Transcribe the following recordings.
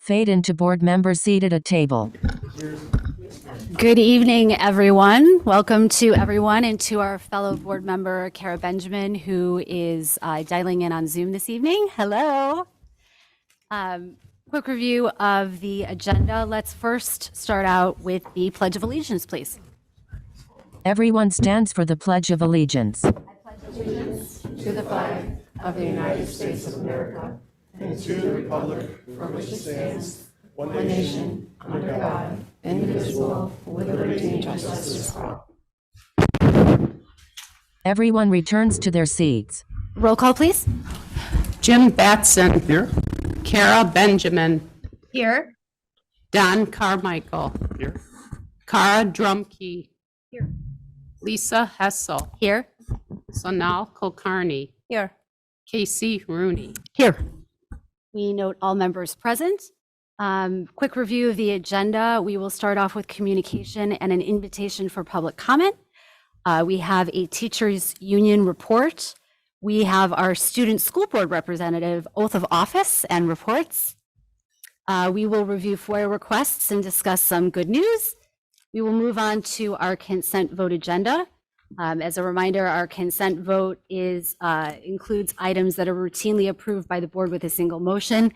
Fade into board members seated at table. Good evening, everyone. Welcome to everyone and to our fellow board member, Kara Benjamin, who is dialing in on Zoom this evening. Hello. Quick review of the agenda. Let's first start out with the Pledge of Allegiance, please. Everyone stands for the Pledge of Allegiance. I pledge allegiance to the flag of the United States of America and to the republic for which it stands, one nation, under God, indivisible, with liberty and justice for all. Everyone returns to their seats. Roll call, please. Jim Batson. Here. Kara Benjamin. Here. Don Carmichael. Here. Kara Drumkey. Here. Lisa Hessel. Here. Sonal Kulkarni. Here. Casey Rooney. Here. We note all members present. Quick review of the agenda. We will start off with communication and an invitation for public comment. We have a teachers union report. We have our student school board representative oath of office and reports. We will review FOIA requests and discuss some good news. We will move on to our consent vote agenda. As a reminder, our consent vote includes items that are routinely approved by the board with a single motion.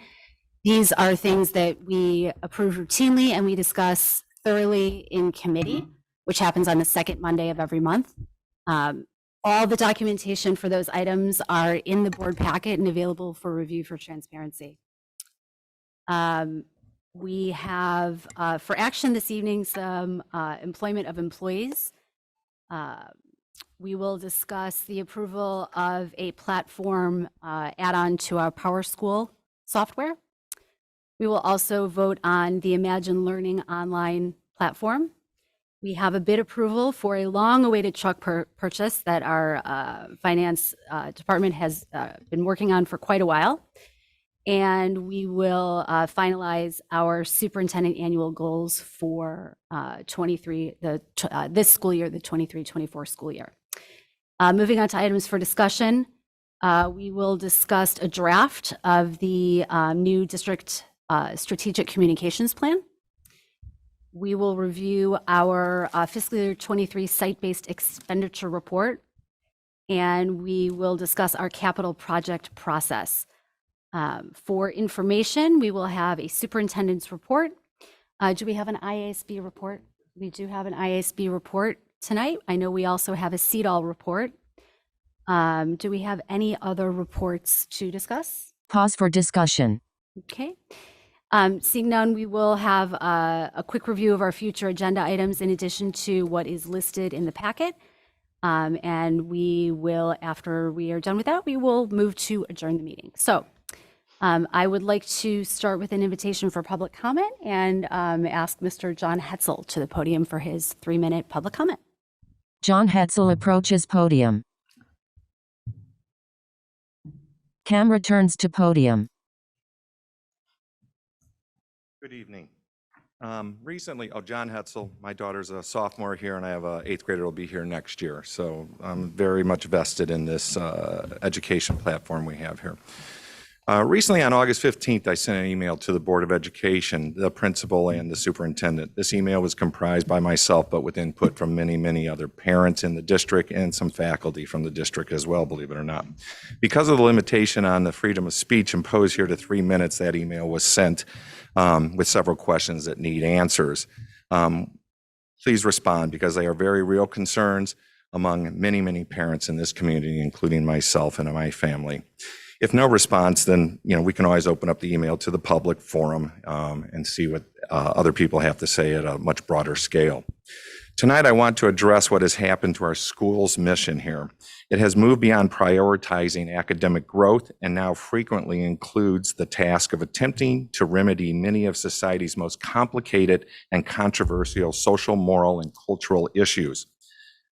These are things that we approve routinely and we discuss thoroughly in committee, which happens on the second Monday of every month. All the documentation for those items are in the board packet and available for review for transparency. We have, for action this evening, some employment of employees. We will discuss the approval of a platform add-on to our PowerSchool software. We will also vote on the Imagine Learning online platform. We have a bid approval for a long-awaited truck purchase that our finance department has been working on for quite a while. And we will finalize our superintendent annual goals for this school year, the 23-24 school year. Moving on to items for discussion, we will discuss a draft of the new district strategic communications plan. We will review our fiscal year 23 site-based expenditure report, and we will discuss our capital project process. For information, we will have a superintendent's report. Do we have an IASB report? We do have an IASB report tonight. I know we also have a CEDAL report. Do we have any other reports to discuss? Pause for discussion. Okay. Seeing none, we will have a quick review of our future agenda items in addition to what is listed in the packet. And we will, after we are done with that, we will move to adjourn the meeting. So I would like to start with an invitation for public comment and ask Mr. John Hetzel to the podium for his 3-minute public comment. John Hetzel approaches podium. Camera turns to podium. Good evening. Recently, John Hetzel, my daughter's a sophomore here, and I have an 8th grader who will be here next year. So I'm very much vested in this education platform we have here. Recently, on August 15th, I sent an email to the Board of Education, the principal, and the superintendent. This email was comprised by myself, but with input from many, many other parents in the district and some faculty from the district as well, believe it or not. Because of the limitation on the freedom of speech imposed here to 3 minutes, that email was sent with several questions that need answers. Please respond, because they are very real concerns among many, many parents in this community, including myself and my family. If no response, then we can always open up the email to the public forum and see what other people have to say at a much broader scale. Tonight, I want to address what has happened to our school's mission here. It has moved beyond prioritizing academic growth and now frequently includes the task of attempting to remedy many of society's most complicated and controversial social, moral, and cultural issues.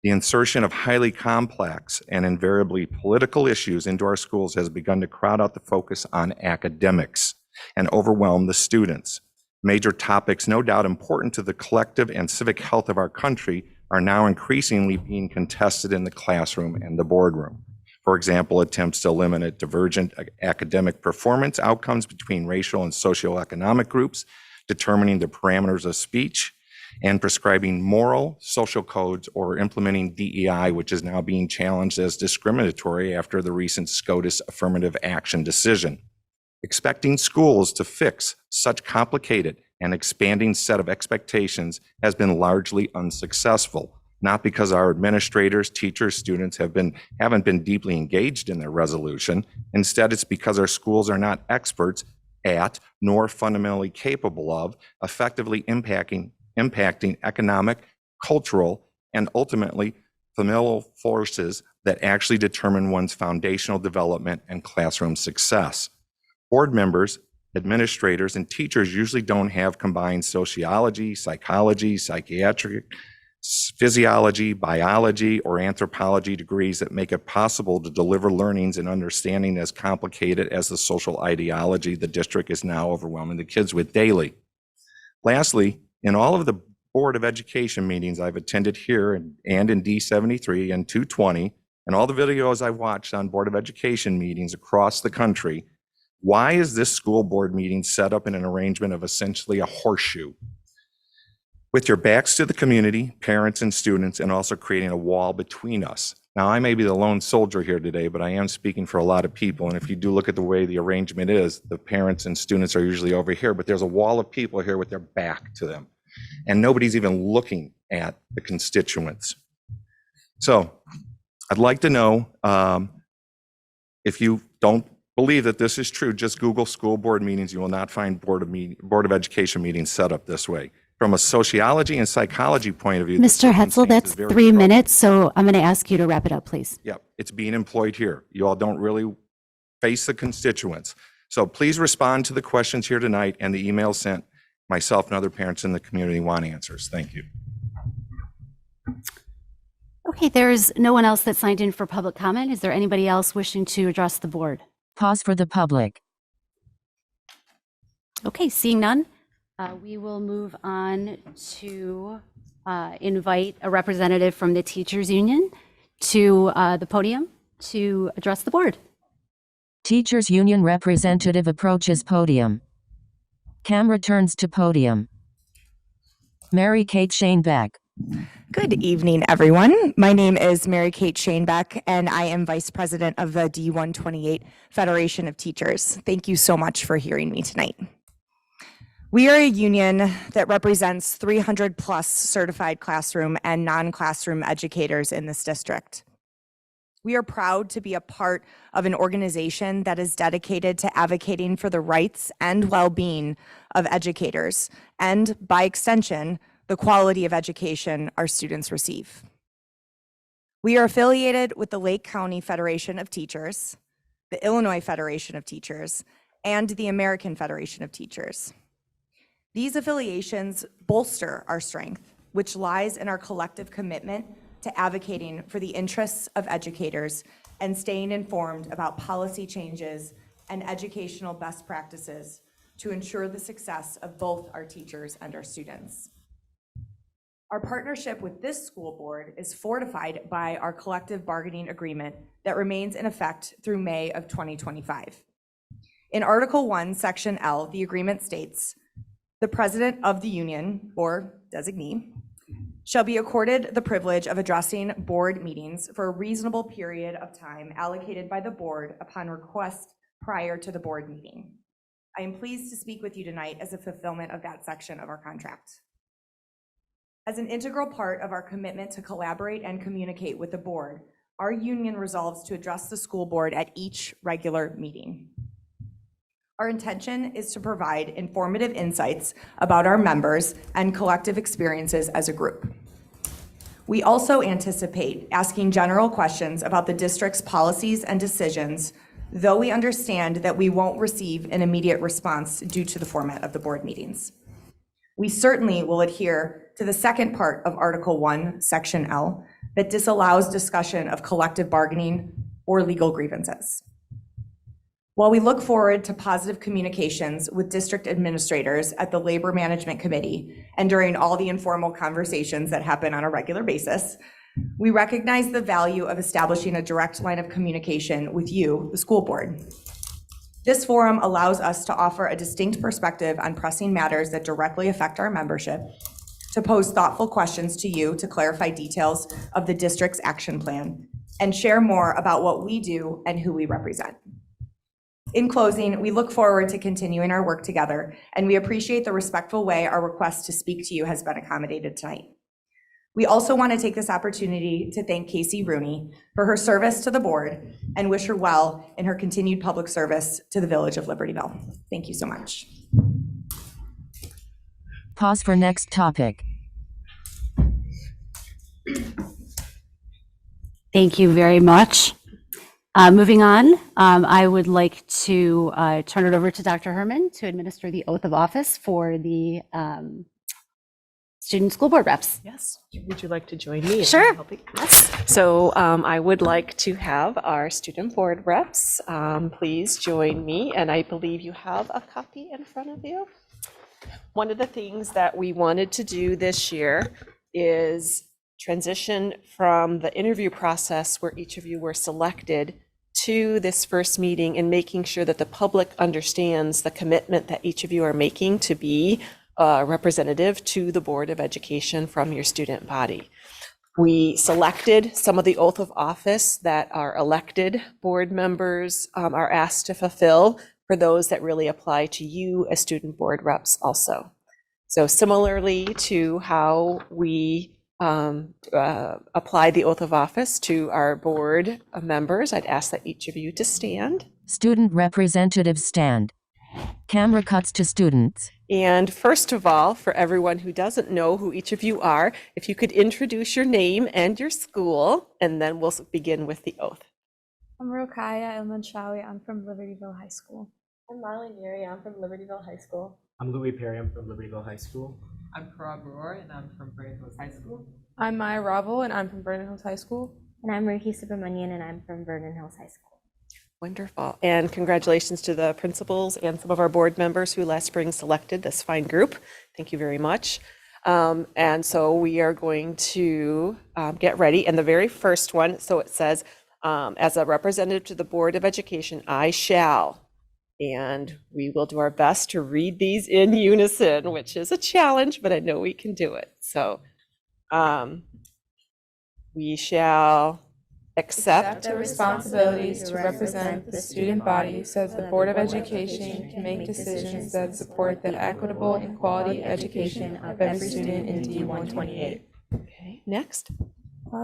The insertion of highly complex and invariably political issues into our schools has begun to crowd out the focus on academics and overwhelm the students. Major topics, no doubt important to the collective and civic health of our country, are now increasingly being contested in the classroom and the boardroom. For example, attempts to eliminate divergent academic performance outcomes between racial and socioeconomic groups, determining the parameters of speech, and prescribing moral social codes or implementing DEI, which is now being challenged as discriminatory after the recent SCOTUS affirmative action decision. Expecting schools to fix such complicated and expanding set of expectations has been largely unsuccessful, not because our administrators, teachers, students haven't been deeply engaged in their resolution. Instead, it's because our schools are not experts at, nor fundamentally capable of, effectively impacting economic, cultural, and ultimately familial forces that actually determine one's foundational development and classroom success. Board members, administrators, and teachers usually don't have combined sociology, psychology, psychiatric, physiology, biology, or anthropology degrees that make it possible to deliver learnings and understanding as complicated as the social ideology the district is now overwhelming the kids with daily. Lastly, in all of the Board of Education meetings I've attended here and in D73 and 220, and all the videos I've watched on Board of Education meetings across the country, why is this school board meeting set up in an arrangement of essentially a horseshoe? With your backs to the community, parents and students, and also creating a wall between us. Now, I may be the lone soldier here today, but I am speaking for a lot of people. And if you do look at the way the arrangement is, the parents and students are usually over here, but there's a wall of people here with their back to them. And nobody's even looking at the constituents. So I'd like to know, if you don't believe that this is true, just Google school board meetings. You will not find Board of Education meetings set up this way. From a sociology and psychology point of view, Mr. Hetzel, that's 3 minutes, so I'm going to ask you to wrap it up, please. Yep, it's being employed here. You all don't really face the constituents. So please respond to the questions here tonight and the emails sent. Myself and other parents in the community want answers. Thank you. Okay, there's no one else that signed in for public comment. Is there anybody else wishing to address the board? Pause for the public. Okay, seeing none, we will move on to invite a representative from the teachers union to the podium to address the board. Teachers union representative approaches podium. Camera turns to podium. Mary Kate Shanebeck. Good evening, everyone. My name is Mary Kate Shanebeck, and I am Vice President of the D128 Federation of Teachers. Thank you so much for hearing me tonight. We are a union that represents 300 plus certified classroom and non-classroom educators in this district. We are proud to be a part of an organization that is dedicated to advocating for the rights and well-being of educators, and by extension, the quality of education our students receive. We are affiliated with the Lake County Federation of Teachers, the Illinois Federation of Teachers, and the American Federation of Teachers. These affiliations bolster our strength, which lies in our collective commitment to advocating for the interests of educators and staying informed about policy changes and educational best practices to ensure the success of both our teachers and our students. Our partnership with this school board is fortified by our collective bargaining agreement that remains in effect through May of 2025. In Article 1, Section L, the agreement states, "The president of the union, or designee, shall be accorded the privilege of addressing board meetings for a reasonable period of time allocated by the board upon request prior to the board meeting." I am pleased to speak with you tonight as a fulfillment of that section of our contract. As an integral part of our commitment to collaborate and communicate with the board, our union resolves to address the school board at each regular meeting. Our intention is to provide informative insights about our members and collective experiences as a group. We also anticipate asking general questions about the district's policies and decisions, though we understand that we won't receive an immediate response due to the format of the board meetings. We certainly will adhere to the second part of Article 1, Section L, that disallows discussion of collective bargaining or legal grievances. While we look forward to positive communications with district administrators at the Labor Management Committee and during all the informal conversations that happen on a regular basis, We recognize the value of establishing a direct line of communication with you, the school board. This forum allows us to offer a distinct perspective on pressing matters that directly affect our membership, to pose thoughtful questions to you to clarify details of the district's action plan, and share more about what we do and who we represent. In closing, we look forward to continuing our work together, and we appreciate the respectful way our request to speak to you has been accommodated tonight. We also want to take this opportunity to thank Casey Rooney for her service to the board and wish her well in her continued public service to the village of Libertyville. Thank you so much. Pause for next topic. Thank you very much. Moving on, I would like to turn it over to Dr. Herman to administer the oath of office for the student school board reps. Yes. Would you like to join me? in Sure. helping? Yes. So I would like to have our student board reps please join me, and I believe you have a copy in front of you. One of the things that we wanted to do this year is transition from the interview process where each of you were selected to this first meeting and making sure that the public understands the commitment that each of you are making to be representative to the Board of Education from your student body. We selected some of the oath of office that our elected board members are asked to fulfill for those that really apply to you as student board reps also. So similarly to how we apply the oath of office to our board members, I'd ask that each of you to stand. Student representatives stand. Camera cuts to students. And first of all, for everyone who doesn't know who each of you are, if you could introduce your name and your school, and then we'll begin with the oath. I'm Rokaya Elmanshawi. I'm from Libertyville High School. I'm Marley Neary. I'm from Libertyville High School. I'm Louis Perry. I'm from Libertyville High School. I'm Parag Roy, and I'm from Vernon Hills High School. I'm Maya Ravel, and I'm from Vernon Hills High School. And I'm Ruhi Subramanian, and I'm from Vernon Hills High School. Wonderful. And congratulations to the principals and some of our board members who last spring selected this fine group. Thank you very much. And so we are going to get ready. And the very first one, so it says, as a representative to the Board of Education, I shall. And we will do our best to read these in unison, which is a challenge, but I know we can do it. So we shall accept the responsibilities to represent the student body so that the Board of Education can make decisions that support the equitable and quality education of every student in D128. Okay, next.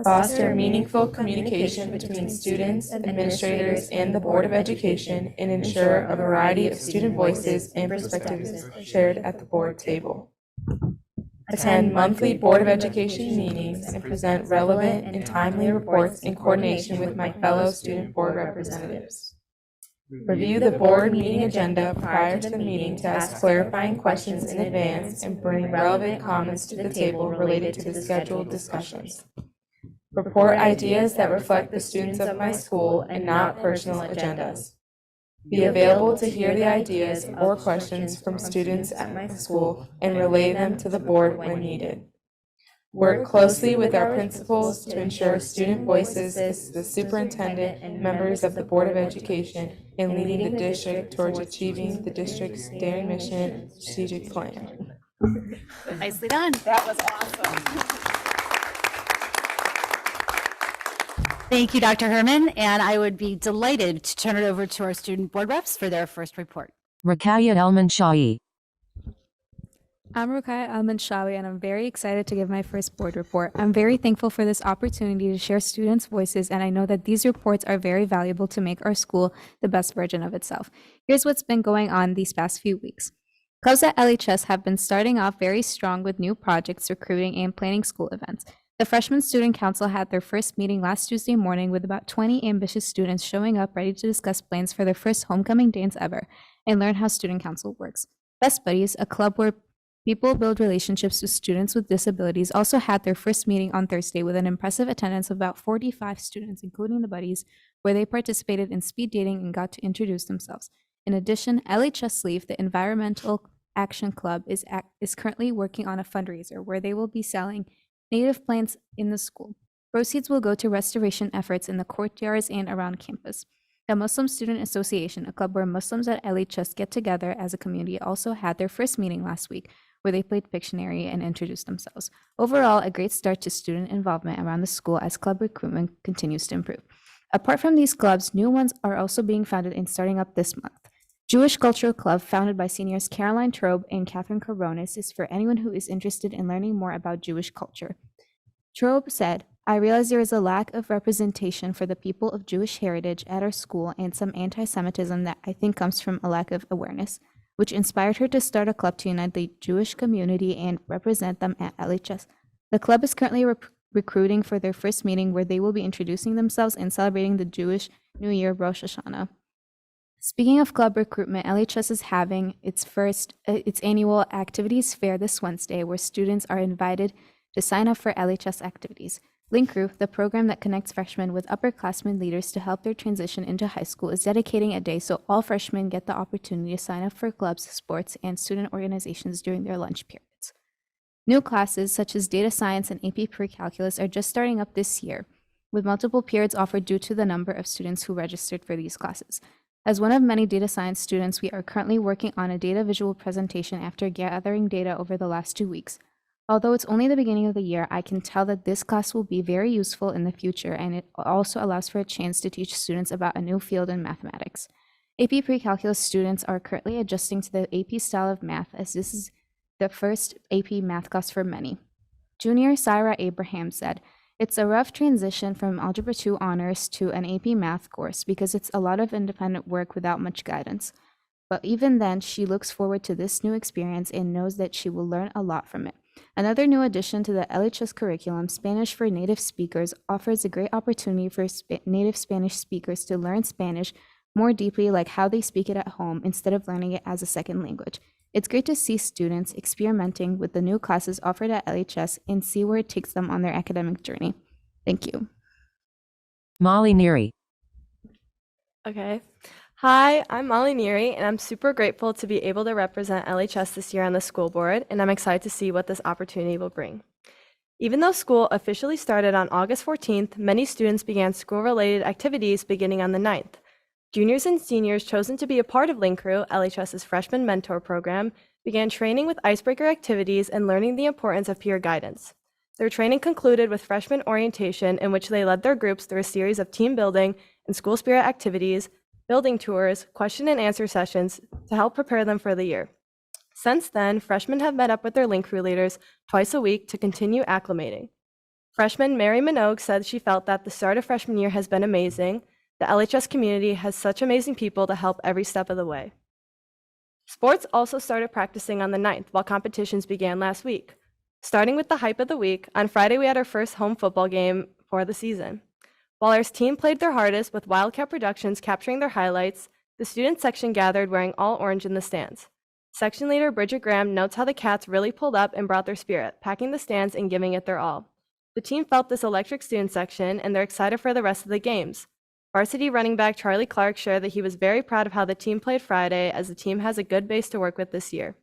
Foster meaningful communication between students, administrators, and the Board of Education, and ensure a variety of student voices and perspectives shared at the board table. Attend monthly Board of Education meetings and present relevant and timely reports in coordination with my fellow student board representatives. Review the board meeting agenda prior to the meeting to ask clarifying questions in advance and bring relevant comments to the table related to the scheduled discussions. Report ideas that reflect the students of my school and not personal agendas. Be available to hear the ideas or questions from students at my school and relay them to the board when needed. Work closely with our principals to ensure student voices assist the superintendent and members of the Board of Education in leading the district towards achieving the district's daring mission and strategic plan. Nicely done. That was awesome. Thank you, Dr. Herman, and I would be delighted to turn it over to our student board reps for their first report. Rakaya Elmanshawi. I'm Rukaya Almanshawi, and I'm very excited to give my first board report. I'm very thankful for this opportunity to share students' voices, and I know that these reports are very valuable to make our school the best version of itself. Here's what's been going on these past few weeks. Clubs at LHS have been starting off very strong with new projects, recruiting, and planning school events. The Freshman Student Council had their first meeting last Tuesday morning with about 20 ambitious students showing up ready to discuss plans for their first homecoming dance ever and learn how Student Council works. Best Buddies, a club where people build relationships with students with disabilities, also had their first meeting on Thursday with an impressive attendance of about 45 students, including the Buddies, where they participated in speed dating and got to introduce themselves. In addition, LHS Sleeve, the Environmental Action Club, is currently working on a fundraiser where they will be selling native plants in the school. Proceeds will go to restoration efforts in the courtyards and around campus. The Muslim Student Association, a club where Muslims at LHS get together as a community, also had their first meeting last week, where they played Pictionary and introduced themselves. Overall, a great start to student involvement around the school as club recruitment continues to improve. Apart from these clubs, new ones are also being founded and starting up this month. Jewish Cultural Club, founded by seniors Caroline Trobe and Catherine Coronis, is for anyone who is interested in learning more about Jewish culture. Trobe said, "I realize there is a lack of representation for the people of Jewish heritage at our school and some anti-Semitism that I think comes from a lack of awareness, which inspired her to start a club to unite the Jewish community and represent them at LHS. The club is currently recruiting for their first meeting where they will be introducing themselves and celebrating the Jewish New Year, Rosh Hashanah." Speaking of club recruitment, LHS is having its annual activities fair this Wednesday, where students are invited to sign up for LHS activities. Link Crew, the program that connects freshmen with upperclassmen leaders to help their transition into high school, is dedicating a day so all freshmen get the opportunity to sign up for clubs, sports, and student organizations during their lunch periods. New classes such as data science and AP pre-calculus are just starting up this year, with multiple periods offered due to the number of students who registered for these classes. As one of many data science students, we are currently working on a data visual presentation after gathering data over the last 2 weeks. Although it's only the beginning of the year, I can tell that this class will be very useful in the future, and it also allows for a chance to teach students about a new field in mathematics. AP pre-calculus students are currently adjusting to the AP style of math, as this is the first AP math class for many. Junior Syra Abraham said, "It's a rough transition from Algebra 2 honors to an AP math course because it's a lot of independent work without much guidance. But even then, she looks forward to this new experience and knows that she will learn a lot from it." Another new addition to the LHS curriculum, Spanish for Native Speakers, offers a great opportunity for native Spanish speakers to learn Spanish more deeply, like how they speak it at home, instead of learning it as a second language. It's great to see students experimenting with the new classes offered at LHS and see where it takes them on their academic journey. Thank you. Molly Neary. Okay. Hi, I'm Molly Neary, and I'm super grateful to be able to represent LHS this year on the school board, and I'm excited to see what this opportunity will bring. Even though school officially started on August 14th, many students began school-related activities beginning on the 9th. Juniors and seniors chosen to be a part of Link Crew, LHS's freshman mentor program, began training with icebreaker activities and learning the importance of peer guidance. Their training concluded with freshman orientation, in which they led their groups through a series of team building and school spirit activities, building tours, question and answer sessions to help prepare them for the year. Since then, freshmen have met up with their Link Crew leaders twice a week to continue acclimating. Freshman Mary Minogue said she felt that the start of freshman year has been amazing. The LHS community has such amazing people to help every step of the way. Sports also started practicing on the 9th, while competitions began last week. Starting with the hype of the week, on Friday we had our first home football game for the season. While our team played their hardest with Wildcat Productions capturing their highlights, the student section gathered wearing all orange in the stands. Section leader Bridget Graham notes how the Cats really pulled up and brought their spirit, packing the stands and giving it their all. The team felt this electric student section, and they're excited for the rest of the games. Varsity running back Charlie Clark shared that he was very proud of how the team played Friday, as the team has a good base to work with this year.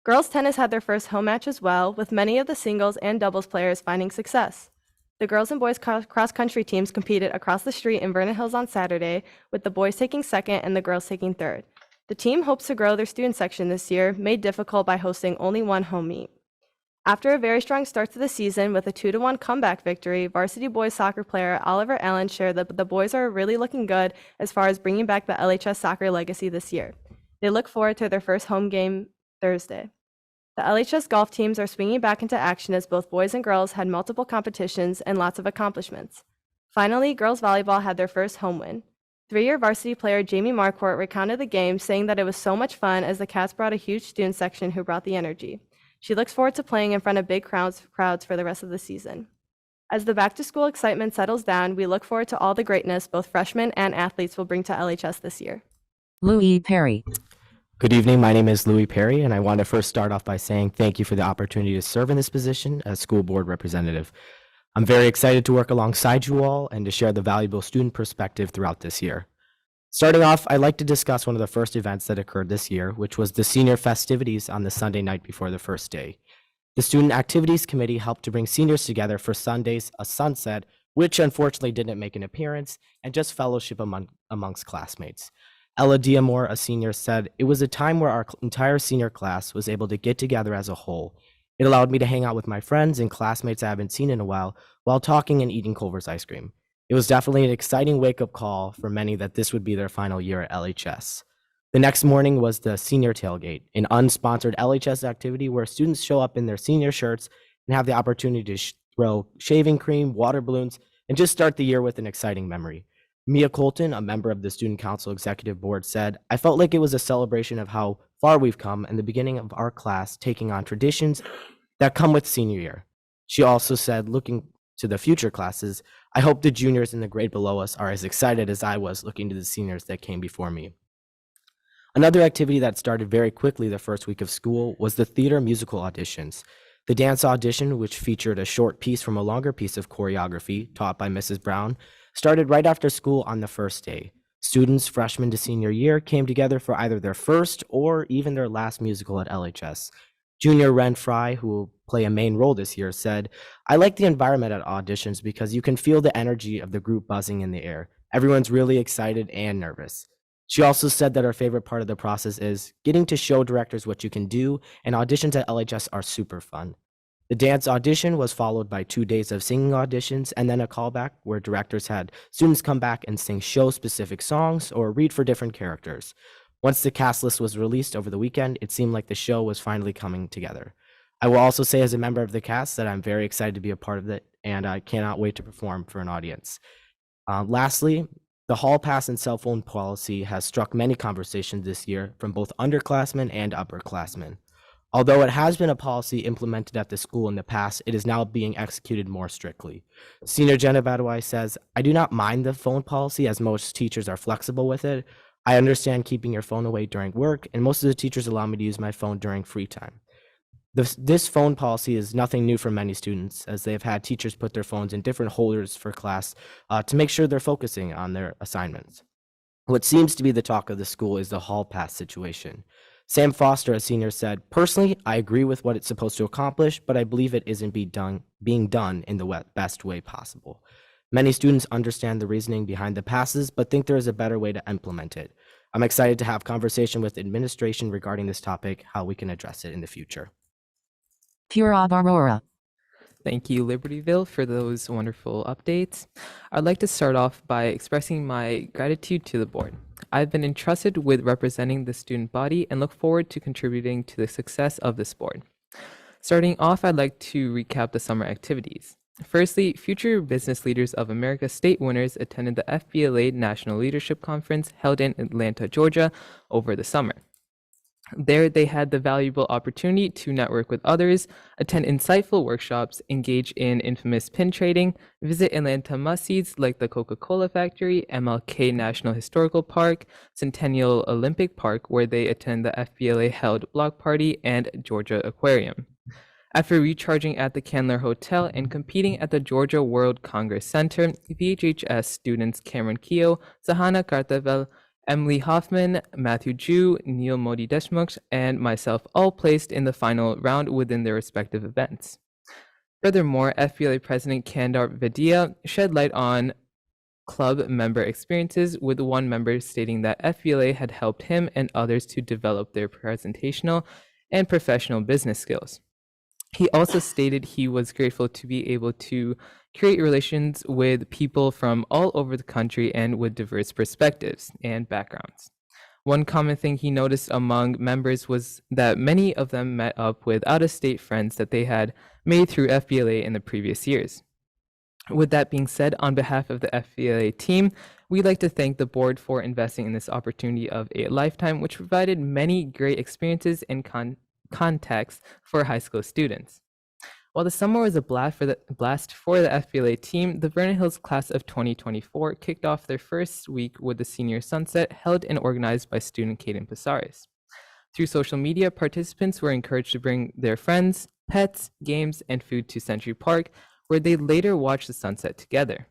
Girls tennis had their first home match as well, with many of the singles and doubles players finding success. The girls and boys cross-country teams competed across the street in Vernon Hills on Saturday, with the boys taking second and the girls taking third. The team hopes to grow their student section this year, made difficult by hosting only one home meet. After a very strong start to the season with a 2-1 comeback victory, varsity boys soccer player Oliver Allen shared that the boys are really looking good as far as bringing back the LHS soccer legacy this year. They look forward to their first home game Thursday. The LHS golf teams are swinging back into action as both boys and girls had multiple competitions and lots of accomplishments. Finally, girls volleyball had their first home win. 3-year varsity player Jamie Marquardt recounted the game, saying that it was so much fun as the Cats brought a huge student section who brought the energy. She looks forward to playing in front of big crowds for the rest of the season. As the back-to-school excitement settles down, we look forward to all the greatness both freshmen and athletes will bring to LHS this year. Louis Perry. Good evening, my name is Louis Perry, and I want to first start off by saying thank you for the opportunity to serve in this position as school board representative. I'm very excited to work alongside you all and to share the valuable student perspective throughout this year. Starting off, I'd like to discuss one of the first events that occurred this year, which was the senior festivities on the Sunday night before the first day. The Student Activities Committee helped to bring seniors together for Sundays, a sunset, which unfortunately didn't make an appearance, and just fellowship amongst classmates. Ella Diamore, a senior, said, "It was a time where our entire senior class was able to get together as a whole. It allowed me to hang out with my friends and classmates I haven't seen in a while talking and eating Culver's ice cream. It was definitely an exciting wake-up call for many that this would be their final year at LHS." The next morning was the senior tailgate, an unsponsored LHS activity where students show up in their senior shirts and have the opportunity to throw shaving cream, water balloons, and just start the year with an exciting memory. Mia Colton, a member of the Student Council Executive Board, said, "I felt like it was a celebration of how far we've come and the beginning of our class taking on traditions that come with senior year." She also said, looking to the future classes, "I hope the juniors in the grade below us are as excited as I was looking to the seniors that came before me." Another activity that started very quickly the first week of school was the theater musical auditions. The dance audition, which featured a short piece from a longer piece of choreography taught by Mrs. Brown, started right after school on the first day. Students, freshman to senior year, came together for either their first or even their last musical at LHS. Junior Ren Fry, who will play a main role this year, said, "I like the environment at auditions because you can feel the energy of the group buzzing in the air. Everyone's really excited and nervous." She also said that her favorite part of the process is getting to show directors what you can do, and auditions at LHS are super fun. The dance audition was followed by 2 days of singing auditions and then a callback where directors had students come back and sing show-specific songs or read for different characters. Once the cast list was released over the weekend, it seemed like the show was finally coming together. I will also say as a member of the cast that I'm very excited to be a part of it, and I cannot wait to perform for an audience. Lastly, the hall pass and cell phone policy has struck many conversations this year from both underclassmen and upperclassmen. Although it has been a policy implemented at the school in the past, it is now being executed more strictly. Senior Jenna Badawai says, "I do not mind the phone policy as most teachers are flexible with it. I understand keeping your phone away during work, and most of the teachers allow me to use my phone during free time." This phone policy is nothing new for many students, as they have had teachers put their phones in different holders for class to make sure they're focusing on their assignments. What seems to be the talk of the school is the hall pass situation. Sam Foster, a senior, said, "Personally, I agree with what it's supposed to accomplish, but I believe it isn't being done in the best way possible. Many students understand the reasoning behind the passes, but think there is a better way to implement it. I'm excited to have conversation with administration regarding this topic, how we can address it in the future." Purab Aurora. Thank you, Libertyville, for those wonderful updates. I'd like to start off by expressing my gratitude to the board. I've been entrusted with representing the student body and look forward to contributing to the success of this board. Starting off, I'd like to recap the summer activities. Firstly, Future Business Leaders of America state winners attended the FBLA National Leadership Conference held in Atlanta, Georgia over the summer. There, they had the valuable opportunity to network with others, attend insightful workshops, engage in infamous pin trading, visit Atlanta must-sees like the Coca-Cola Factory, MLK National Historical Park, Centennial Olympic Park, where they attend the FBLA-held block party, and Georgia Aquarium. After recharging at the Candler Hotel and competing at the Georgia World Congress Center, VHHS students Cameron Keogh, Sahana Kartavel, Emily Hoffman, Matthew Ju, Neil Modi Deshmukh, and myself all placed in the final round within their respective events. Furthermore, FBLA President Kandar Vidya shed light on club member experiences, with one member stating that FBLA had helped him and others to develop their presentational and professional business skills. He also stated he was grateful to be able to create relations with people from all over the country and with diverse perspectives and backgrounds. One common thing he noticed among members was that many of them met up with out-of-state friends that they had made through FBLA in the previous years. With that being said, on behalf of the FBLA team, we'd like to thank the board for investing in this opportunity of a lifetime, which provided many great experiences and contacts for high school students. While the summer was a blast for the FBLA team, the Vernon Hills class of 2024 kicked off their first week with the Senior Sunset held and organized by student Caden Pasaris. Through social media, participants were encouraged to bring their friends, pets, games, and food to Century Park, where they later watched the sunset together.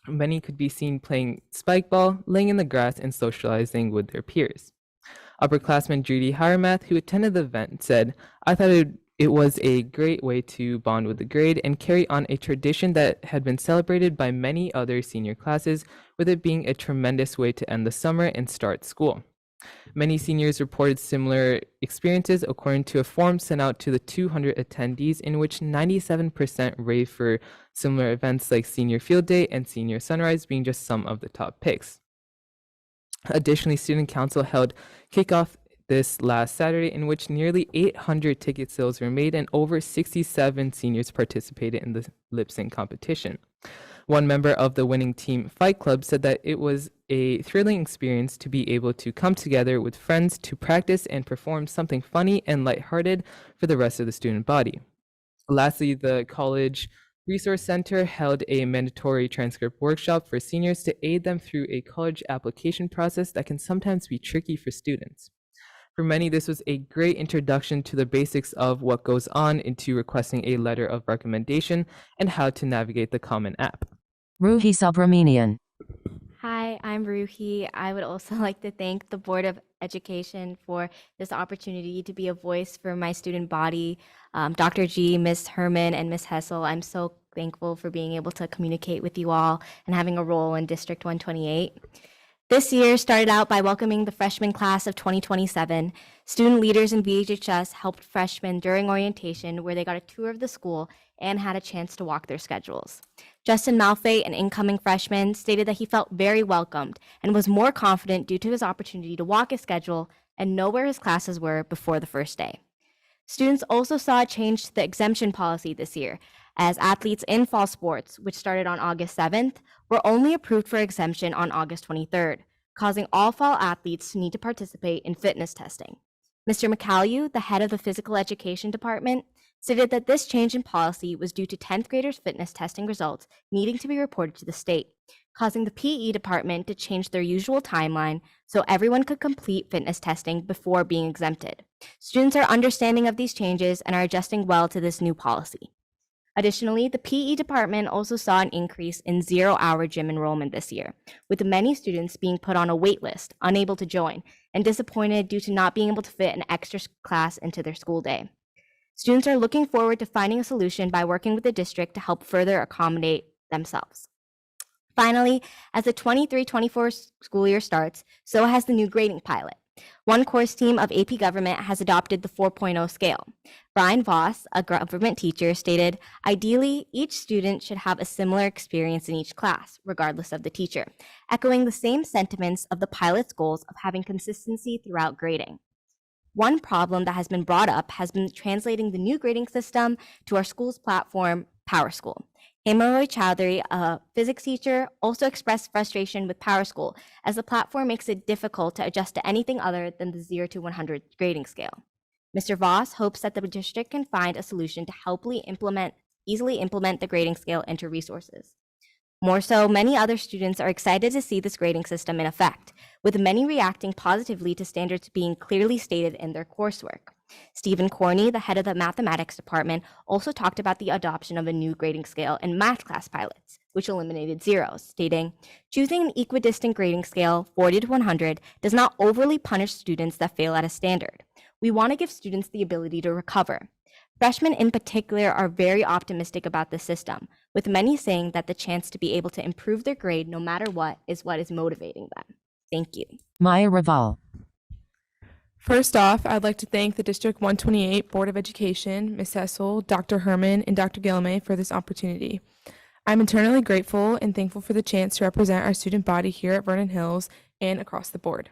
Many could be seen playing spike ball, laying in the grass, and socializing with their peers. Upperclassman Judy Haramath, who attended the event, said, "I thought It was a great way to bond with the grade and carry on a tradition that had been celebrated by many other senior classes, with it being a tremendous way to end the summer and start school. Many seniors reported similar experiences according to a form sent out to the 200 attendees, in which 97% raved for similar events like Senior Field Day and Senior Sunrise being just some of the top picks. Additionally, Student Council held kickoff this last Saturday, in which nearly 800 ticket sales were made and over 67 seniors participated in the lip sync competition. One member of the winning team, Fight Club, said that it was a thrilling experience to be able to come together with friends to practice and perform something funny and lighthearted for the rest of the student body. Lastly, the College Resource Center held a mandatory transcript workshop for seniors to aid them through a college application process that can sometimes be tricky for students. For many, this was a great introduction to the basics of what goes on into requesting a letter of recommendation and how to navigate the Common App. Ruhi Subramanian. Hi, I'm Ruhi. I would also like to thank the Board of Education for this opportunity to be a voice for my student body. Dr. G, Ms. Herman, and Ms. Hessel, I'm so thankful for being able to communicate with you all and having a role in District 128. This year started out by welcoming the freshman class of 2027. Student leaders in VHHS helped freshmen during orientation, where they got a tour of the school and had a chance to walk their schedules. Justin Malfait, an incoming freshman, stated that he felt very welcomed and was more confident due to his opportunity to walk his schedule and know where his classes were before the first day. Students also saw a change to the exemption policy this year, as athletes in fall sports, which started on August 7th, were only approved for exemption on August 23rd, causing all fall athletes to need to participate in fitness testing. Mr. McCallew, the head of the physical education department, stated that this change in policy was due to 10th graders' fitness testing results needing to be reported to the state, causing the PE department to change their usual timeline so everyone could complete fitness testing before being exempted. Students are understanding of these changes and are adjusting well to this new policy. Additionally, the PE department also saw an increase in zero-hour gym enrollment this year, with many students being put on a wait list, unable to join, and disappointed due to not being able to fit an extra class into their school day. Students are looking forward to finding a solution by working with the district to help further accommodate themselves. Finally, as the 23-24 school year starts, so has the new grading pilot. One course team of AP Government has adopted the 4.0 scale. Brian Voss, a government teacher, stated, "Ideally, each student should have a similar experience in each class, regardless of the teacher," echoing the same sentiments of the pilot's goals of having consistency throughout grading. One problem that has been brought up has been translating the new grading system to our school's platform, PowerSchool. Hemaloy Chowdhury, a physics teacher, also expressed frustration with PowerSchool, as the platform makes it difficult to adjust to anything other than the 0 to 100 grading scale. Mr. Voss hopes that the district can find a solution to easily implement the grading scale into resources. More so, many other students are excited to see this grading system in effect, with many reacting positively to standards being clearly stated in their coursework. Stephen Corney, the head of the mathematics department, also talked about the adoption of a new grading scale in math class pilots, which eliminated zeros, stating, "Choosing an equidistant grading scale, 40 to 100, does not overly punish students that fail at a standard. We want to give students the ability to recover. Freshmen in particular are very optimistic about the system, with many saying that the chance to be able to improve their grade no matter what is motivating them." Thank you. Maya Raval. First off, I'd like to thank the District 128 Board of Education, Ms. Hessel, Dr. Herman, and Dr. Guillemay for this opportunity. I'm eternally grateful and thankful for the chance to represent our student body here at Vernon Hills and across the board.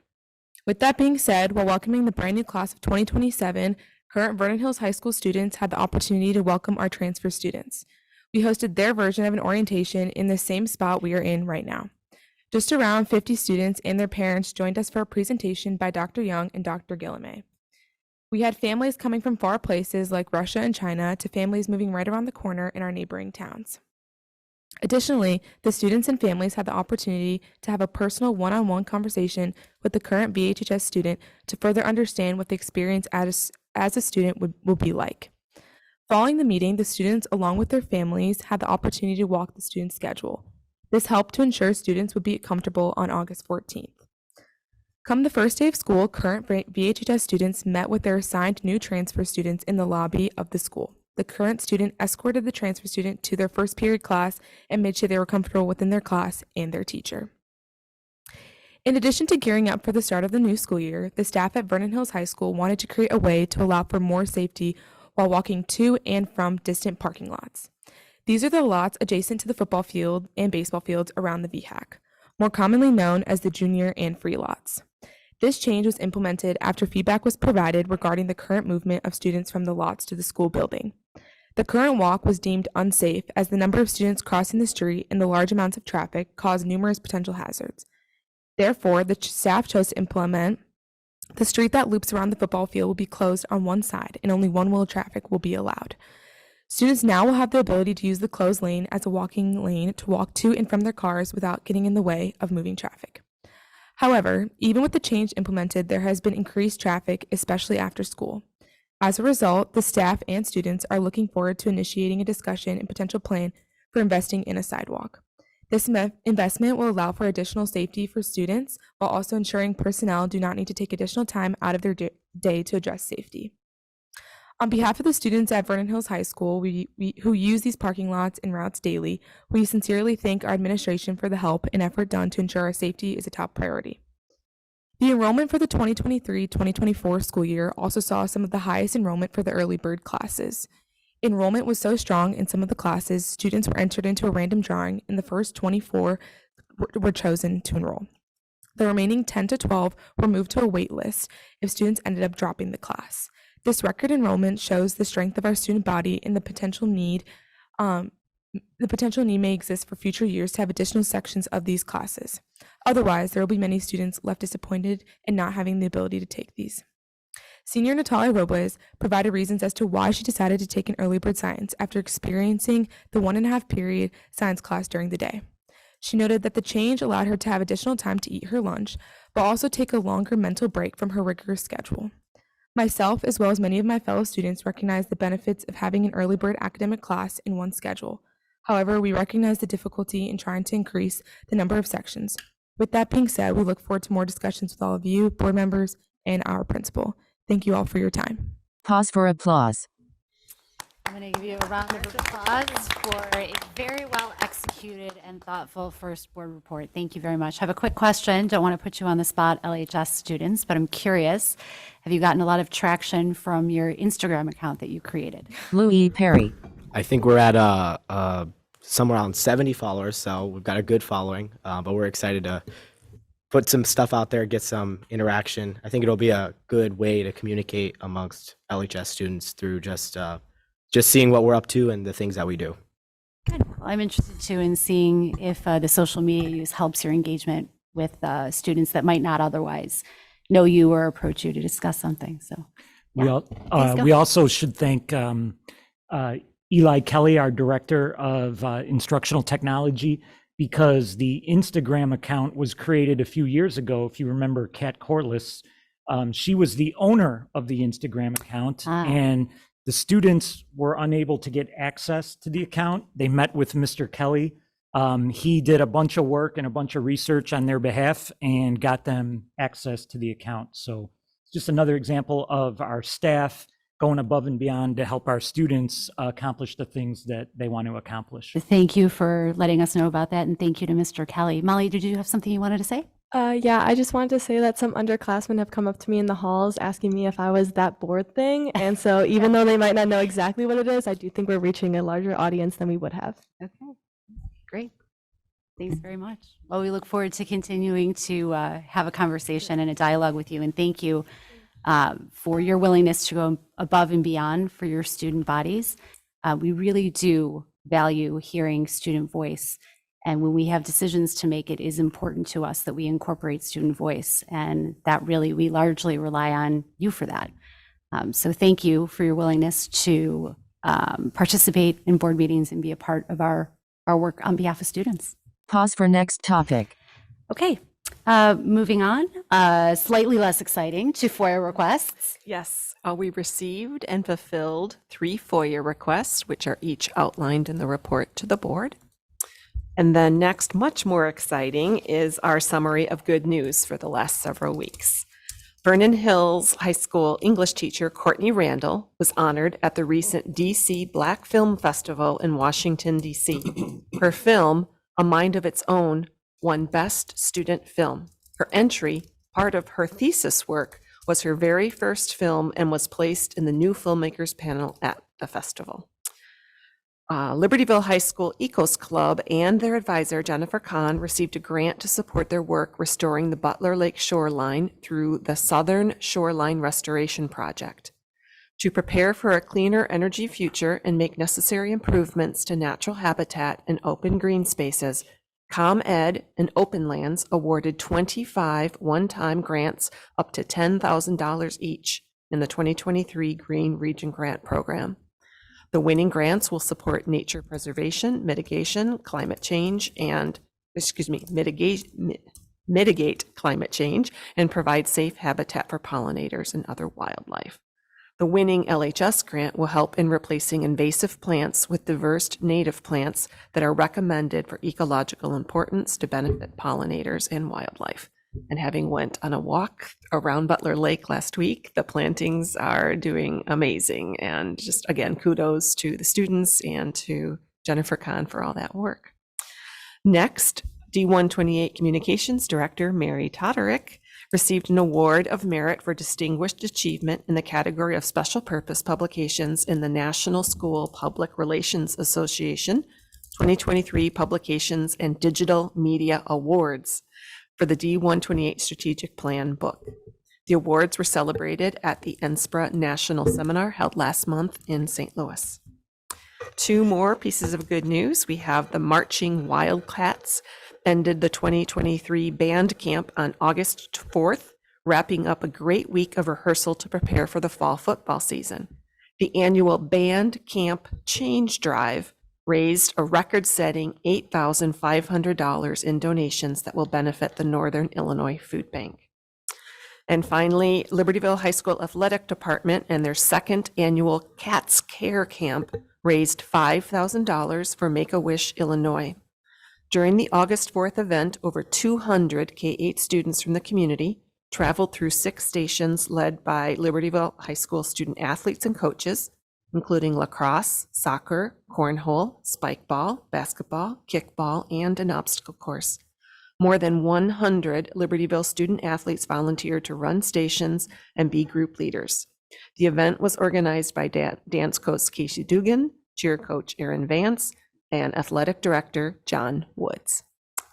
With that being said, while welcoming the brand new class of 2027, current Vernon Hills High School students had the opportunity to welcome our transfer students. We hosted their version of an orientation in the same spot we are in right now. Just around 50 students and their parents joined us for a presentation by Dr. Young and Dr. Guillemay. We had families coming from far places like Russia and China to families moving right around the corner in our neighboring towns. Additionally, the students and families had the opportunity to have a personal one-on-one conversation with the current VHHS student to further understand what the experience as a student will be like. Following the meeting, the students, along with their families, had the opportunity to walk the student schedule. This helped to ensure students would be comfortable on August 14th. Come the first day of school, current VHHS students met with their assigned new transfer students in the lobby of the school. The current student escorted the transfer student to their first period class and made sure they were comfortable within their class and their teacher. In addition to gearing up for the start of the new school year, the staff at Vernon Hills High School wanted to create a way to allow for more safety while walking to and from distant parking lots. These are the lots adjacent to the football field and baseball fields around the VHAC, more commonly known as the junior and free lots. This change was implemented after feedback was provided regarding the current movement of students from the lots to the school building. The current walk was deemed unsafe as the number of students crossing the street and the large amounts of traffic caused numerous potential hazards. Therefore, the staff chose to implement the street that loops around the football field will be closed on one side and only one wheel traffic will be allowed. Students now will have the ability to use the closed lane as a walking lane to walk to and from their cars without getting in the way of moving traffic. However, even with the change implemented, there has been increased traffic, especially after school. As a result, the staff and students are looking forward to initiating a discussion and potential plan for investing in a sidewalk. This investment will allow for additional safety for students while also ensuring personnel do not need to take additional time out of their day to address safety. On behalf of the students at Vernon Hills High School who use these parking lots and routes daily, we sincerely thank our administration for the help and effort done to ensure our safety is a top priority. The enrollment for the 2023-2024 school year also saw some of the highest enrollment for the early bird classes. Enrollment was so strong in some of the classes, students were entered into a random drawing and the first 24 were chosen to enroll. The remaining 10 to 12 were moved to a wait list if students ended up dropping the class. This record enrollment shows the strength of our student body and the potential need may exist for future years to have additional sections of these classes. Otherwise, there will be many students left disappointed in not having the ability to take these. Senior Natalia Robles provided reasons as to why she decided to take an early bird science after experiencing the 1.5 period science class during the day. She noted that the change allowed her to have additional time to eat her lunch, but also take a longer mental break from her rigorous schedule. Myself, as well as many of my fellow students, recognize the benefits of having an early bird academic class in one schedule. However, we recognize the difficulty in trying to increase the number of sections. With that being said, we look forward to more discussions with all of you, board members, and our principal. Thank you all for your time. Pause for applause. I'm going to give you a round of applause for a very well executed and thoughtful first board report. Thank you very much. I have a quick question. Don't want to put you on the spot, LHS students, but I'm curious. Have you gotten a lot of traction from your Instagram account that you created? Louis Perry. I think we're at somewhere around 70 followers, so we've got a good following, but we're excited to put some stuff out there, get some interaction. I think it'll be a good way to communicate amongst LHS students through just seeing what we're up to and the things that we do. Good. Well, I'm interested too in seeing if the social media use helps your engagement with students that might not otherwise know you or approach you to discuss something. So yeah. We also should thank Eli Kelly, our director of instructional technology, because the Instagram account was created a few years ago. If you remember Kat Corliss, she was the owner of the Instagram account, and the students were unable to get access to the account. They met with Mr. Kelly. He did a bunch of work and a bunch of research on their behalf and got them access to the account. So it's just another example of our staff going above and beyond to help our students accomplish the things that they want to accomplish. Thank you for letting us know about that, and thank you to Mr. Kelly. Molly, did you have something you wanted to say? Yeah, I just wanted to say that some underclassmen have come up to me in the halls asking me if I was that board thing. And so even though they might not know exactly what it is, I do think we're reaching a larger audience than we would have. Okay, great. Thanks very much. Well, we look forward to continuing to have a conversation and a dialogue with you, and thank you for your willingness to go above and beyond for your student bodies. We really do value hearing student voice. And when we have decisions to make, it is important to us that we incorporate student voice. And that really, we largely rely on you for that. So thank you for your willingness to participate in board meetings and be a part of our work on behalf of students. Pause for next topic. Okay. Moving on, slightly less exciting, to FOIA requests. Yes, we received and fulfilled 3 FOIA requests, which are each outlined in the report to the board. And then next, much more exciting, is our summary of good news for the last several weeks. Vernon Hills High School English teacher Courtney Randall was honored at the recent DC Black Film Festival in Washington, D.C. Her film, A Mind of Its Own, won Best Student Film. Her entry, part of her thesis work, was her very first film and was placed in the New Filmmakers panel at the festival. Libertyville High School Ecos Club and their advisor, Jennifer Kahn, received a grant to support their work restoring the Butler Lake shoreline through the Southern Shoreline Restoration Project. To prepare for a cleaner energy future and make necessary improvements to natural habitat and open green spaces, ComEd and Open Lands awarded 25 one-time grants up to $10,000 each in the 2023 Green Region Grant Program. The winning grants will support nature preservation, mitigate climate change, and provide safe habitat for pollinators and other wildlife. The winning LHS grant will help in replacing invasive plants with diverse native plants that are recommended for ecological importance to benefit pollinators and wildlife. And having went on a walk around Butler Lake last week, the plantings are doing amazing. And just again, kudos to the students and to Jennifer Kahn for all that work. Next, D128 Communications Director Mary Toderick received an award of merit for distinguished achievement in the category of special purpose publications in the National School Public Relations Association 2023 Publications and Digital Media Awards for the D128 Strategic Plan book. The awards were celebrated at the NSPRA National Seminar held last month in St. Louis. Two more pieces of good news. We have the Marching Wildcats ended the 2023 band camp on August 4th, wrapping up a great week of rehearsal to prepare for the fall football season. The annual band camp change drive raised a record-setting $8,500 in donations that will benefit the Northern Illinois Food Bank. And finally, Libertyville High School Athletic Department and their second annual Cats Care Camp raised $5,000 for Make-A-Wish Illinois. During the August 4th event, over 200 K-8 students from the community traveled through 6 stations led by Libertyville High School student athletes and coaches, including lacrosse, soccer, cornhole, spike ball, basketball, kickball, and an obstacle course. More than 100 Libertyville student athletes volunteered to run stations and be group leaders. The event was organized by dance coach Casey Dugan, cheer coach Aaron Vance, and athletic director John Woods.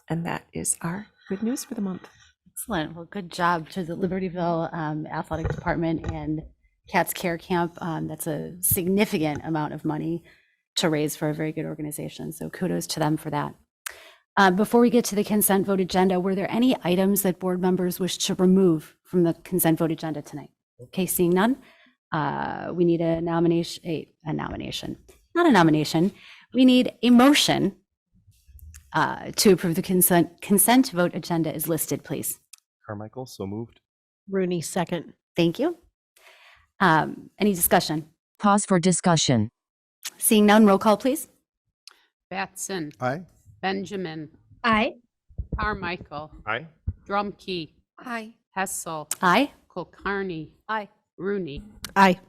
And that is our good news for the month. Excellent. Well, good job to the Libertyville Athletic Department and Cats Care Camp. That's a significant amount of money to raise for a very good organization. So kudos to them for that. Before we get to the consent vote agenda, were there any items that board members wish to remove from the consent vote agenda tonight? Okay, seeing none, we need a nomination, not a nomination. We need a motion to approve the consent vote agenda is listed, please. Carmichael, so moved. Rooney, second. Thank you. Any discussion? Pause for discussion. Seeing none, roll call, please. Batson. Aye. Benjamin. Aye. Carmichael. Aye. Drumkey. Aye. Hessel. Aye. Kulkarni. Aye. Rooney. Aye.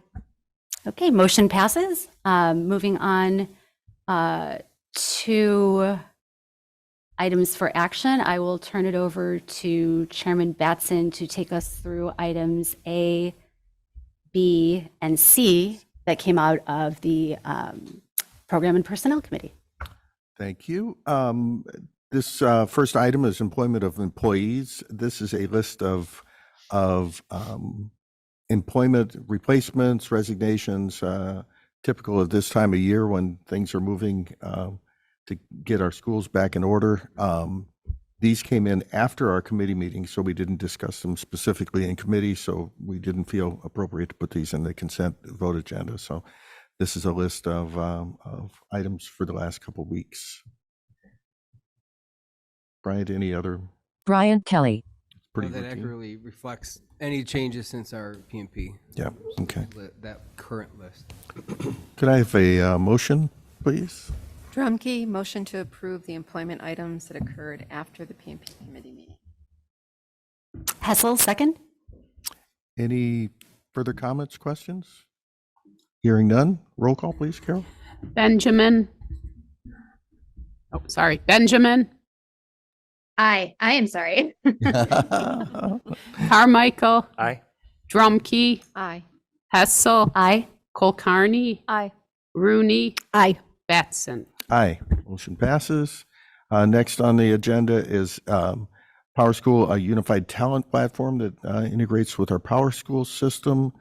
Okay, motion passes. Moving on to items for action, I will turn it over to Chairman Batson to take us through items A, B, and C that came out of the Program and Personnel Committee. Thank you. This first item is employment of employees. This is a list of employment replacements, resignations, typical of this time of year when things are moving to get our schools back in order. These came in after our committee meeting, so we didn't discuss them specifically in committee, so we didn't feel appropriate to put these in the consent vote agenda. So this is a list of items for the last couple of weeks. Bryant, any other? Bryant Kelly. Pretty that routine. accurately reflects any changes since our PMP. Yeah, okay. That current list. Could I have a motion, please? Drumkey, motion to approve the employment items that occurred after the PMP committee meeting. Hessel, second. Any further comments, questions? Hearing none, roll call, please, Carol. Benjamin. Oh, sorry. Benjamin. I am sorry. Carmichael. Aye. Drumkey. Aye. Hessel. Aye. Kulkarni. Aye. Rooney. Aye. Batson. Aye, motion passes. Next on the agenda is Power School, a unified talent platform that integrates with our Power School system.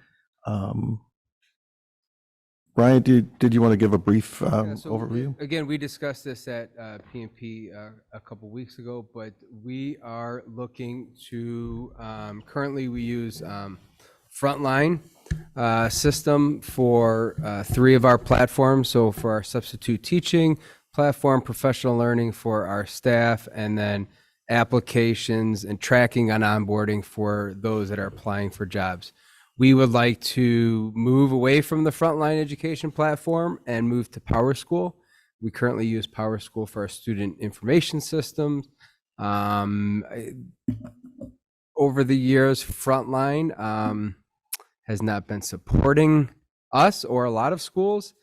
Brian, did you want to give a brief overview? Again, we discussed this at PMP a couple weeks ago, but we are looking to, currently we use Frontline system for 3 of our platforms. So for our substitute teaching platform, professional learning for our staff, and then applications and tracking on onboarding for those that are applying for jobs. We would like to move away from the Frontline education platform and move to Power School. We currently use Power School for our student information systems. Over the years, Frontline has not been supporting us or a lot of schools.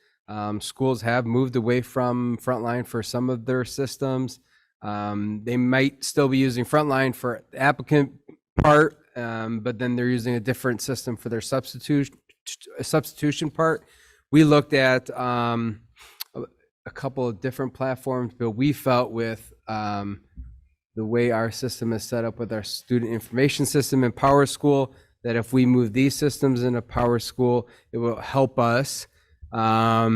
Schools have moved away from Frontline for some of their systems. They might still be using Frontline for the applicant part, but then they're using a different system for their substitution part. We looked at a couple of different platforms, but we felt with the way our system is set up with our student information system and Power School, that if we move these systems into Power School, it will help us, I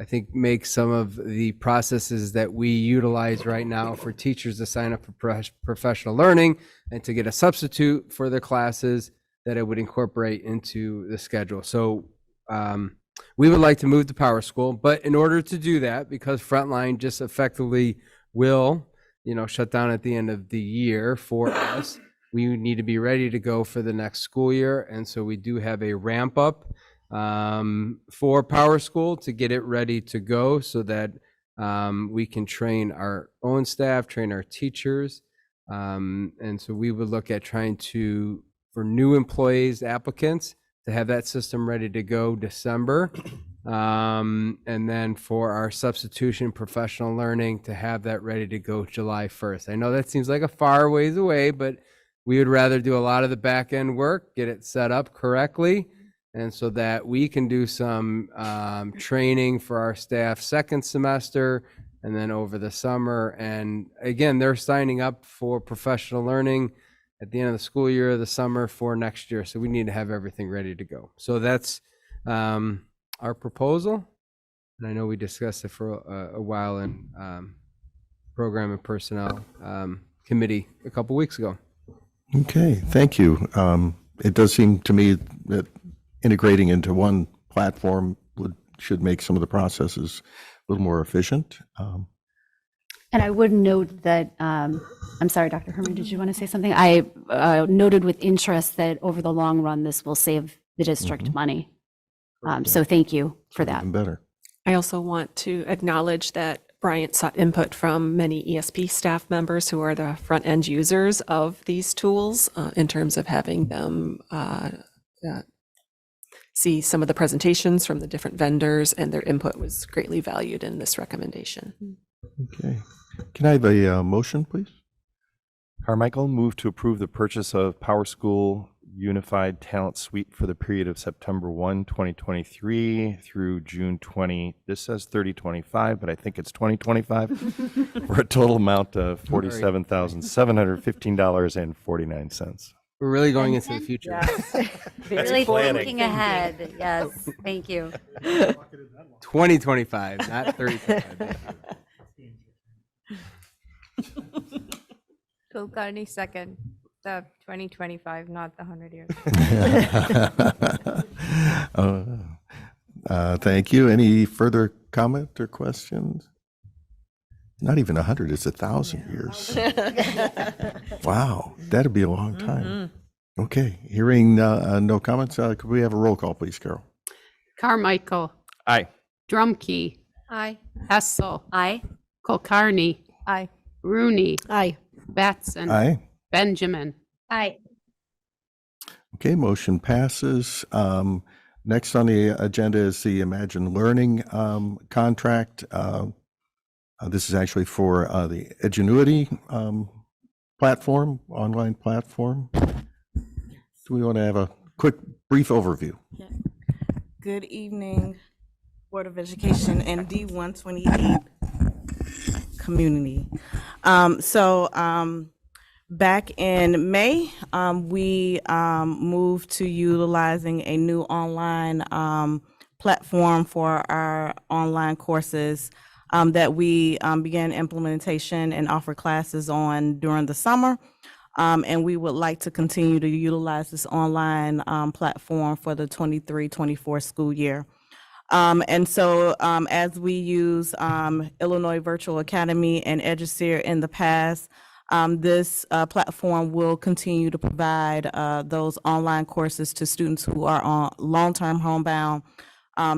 think, make some of the processes that we utilize right now for teachers to sign up for professional learning and to get a substitute for their classes, that it would incorporate into the schedule. So we would like to move to Power School, but in order to do that, because Frontline just effectively will, shut down at the end of the year for us, we need to be ready to go for the next school year. And so we do have a ramp up for Power School to get it ready to go, so that we can train our own staff, train our teachers. And so we would look at trying to, for new employees, applicants, to have that system ready to go December. And then for our substitution professional learning, to have that ready to go July 1st. I know that seems like a far ways away, but we would rather do a lot of the back end work, get it set up correctly, and so that we can do some training for our staff second semester and then over the summer. And again, they're signing up for professional learning at the end of the school year, the summer for next year. So we need to have everything ready to go. So that's our proposal. And I know we discussed it for a while in Program and Personnel Committee a couple weeks ago. Okay, thank you. It does seem to me that integrating into one platform should make some of the processes a little more efficient. And I would note that, I'm sorry, Dr. Herman, did you want to say something? I noted with interest that over the long run, this will save the district money. So thank you for that. Even better. I also want to acknowledge that Bryant sought input from many ESP staff members who are the front end users of these tools in terms of having them see some of the presentations from the different vendors, and their input was greatly valued in this recommendation. Okay. Can I have a motion, please? Carmichael, move to approve the purchase of Power School Unified Talent Suite for the period of September 1, 2023 through June 20. This says 3025, but I think it's 2025 for a total amount of $47,715.49. We're really going into the future. Yes. Really thinking ahead. Yes, thank you. 2025, not 3025. Kulkarni, second. The 2025, not the 100 years. Thank you. Any further comment or questions? Not even 100, it's 1,000 years. Wow, that'd be a long time. Okay, hearing no comments, could we have a roll call, please, Carol? Carmichael. Aye. Drumkey. Aye. Hessel. Aye. Kulkarni. Aye. Rooney. Aye. Batson. Aye. Benjamin. Aye. Okay, motion passes. Next on the agenda is the Imagine Learning contract. This is actually for the Edgenuity platform, online platform. Do we want to have a quick, brief overview? Good evening, Board of Education and D128 community. Back in May, we moved to utilizing a new online platform for our online courses that we began implementation and offer classes on during the summer. And we would like to continue to utilize this online platform for the 23-24 school year. As we use Illinois Virtual Academy and EduSeer in the past, this platform will continue to provide those online courses to students who are on long-term homebound,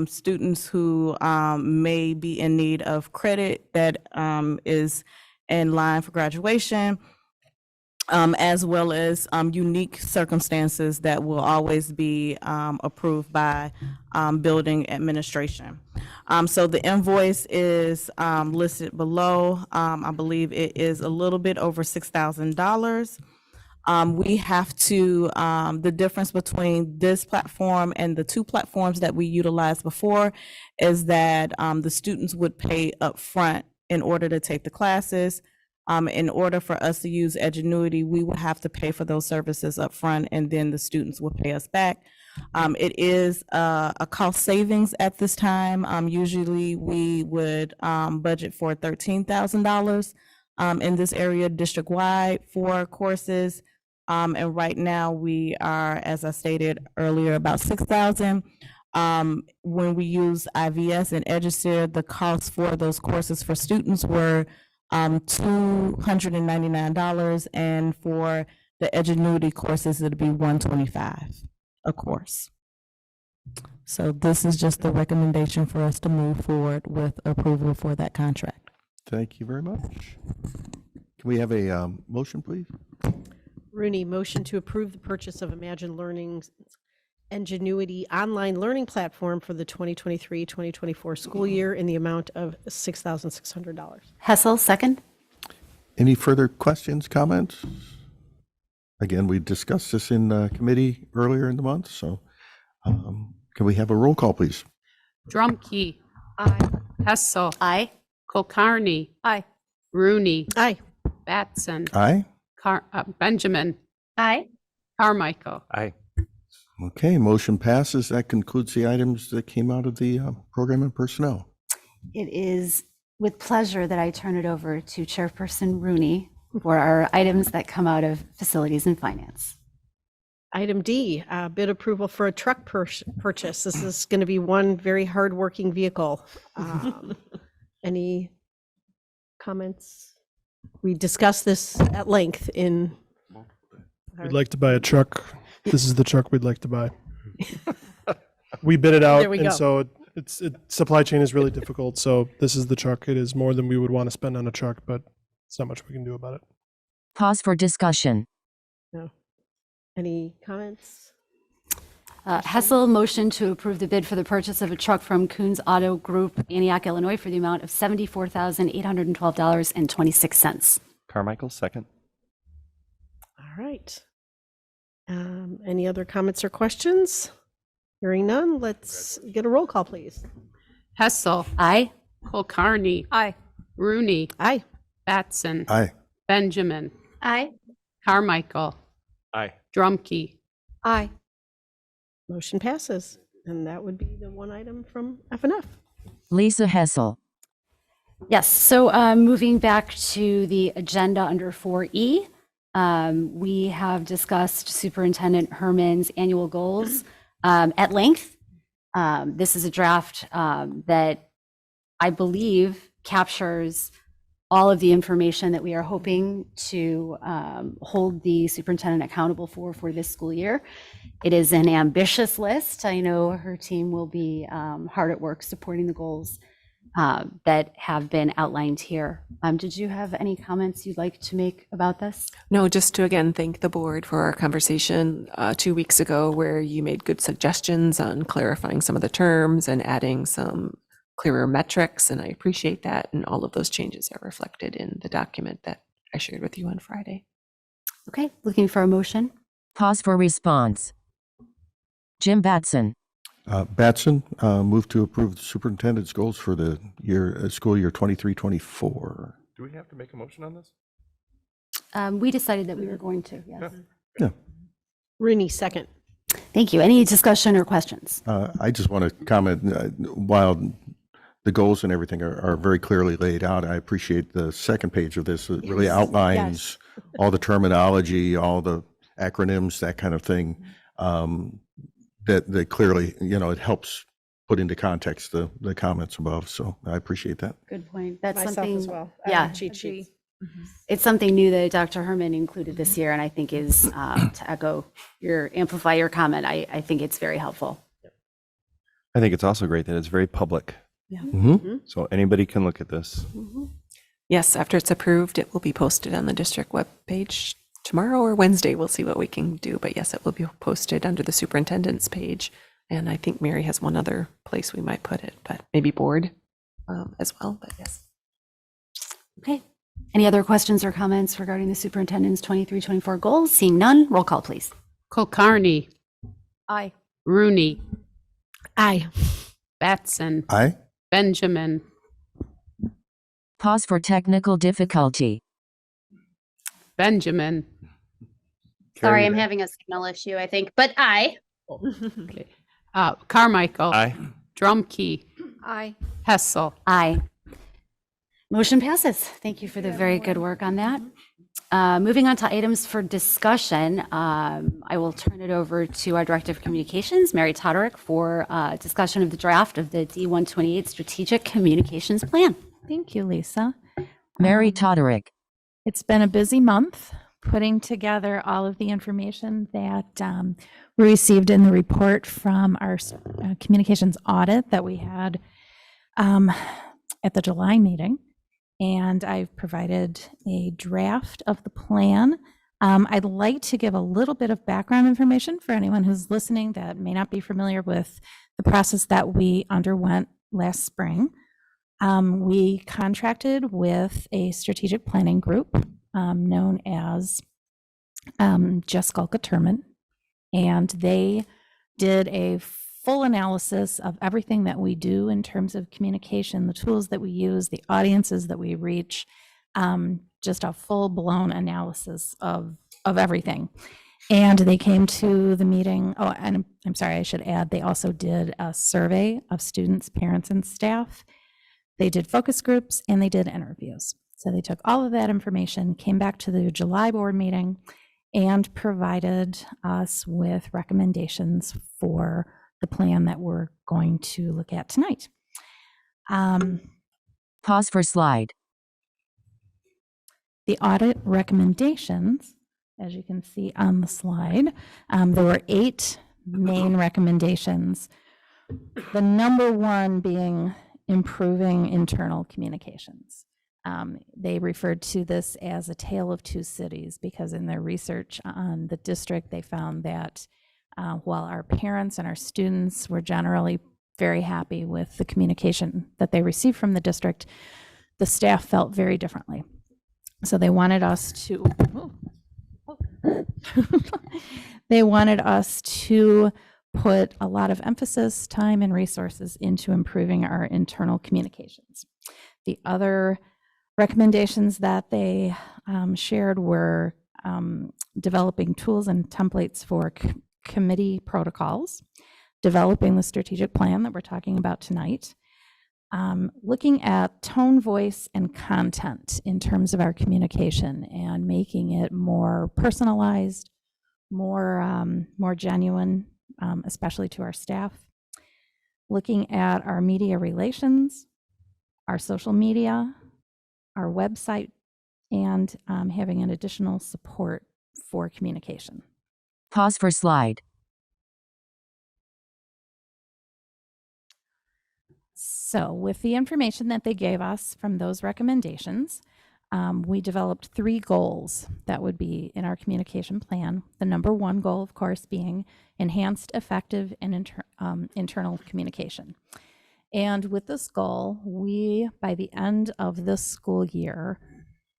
students who may be in need of credit that is in line for graduation, as well as unique circumstances that will always be approved by building administration. So the invoice is listed below. I believe it is a little bit over $6,000. We have to, the difference between this platform and the two platforms that we utilized before is that the students would pay upfront in order to take the classes. In order for us to use Edgenuity, we would have to pay for those services upfront, and then the students will pay us back. It is a cost savings at this time. Usually we would budget for $13,000 in this area district-wide for courses. And right now we are, as I stated earlier, about $6,000. When we use IVS and EduSeer, the costs for those courses for students were $299, and for the Edgenuity courses, it'd be $125 a course. So this is just the recommendation for us to move forward with approval for that contract. Thank you very much. Can we have a motion, please? Rooney, motion to approve the purchase of Imagine Learning's Ingenuity online learning platform for the 2023-2024 school year in the amount of $6,600. Hessel, second. Any further questions, comments? Again, we discussed this in committee earlier in the month, so can we have a roll call, please? Drumkey. Aye. Hessel. Aye. Kulkarni. Aye. Rooney. Aye. Batson. Aye. Benjamin. Aye. Carmichael. Aye. Okay, motion passes. That concludes the items that came out of the program and personnel. It is with pleasure that I turn it over to Chairperson Rooney for our items that come out of Facilities and Finance. Item D, bid approval for a truck purchase. This is going to be one very hardworking vehicle. Any comments? We discussed this at length in. We'd like to buy a truck. This is the truck we'd like to buy. We bid it out, There we and go. so supply chain is really difficult. So this is the truck. It is more than we would want to spend on a truck, but it's not much we can do about it. Pause for discussion. No. Any comments? Hessel, motion to approve the bid for the purchase of a truck from Coons Auto Group, Antioch, Illinois, for the amount of $74,812.26. Carmichael, second. All right. Any other comments or questions? Hearing none, let's get a roll call, please. Hessel. Aye. Kulkarni. Aye. Rooney. Aye. Batson. Aye. Benjamin. Aye. Carmichael. Aye. Drumkey. Aye. Motion passes. And that would be the one item from F&F. Lisa Hessel. Yes, so moving back to the agenda under 4E, we have discussed Superintendent Herman's annual goals at length. This is a draft that I believe captures all of the information that we are hoping to hold the superintendent accountable for this school year. It is an ambitious list. I know her team will be hard at work supporting the goals that have been outlined here. Did you have any comments you'd like to make about this? No, just to again thank the board for our conversation 2 weeks ago where you made good suggestions on clarifying some of the terms and adding some clearer metrics, and I appreciate that. And all of those changes are reflected in the document that I shared with you on Friday. Okay, looking for a motion. Pause for response. Jim Batson. Batson, move to approve the superintendent's goals for the school year 23-24. Do we have to make a motion on this? We decided that we were going to, yes. Yeah. Rooney, second. Thank you. Any discussion or questions? I just want to comment, while the goals and everything are very clearly laid out, I appreciate the second page of this. It really outlines all the terminology, all the acronyms, that kind of thing. That clearly, it helps put into context the comments above. So I appreciate that. Good point. That's Myself something as well. I Yeah, have cheat sheets. it's something new that Dr. Herman included this year, and I think is to amplify your comment. I think it's very helpful. I think it's also great that it's very public. Yeah. So anybody can look at this. Yes, after it's approved, it will be posted on the district webpage tomorrow or Wednesday. We'll see what we can do. But yes, it will be posted under the superintendent's page. And I think Mary has one other place we might put it, but maybe board as well. But yes. Okay. Any other questions or comments regarding the superintendent's 23-24 goals? Seeing none, roll call, please. Kulkarni. Aye. Rooney. Aye. Batson. Aye. Benjamin. Pause for technical difficulty. Benjamin. Sorry, I'm having a signal issue, I think, but aye. Okay. Carmichael. Aye. Drumkey. Aye. Hessel. Aye. Motion passes. Thank you for the very good work on that. Moving on to items for discussion, I will turn it over to our Director of Communications, Mary Toderick, for discussion of the draft of the D128 Strategic Communications Plan. Thank you, Lisa. Mary Toderick. It's been a busy month putting together all of the information that we received in the report from our communications audit that we had at the July meeting. And I've provided a draft of the plan. I'd like to give a little bit of background information for anyone who's listening that may not be familiar with the process that we underwent last spring. We contracted with a strategic planning group known as Jeskalka-Turman, and they did a full analysis of everything that we do in terms of communication, the tools that we use, the audiences that we reach, just a full-blown analysis of everything. And they came to the meeting, oh, and I'm sorry, I should add, they also did a survey of students, parents, and staff. They did focus groups, and they did interviews. So they took all of that information, came back to the July board meeting, and provided us with recommendations for the plan that we're going to look at tonight. Pause for slide. The audit recommendations, as you can see on the slide, there were 8 main recommendations. The number one being improving internal communications. They referred to this as a tale of two cities because in their research on the district, they found that while our parents and our students were generally very happy with the communication that they received from the district, the staff felt very differently. So they wanted us to, they wanted us to put a lot of emphasis, time, and resources into improving our internal communications. The other recommendations that they shared were developing tools and templates for committee protocols, developing the strategic plan that we're talking about tonight, looking at tone, voice, and content in terms of our communication and making it more personalized, more genuine, especially to our staff, looking at our media relations, our social media, our website, and having an additional support for communication. Pause for slide. So with the information that they gave us from those recommendations, we developed 3 goals that would be in our communication plan. The number 1 goal, of course, being enhanced, effective, and internal communication. And with this goal, we, by the end of this school year,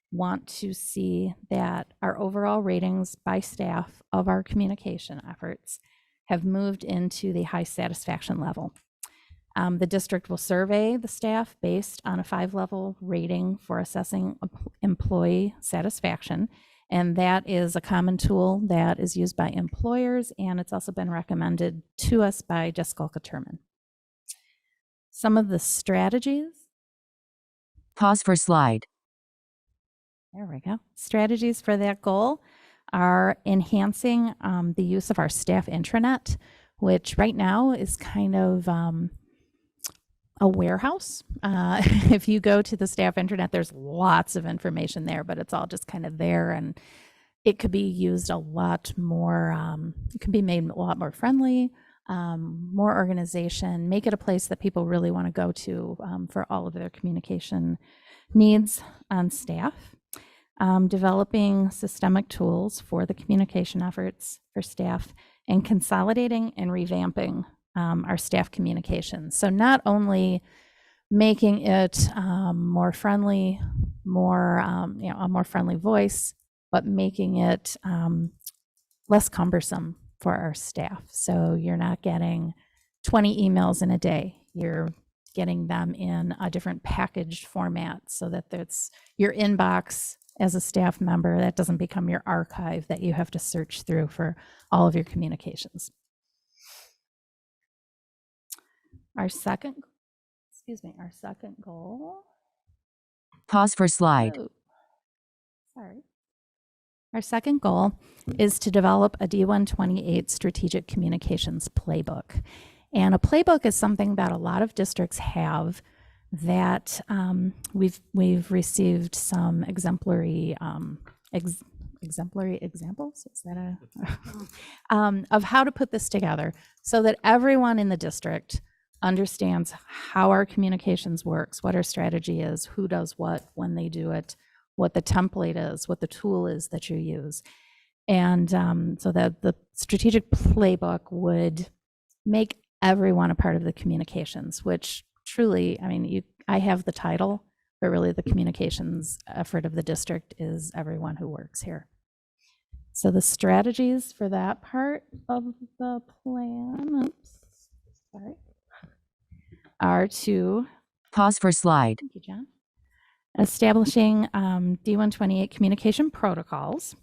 want to see that our overall ratings by staff of our communication efforts have moved into the high satisfaction level. The district will survey the staff based on a 5-level rating for assessing employee satisfaction. And that is a common tool that is used by employers, and it's also been recommended to us by Jessica Terman. Some of the strategies. Pause for slide. There we go. Strategies for that goal are enhancing the use of our staff intranet, which right now is kind of a warehouse. If you go to the staff intranet, there's lots of information there, but it's all just kind of there, and it could be used a lot more, it can be made a lot more friendly, more organization, make it a place that people really want to go to for all of their communication needs on staff. Developing systemic tools for the communication efforts for staff, and consolidating and revamping our staff communications. So not only making it more friendly, more a more friendly voice, but making it less cumbersome for our staff. So you're not getting 20 emails in a day. You're getting them in a different packaged format so that it's your inbox as a staff member. That doesn't become your archive that you have to search through for all of your communications. Our second goal. Pause for slide. Our second goal is to develop a D128 strategic communications playbook. And a playbook is something that a lot of districts have that we've received some exemplary examples, is that of how to put this together so that everyone in the district understands how our communications works, what our strategy is, who does what, when they do it, what the template is, what the tool is that you use. And so that the strategic playbook would make everyone a part of the communications, which truly, I mean, I have the title, but really the communications effort of the district is everyone who works here. So the strategies for that part of the plan, are to pause for slide. Thank you, John. Establishing D128 communication protocols,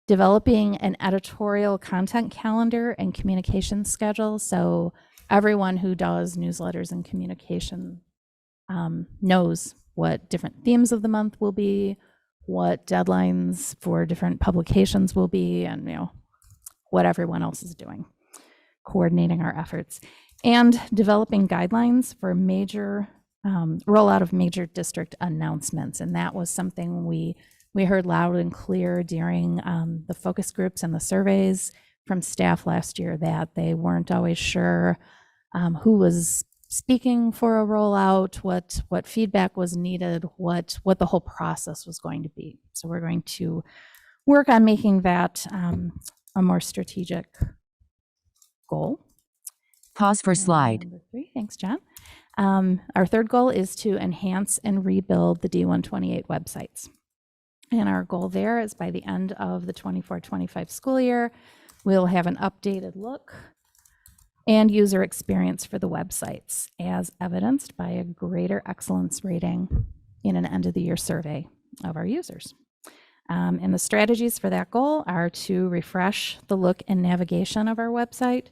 developing an editorial content calendar and communication schedule. So everyone who does newsletters and communication knows what different themes of the month will be, what deadlines for different publications will be, and what everyone else is doing, coordinating our efforts, and developing guidelines for major rollout of major district announcements. And that was something we heard loud and clear during the focus groups and the surveys from staff last year, that they weren't always sure who was speaking for a rollout, what feedback was needed, what the whole process was going to be. So we're going to work on making that a more strategic goal. Pause for slide. Number 3, thanks, John. Our third goal is to enhance and rebuild the D128 websites. And our goal there is by the end of the 24-25 school year, we'll have an updated look and user experience for the websites, as evidenced by a greater excellence rating in an end of the year survey of our users. And the strategies for that goal are to refresh the look and navigation of our website,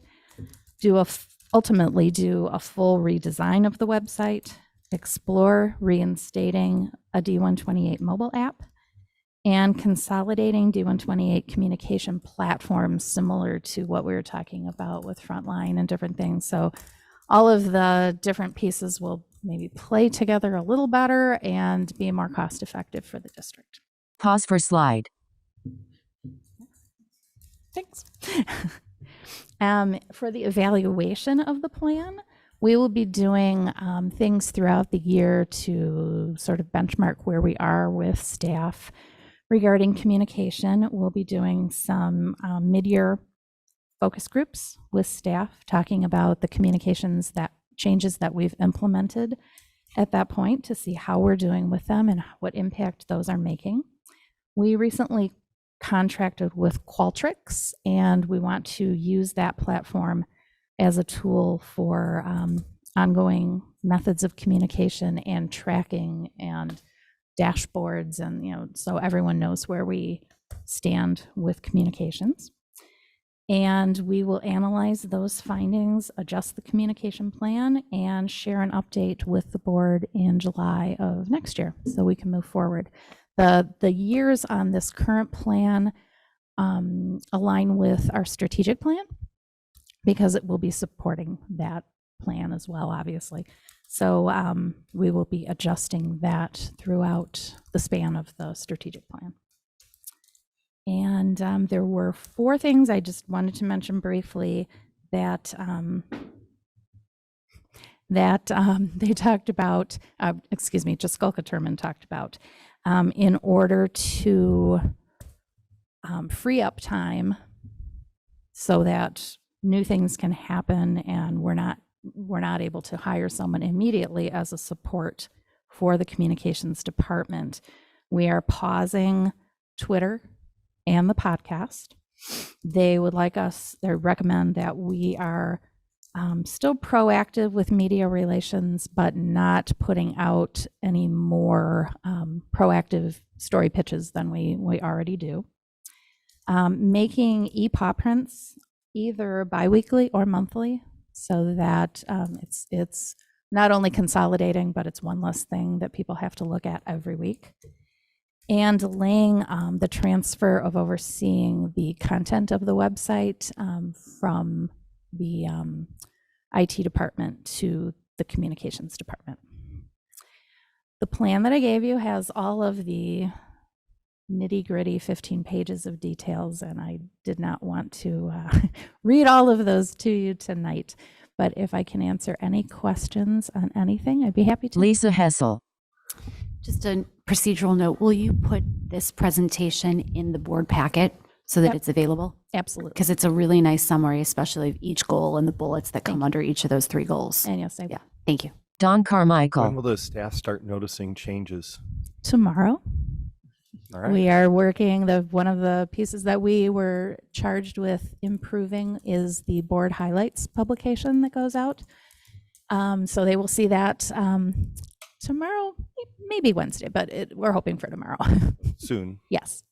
ultimately do a full redesign of the website, explore reinstating a D128 mobile app, and consolidating D128 communication platforms similar to what we were talking about with Frontline and different things. So all of the different pieces will maybe play together a little better and be more cost effective for the district. Pause for slide. Thanks. For the evaluation of the plan, We will be doing things throughout the year to sort of benchmark where we are with staff regarding communication. We'll be doing some mid-year focus groups with staff, talking about the communications that changes that we've implemented at that point to see how we're doing with them and what impact those are making. We recently contracted with Qualtrics, and we want to use that platform as a tool for ongoing methods of communication and tracking and dashboards, and so everyone knows where we stand with communications. And we will analyze those findings, adjust the communication plan, and share an update with the board in July of next year so we can move forward. The years on this current plan align with our strategic plan because it will be supporting that plan as well, obviously. So we will be adjusting that throughout the span of the strategic plan. And there were 4 things I just wanted to mention briefly that they talked about, Jaskulka Turman talked about, in order to free up time so that new things can happen and we're not able to hire someone immediately as a support for the communications department. We are pausing Twitter and the podcast. They recommend that we are still proactive with media relations, but not putting out any more proactive story pitches than we already do. Making e-paw prints either biweekly or monthly so that it's not only consolidating, but it's one less thing that people have to look at every week. And laying the transfer of overseeing the content of the website from the IT department to the communications department. The plan that I gave you has all of the nitty-gritty 15 pages of details, and I did not want to read all of those to you tonight. But if I can answer any questions on anything, I'd be happy to. Lisa Hessel. Just a procedural note, will you put this presentation in the board packet so that it's available? Absolutely. Because it's a really nice summary, especially of each goal and the bullets that come under each of those 3 goals. And yes, I will. Yeah, thank you. Don Carmichael. When will the staff start noticing changes? Tomorrow. All right. We are working, one of the pieces that we were charged with improving is the board highlights publication that goes out. So they will see that tomorrow, maybe Wednesday, but we're hoping for tomorrow. Soon? Yes.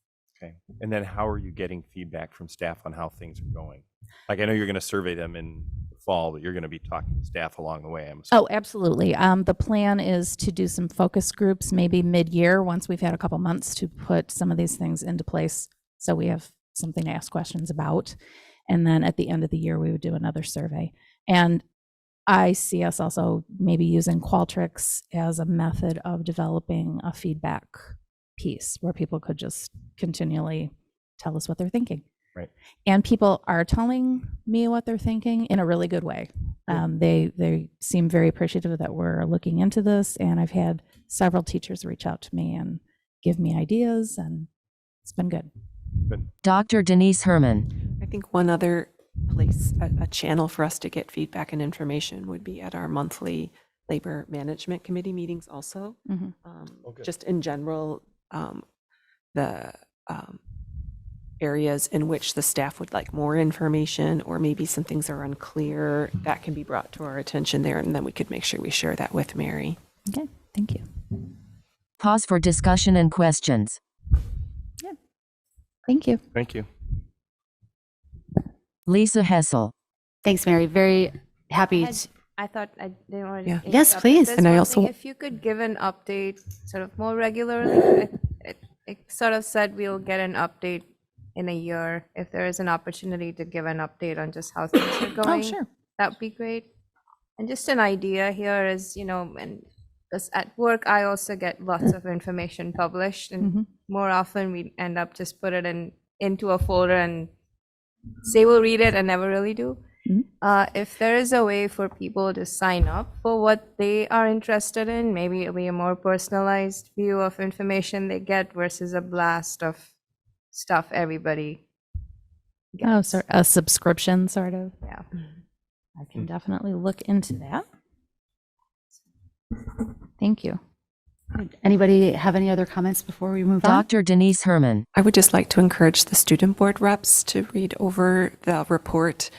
Okay. And then how are you getting feedback from staff on how things are going? Like, I know you're going to survey them in the fall, but you're going to be talking to staff along the way. Oh, absolutely. The plan is to do some focus groups, maybe mid-year, once we've had a couple months to put some of these things into place so we have something to ask questions about. And then at the end of the year, we would do another survey. And I see us also maybe using Qualtrics as a method of developing a feedback piece where people could just continually tell us what they're thinking. Right. And people are telling me what they're thinking in a really good way. They seem very appreciative that we're looking into this, and I've had several teachers reach out to me and give me ideas, and it's been good. Dr. Denise Herman. I think one other place, a channel for us to get feedback and information would be at our monthly labor management committee meetings also. Just in general, the areas in which the staff would like more information, or maybe some things are unclear, that can be brought to our attention there, and then we could make sure we share that with Mary. Okay, thank you. Pause for discussion and questions. Yeah. Thank you. Thank you. Lisa Hessel. Thanks, Mary. Very happy. I thought I didn't want to. Yeah. Yes, please. There's And I one also- thing, if you could give an update sort of more regularly, it sort of said we'll get an update in a year. If there is an opportunity to give an update on just how things are going, sure. that would be great. And just an idea here is, and this at work, I also get lots of information published, and more often we end up just put it into a folder and say we'll read it and never really do. If there is a way for people to sign up for what they are interested in, maybe it'll be a more personalized view of information they get versus a blast of stuff everybody gets. Oh, so a subscription sort of. Yeah. I can definitely look into that. Thank you. Anybody have any other comments before we move on? Dr. Denise Herman. I would just like to encourage the student board reps to read over the report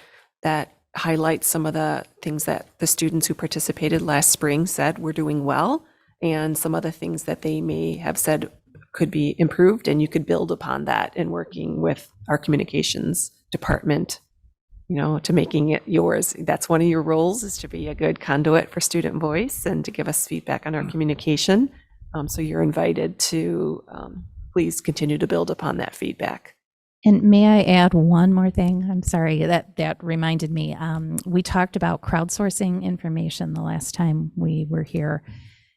that highlights some of the things that the students who participated last spring said were doing well, and some of the things that they may have said could be improved, and you could build upon that in working with our communications department, you know, to making it yours. That's one of your roles, is to be a good conduit for student voice and to give us feedback on our communication. So you're invited to please continue to build upon that feedback. And may I add one more thing? I'm sorry, that reminded me. We talked about crowdsourcing information the last time we were here.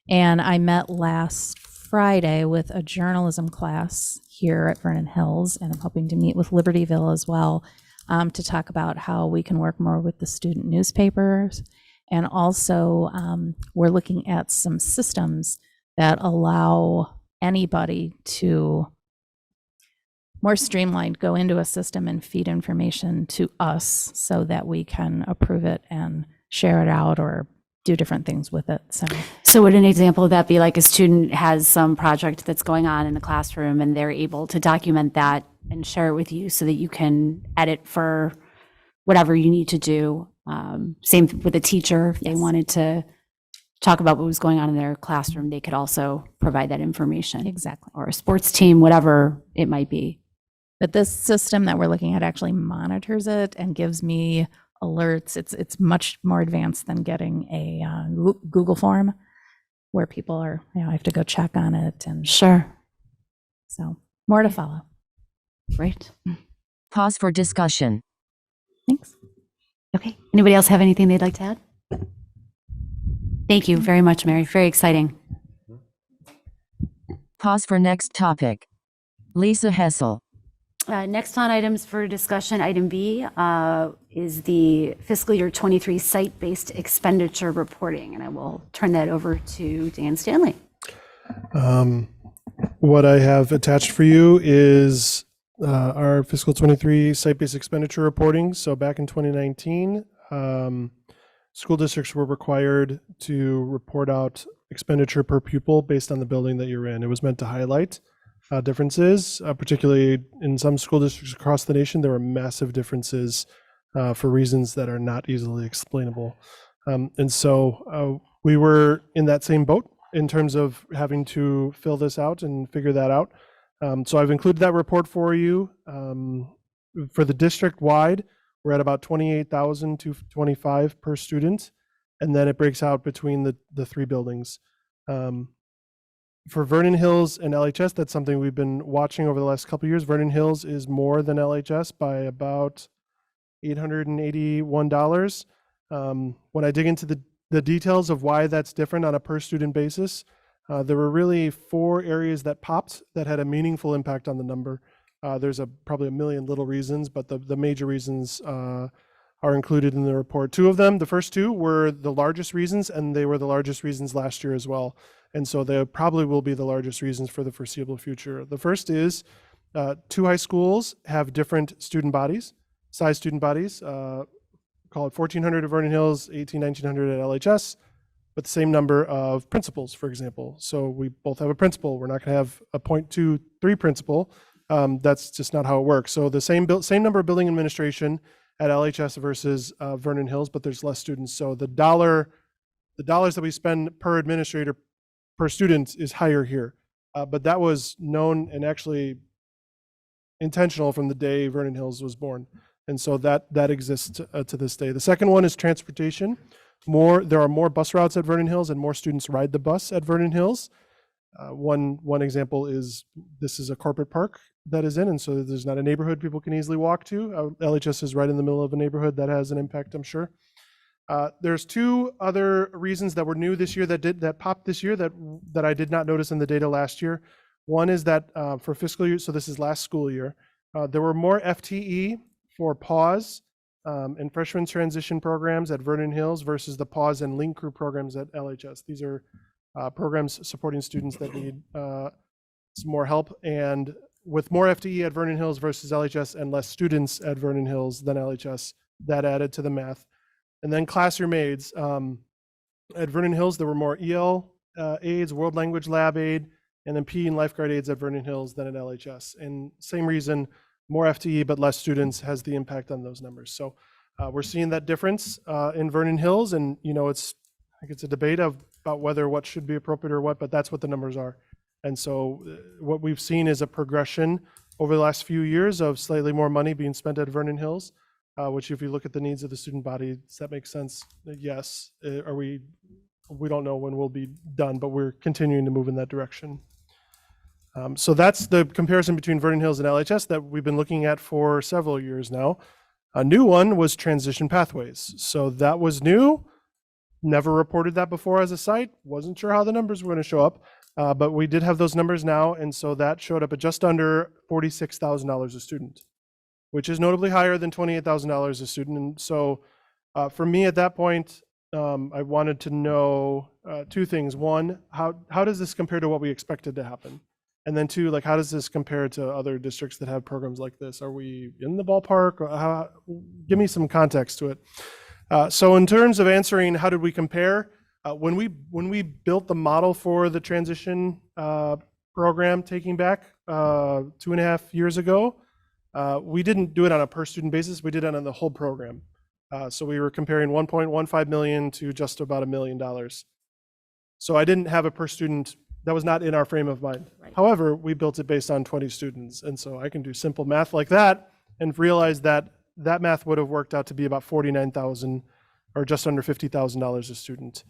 And I met last Friday with a journalism class here at Vernon Hills, and I'm hoping to meet with Libertyville as well to talk about how we can work more with the student newspapers. And also, we're looking at some systems that allow anybody to more streamlined go into a system and feed information to us so that we can approve it and share it out or do different things with it. So would an example of that be like a student has some project that's going on in the classroom and they're able to document that and share it with you so that you can edit for whatever you need to do? Same with a teacher. If they wanted to talk about what was going on in their classroom, they could also provide that information. Exactly. Or a sports team, whatever it might be. But this system that we're looking at actually monitors it and gives me alerts. It's much more advanced than getting a Google form where people are, you know, I have to go check on it. And sure. So more to follow. Right. Pause for discussion. Thanks. Okay. Anybody else have anything they'd like to add? Thank you very much, Mary. Very exciting. Pause for next topic. Lisa Hessel. Next on items for discussion, item B is the fiscal year 23 site-based expenditure reporting, and I will turn that over to Dan Stanley. What I have attached for you is our fiscal 23 site-based expenditure reporting. So back in 2019, school districts were required to report out expenditure per pupil based on the building that you're in. It was meant to highlight differences, particularly in some school districts across the nation. There were massive differences for reasons that are not easily explainable. And so we were in that same boat in terms of having to fill this out and figure that out. So I've included that report for you. For the district-wide, we're at about 28,225 per student, and then it breaks out between the three buildings. For Vernon Hills and LHS, that's something we've been watching over the last couple of years. Vernon Hills is more than LHS by about $881. When I dig into the details of why that's different on a per student basis, there were really 4 areas that popped that had a meaningful impact on the number. There's probably a million little reasons, but the major reasons are included in the report. 2 of them, the first 2 were the largest reasons, and they were the largest reasons last year as well. And so they probably will be the largest reasons for the foreseeable future. The first is 2 high schools have different student bodies, size student bodies. Call it 1,400 at Vernon Hills, 1,900 at LHS, but the same number of principals, for example. So we both have a principal. We're not going to have a 0.23 principal. That's just not how it works. So the same number of building administration at LHS versus Vernon Hills, but there's less students. So the dollars that we spend per administrator per student is higher here. But that was known and actually intentional from the day Vernon Hills was born. And so that exists to this day. The second one is transportation. There are more bus routes at Vernon Hills and more students ride the bus at Vernon Hills. One example is this is a corporate park that is in, and so there's not a neighborhood people can easily walk to. LHS is right in the middle of a neighborhood. That has an impact, I'm sure. There's 2 other reasons that were new this year that popped this year that I did not notice in the data last year. One is that for fiscal year, so this is last school year, there were more FTE for pause and freshman transition programs at Vernon Hills versus the pause and link crew programs at LHS. These are programs supporting students that need some more help, and with more FTE at Vernon Hills versus LHS and less students at Vernon Hills than LHS, that added to the math. And then classroom aids. At Vernon Hills, there were more EL aids, World Language Lab aid, and then PE and lifeguard aids at Vernon Hills than at LHS. And same reason, more FTE but less students has the impact on those numbers. So we're seeing that difference in Vernon Hills, and I think it's a debate about whether what should be appropriate or what, but that's what the numbers are. And so what we've seen is a progression over the last few years of slightly more money being spent at Vernon Hills, which if you look at the needs of the student body, does that make sense? Yes. We don't know when we'll be done, but we're continuing to move in that direction. So that's the comparison between Vernon Hills and LHS that we've been looking at for several years now. A new one was transition pathways. So that was new. Never reported that before as a site. Wasn't sure how the numbers were going to show up, but we did have those numbers now. And so that showed up at just under $46,000 a student, which is notably higher than $28,000 a student. And so for me at that point, I wanted to know two things. One, how does this compare to what we expected to happen? And then two, like, how does this compare to other districts that have programs like this? Are we in the ballpark? Or give me some context to it. So in terms of answering how did we compare, when we built the model for the transition program taking back 2.5 years ago, we didn't do it on a per student basis. We did it on the whole program. So we were comparing 1.15 million to just about $1 million. So I didn't have a per student. That was not in our frame of mind. Right. However, we built it based on 20 students. And so I can do simple math like that and realize that that math would have worked out to be about $49,000 or just under $50,000 a student.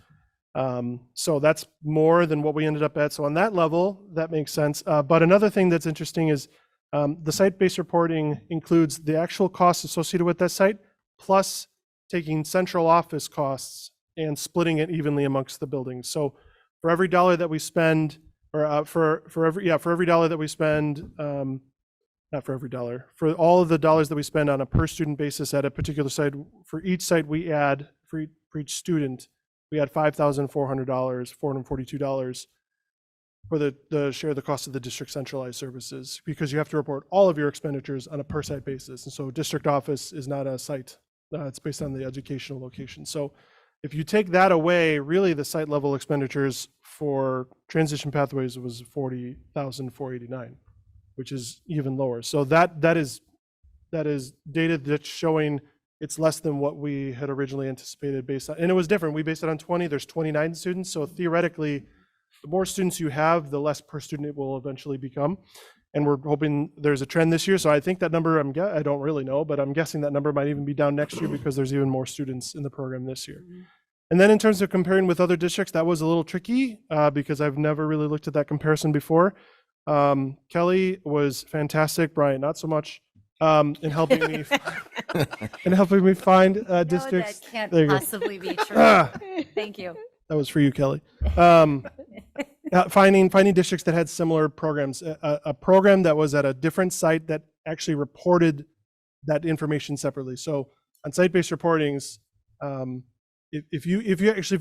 So that's more than what we ended up at. So on that level, that makes sense. But another thing that's interesting is the site-based reporting includes the actual costs associated with that site, plus taking central office costs and splitting it evenly amongst the buildings. So for every dollar that we spend, or for every dollar that we spend, not for every dollar, for all of the dollars that we spend on a per student basis at a particular site, for each site we add, for each student, we add $5,400, $442 for the share of the cost of the district centralized services, because you have to report all of your expenditures on a per site basis. And so district office is not a site, it's based on the educational location. So if you take that away, really the site level expenditures for transition pathways was $40,489, which is even lower. So that is data that's showing it's less than what we had originally anticipated based on, and it was different. We based it on 20, there's 29 students. So theoretically, the more students you have, the less per student it will eventually become. And we're hoping there's a trend this year. So I think that number, I don't really know, but I'm guessing that number might even be down next year because there's even more students in the program this year. And then in terms of comparing with other districts, that was a little tricky because I've never really looked at that comparison before. Kelly was fantastic, Brian, not so much, in helping me find districts. That can't There you go. possibly be true. Thank you. That was for you, Kelly. Finding districts that had similar programs, a program that was at a different site that actually reported that information separately. So on site-based reportings, if you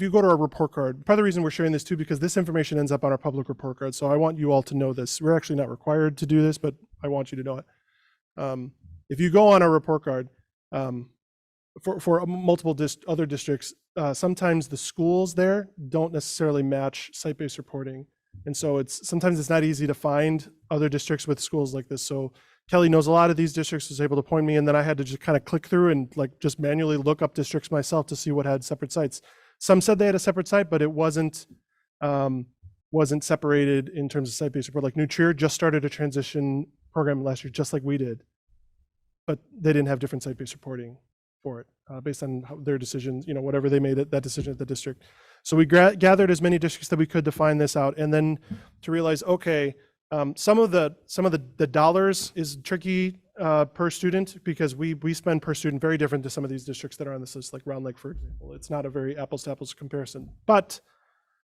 go to our report card, part of the reason we're sharing this too, because this information ends up on our public report card. So I want you all to know this. We're actually not required to do this, but I want you to know it. If you go on our report card, for multiple other districts, sometimes the schools there don't necessarily match site-based reporting. And so sometimes it's not easy to find other districts with schools like this. So Kelly knows a lot of these districts, was able to point me, and then I had to just kind of click through and just manually look up districts myself to see what had separate sites. Some said they had a separate site, but it wasn't separated in terms of site-based report. Like New Trier just started a transition program last year, just like we did, but they didn't have different site-based reporting for it based on their decisions, whatever they made that decision at the district. So we gathered as many districts that we could to find this out, and then to realize, okay, some of the dollars is tricky per student because we spend per student very different to some of these districts that are on this list, like Round Lake, for example. It's not a very apples to apples comparison, but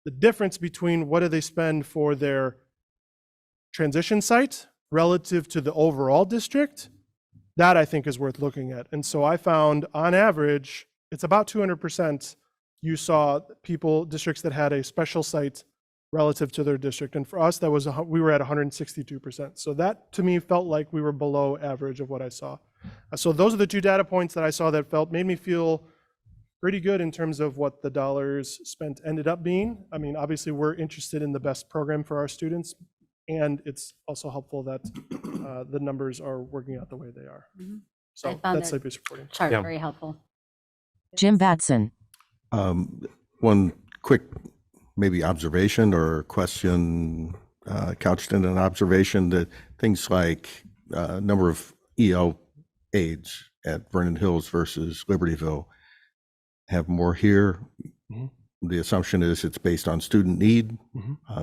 the difference between what do they spend for their transition site relative to the overall district that I think is worth looking at. And so I found on average, it's about 200% you saw districts that had a special site relative to their district. And for us, we were at 162%. So that to me felt like we were below average of what I saw. So those are the two data points that I saw that made me feel pretty good in terms of what the dollars spent ended up being. I mean, obviously we're interested in the best program for our students, and it's also helpful that the numbers are working out the way they are. So I found that's that site-based reporting. chart very helpful. Jim Batson. One quick maybe observation or question couched in an observation that things like number of EL aides at Vernon Hills versus Libertyville have more here. The assumption is it's based on student need.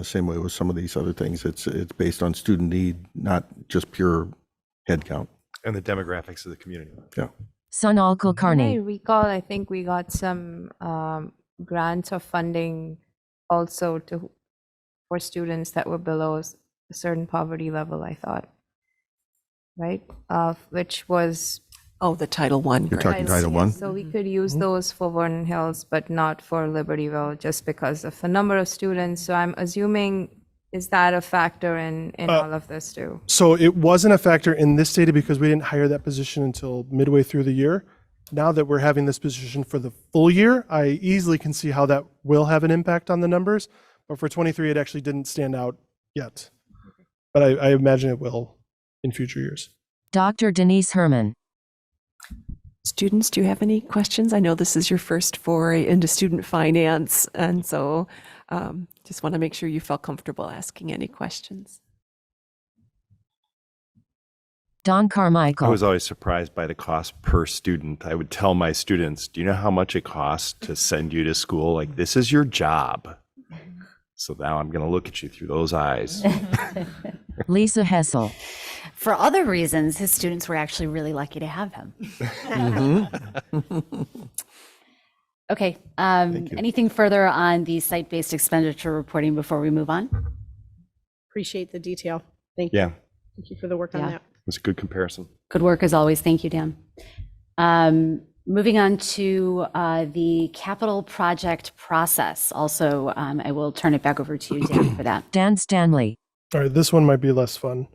Same way with some of these other things. It's based on student need, not just pure head count. And the demographics of the community. Yeah. Sunal Kulkarni. I recall, I think we got some grants or funding also for students that were below a certain poverty level, I thought, right? Which was the Title I. You're talking Title I? So we could use those for Vernon Hills, but not for Libertyville, just because of the number of students. So I'm assuming, is that a factor in all of this too? So it wasn't a factor in this data because we didn't hire that position until midway through the year. Now that we're having this position for the full year, I easily can see how that will have an impact on the numbers. But for 23, it actually didn't stand out yet. But I imagine it will in future years. Dr. Denise Herman. Students, do you have any questions? I know this is your first foray into student finance, and so just want to make sure you felt comfortable asking any questions. Don Carmichael. I was always surprised by the cost per student. I would tell my students, do you know how much it costs to send you to school? Like, this is your job. So now I'm going to look at you through those eyes. Lisa Hessel. For other reasons, his students were actually really lucky to have him. Okay, anything further on the site-based expenditure reporting before we move on? Appreciate the detail. Thank you. Yeah, Thank you for the work on that. it's a good comparison. Good work as always. Thank you, Dan. Moving on to the capital project process. Also, I will turn it back over to you, Dan, for that. Dan Stanley. All right, this one might be less fun.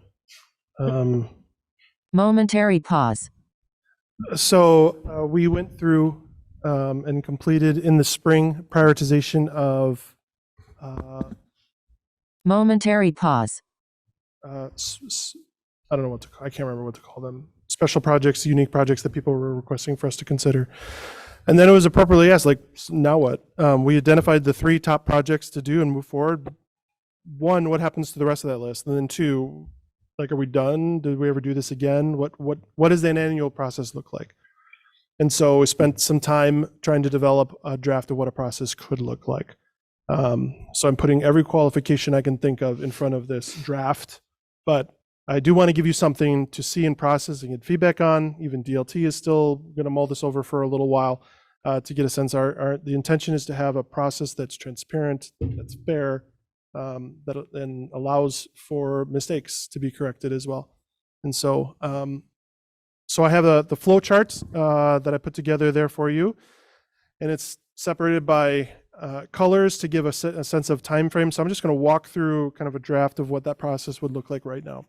Momentary pause. So we went through and completed in the spring prioritization of Momentary pause. I don't know I can't remember what to call them. Special projects, unique projects that people were requesting for us to consider. And then it was appropriately asked, like, now what? We identified the 3 top projects to do and move forward. 1, what happens to the rest of that list? And then 2, like, are we done? Did we ever do this again? What does an annual process look like? And so we spent some time trying to develop a draft of what a process could look like. So I'm putting every qualification I can think of in front of this draft, but I do want to give you something to see in process and get feedback on. Even DLT is still going to mull this over for a little while to get a sense. The intention is to have a process that's transparent, that's fair, that and allows for mistakes to be corrected as well. And so, so I have the flow charts that I put together there for you, and it's separated by colors to give a sense of time frame. So I'm just going to walk through kind of a draft of what that process would look like right now.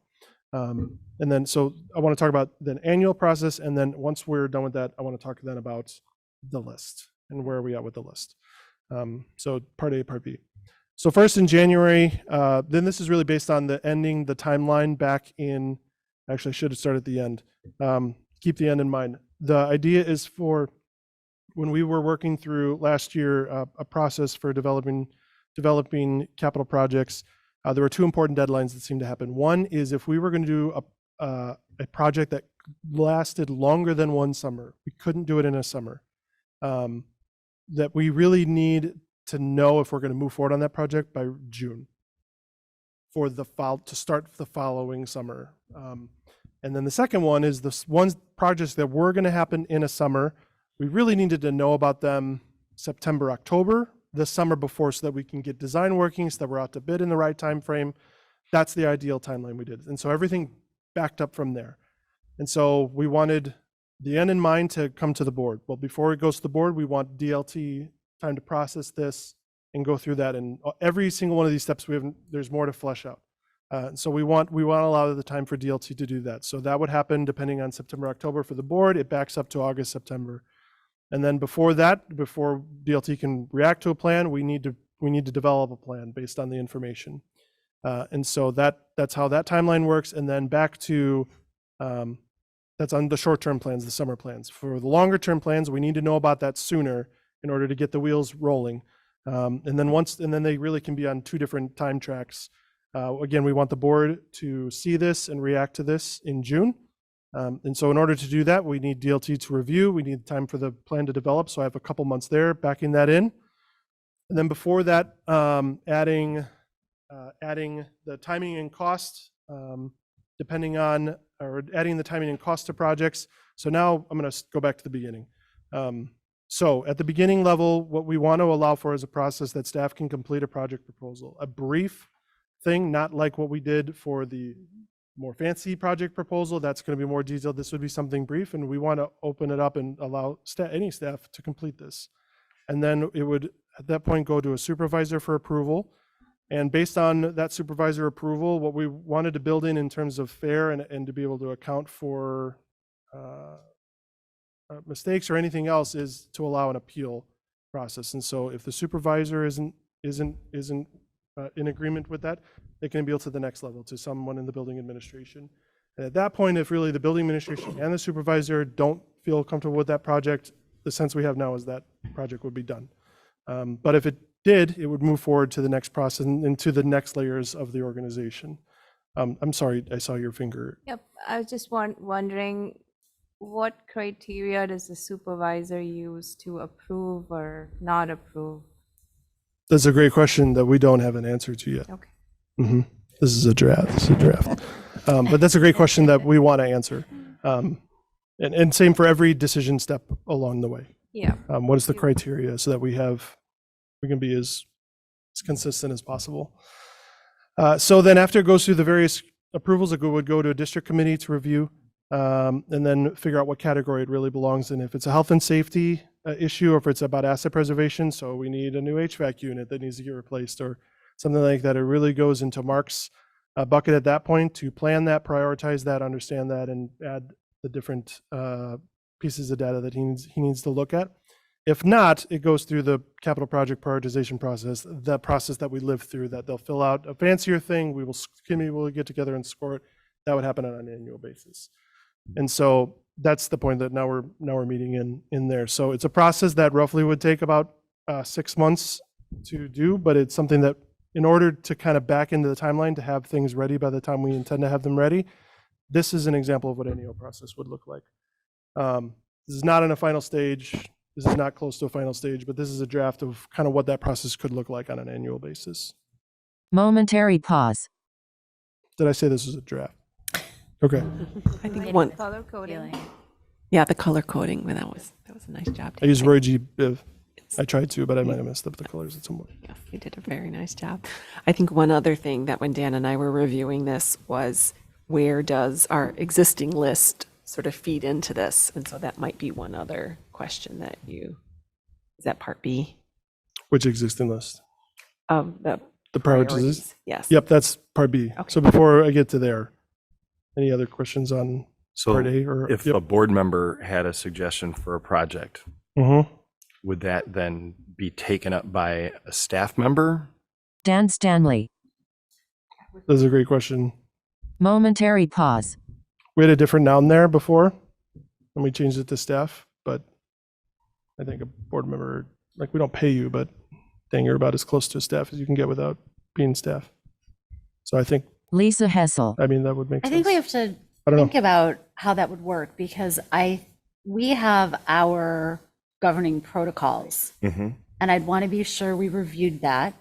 And then, so I want to talk about the annual process, and then once we're done with that, I want to talk then about the list and where are we at with the list. So part A, part B. So first in January, then this is really based on the timeline back in, actually I should have started at the end. Keep the end in mind. The idea is for when we were working through last year, a process for developing capital projects, there were 2 important deadlines that seemed to happen. One is if we were going to do a project that lasted longer than 1 summer, we couldn't do it in a summer, that we really need to know if we're going to move forward on that project by June for to start the following summer. And then the second one is projects that were going to happen in a summer. We really needed to know about them September, October, the summer before, so that we can get design working, so that we're out to bid in the right time frame. That's the ideal timeline we did. And so everything backed up from there. And so we wanted the end in mind to come to the board. Well, before it goes to the board, we want DLT time to process this and go through that. And every single one of these steps, there's more to flesh out. So we want to allow the time for DLT to do that. So that would happen depending on September, October for the board. It backs up to August, September. And then before that, before DLT can react to a plan, we need to develop a plan based on the information. And so that's how that timeline works. And then back to, that's on the short-term plans, the summer plans. For the longer-term plans, we need to know about that sooner in order to get the wheels rolling. And then they really can be on two different time tracks. Again, we want the board to see this and react to this in June. And so in order to do that, we need DLT to review. We need time for the plan to develop. So I have a couple months there backing that in. And then before that, adding the timing and cost, depending on, or adding the timing and cost to projects. So now I'm going to go back to the beginning. So at the beginning level, what we want to allow for is a process that staff can complete a project proposal, a brief thing, not like what we did for the more fancy project proposal. That's going to be more detailed. This would be something brief, and we want to open it up and allow any staff to complete this. And then it would, at that point, go to a supervisor for approval. And based on that supervisor approval, what we wanted to build in terms of fair and to be able to account for mistakes or anything else is to allow an appeal process. And so if the supervisor isn't in agreement with that, it can appeal to the next level, to someone in the building administration. And at that point, if really the building administration and the supervisor don't feel comfortable with that project, the sense we have now is that project would be done. But if it did, it would move forward to the next process and to the next layers of the organization. I'm sorry, I saw your finger. Yep, I was just wondering, what criteria does the supervisor use to approve or not approve? That's a great question that we don't have an answer to yet. Okay. This is a draft. But that's a great question that we want to answer. And same for every decision step along the way. Yeah. What is the criteria so that we can be as consistent as possible. So then after it goes through the various approvals, it would go to a district committee to review and then figure out what category it really belongs in. If it's a health and safety issue, or if it's about asset preservation, so we need a new HVAC unit that needs to get replaced or something like that, it really goes into Mark's bucket at that point to plan that, prioritize that, understand that, and add the different pieces of data that he needs to look at. If not, it goes through the capital project prioritization process, the process that we live through, that they'll fill out a fancier thing, committee will get together and score it. That would happen on an annual basis. And so that's the point that now we're meeting in there. So it's a process that roughly would take about 6 months to do, but it's something that in order to kind of back into the timeline to have things ready by the time we intend to have them ready, this is an example of what an annual process would look like. This is not in a final stage. This is not close to a final stage, but this is a draft of kind of what that process could look like on an annual basis. Momentary pause. Did I say this was a draft? Okay. I think one. Color coding. Yeah, the color coding. That was a nice job. I used Roy G. Biv. I tried to, but I might have messed up the colors at some point. Yeah, you did a very nice job. I think one other thing that when Dan and I were reviewing this was, where does our existing list sort of feed into this? And so that might be one other question that is that part B? Which existing list? The priorities. Yes. Yep, that's part B. Okay. So before I get to there, any other questions on So part A? Or if a board member had a suggestion for a project, would that then be taken up by a staff member? Dan Stanley. That's a great question. Momentary pause. We had a different noun there before, and we changed it to staff, but I think a board member, like, we don't pay you, but dang, you're about as close to staff as you can get without being staff. So I think Lisa Hessel. I mean, that would make sense. I think we have to think about how that would work, because we have our governing protocols, and I'd want to be sure we reviewed that,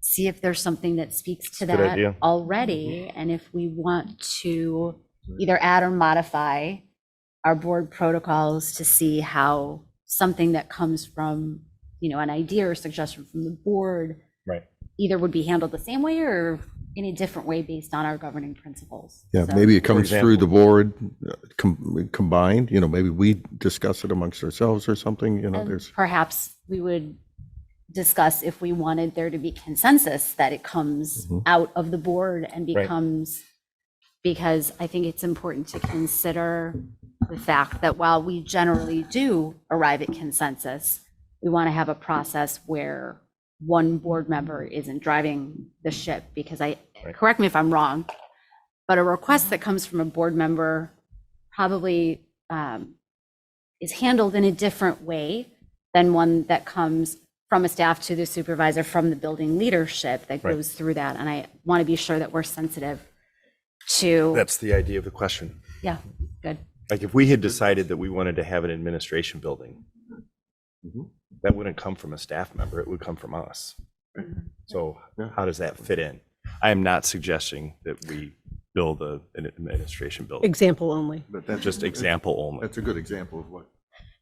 see if there's something that speaks to Good that idea. already, and if we want to either add or modify our board protocols to see how something that comes from, an idea or suggestion from the board Right. either would be handled the same way or in a different way based on our governing principles. Yeah, So- maybe it comes example- through the board combined, maybe we discuss it amongst ourselves or something, And there's, perhaps we would discuss if we wanted there to be consensus that it comes out of the board and Right. becomes, because I think it's important to consider the fact that while we generally do arrive at consensus, we want to have a process where one board member isn't driving the ship, because correct me if I'm wrong, but a request that comes from a board member probably is handled in a different way than one that comes from a staff to the supervisor, from the building leadership that Right. goes through that. And I want to be sure that we're sensitive to. That's the idea of the question. Yeah, good. Like if we had decided that we wanted to have an administration building, that wouldn't come from a staff member, it would come from us. So how does that fit in? I am not suggesting that we build an administration building. Example only. but that's Just example only. That's a good example of what.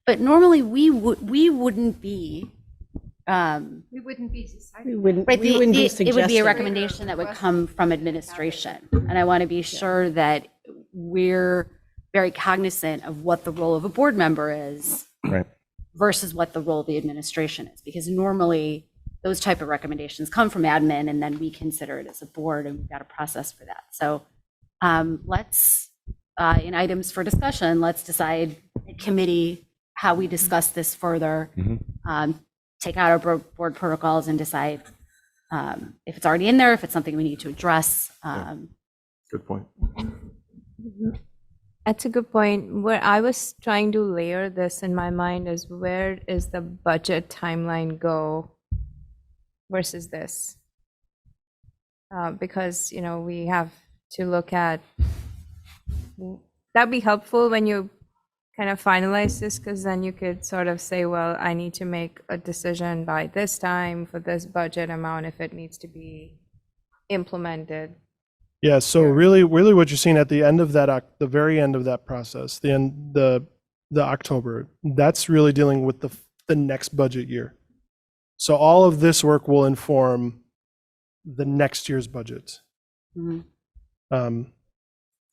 But normally we wouldn't be. We wouldn't be deciding. We wouldn't, Right, we wouldn't be it would be a suggesting. recommendation that would come from administration. And I want to be sure that we're very cognizant of what the role of a board member is Right. versus what the role of the administration is. Because normally those type of recommendations come from admin and then we consider it as a board and we've got a process for that. So let's, in items for discussion, let's decide in committee how we discuss this further. Take out our board protocols and decide if it's already in there, if it's something we need to address. Good point. That's a good point. Where I was trying to layer this in my mind is, where is the budget timeline go versus this? Because, we have to look at, that'd be helpful when you kind of finalize this, because then you could sort of say, well, I need to make a decision by this time for this budget amount if it needs to be implemented. Yeah, so really what you're seeing at the end of that, the very end of that process, the October, that's really dealing with the next budget year. So all of this work will inform the next year's budget.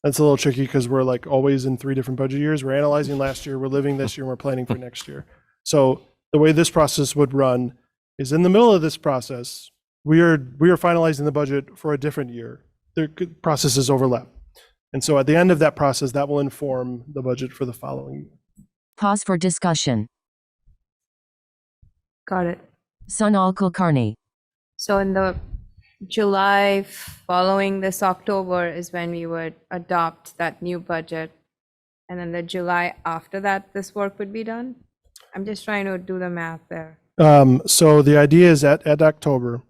That's a little tricky because we're like always in 3 different budget years. We're analyzing last year, we're living this year, and we're planning for next year. So the way this process would run is, in the middle of this process, we are finalizing the budget for a different year. The processes overlap. And so at the end of that process, that will inform the budget for the following year. Pause for discussion. Got it. Sunal Kulkarni. So in the July following this October is when we would adopt that new budget. And then the July after that, this work would be done? I'm just trying to do the math there. So the idea is at October,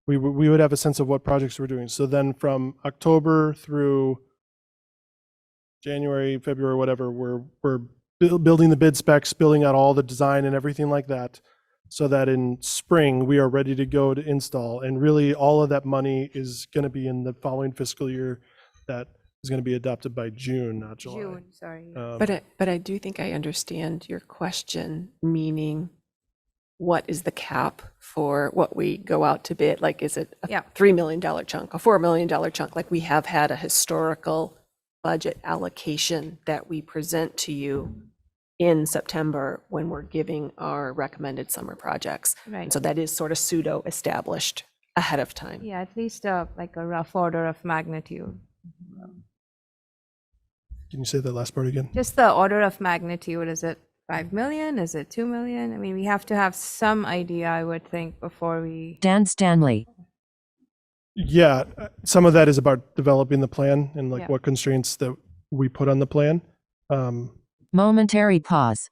we would have a sense of what projects we're doing. So then from October through January, February, whatever, we're building the bid specs, building out all the design and everything like that, so that in spring we are ready to go to install. And really all of that money is going to be in the following fiscal year that is going to be adopted by June, not July. June, sorry. But I do think I understand your question, meaning what is the cap for what we go out to bid? Like, is it a $3 million chunk, a $4 million chunk? Like, we have had a historical budget allocation that we present to you in September when we're giving our recommended summer projects. Right. And so that is sort of pseudo established ahead of time. Yeah, at least like a rough order of magnitude. Can you say that last part again? Just the order of magnitude. Is it 5 million? Is it 2 million? I mean, we have to have some idea, I would think, before we. Dan Stanley. Yeah, some of that is about developing the plan and like Yeah. what constraints that we put on the plan. Momentary pause.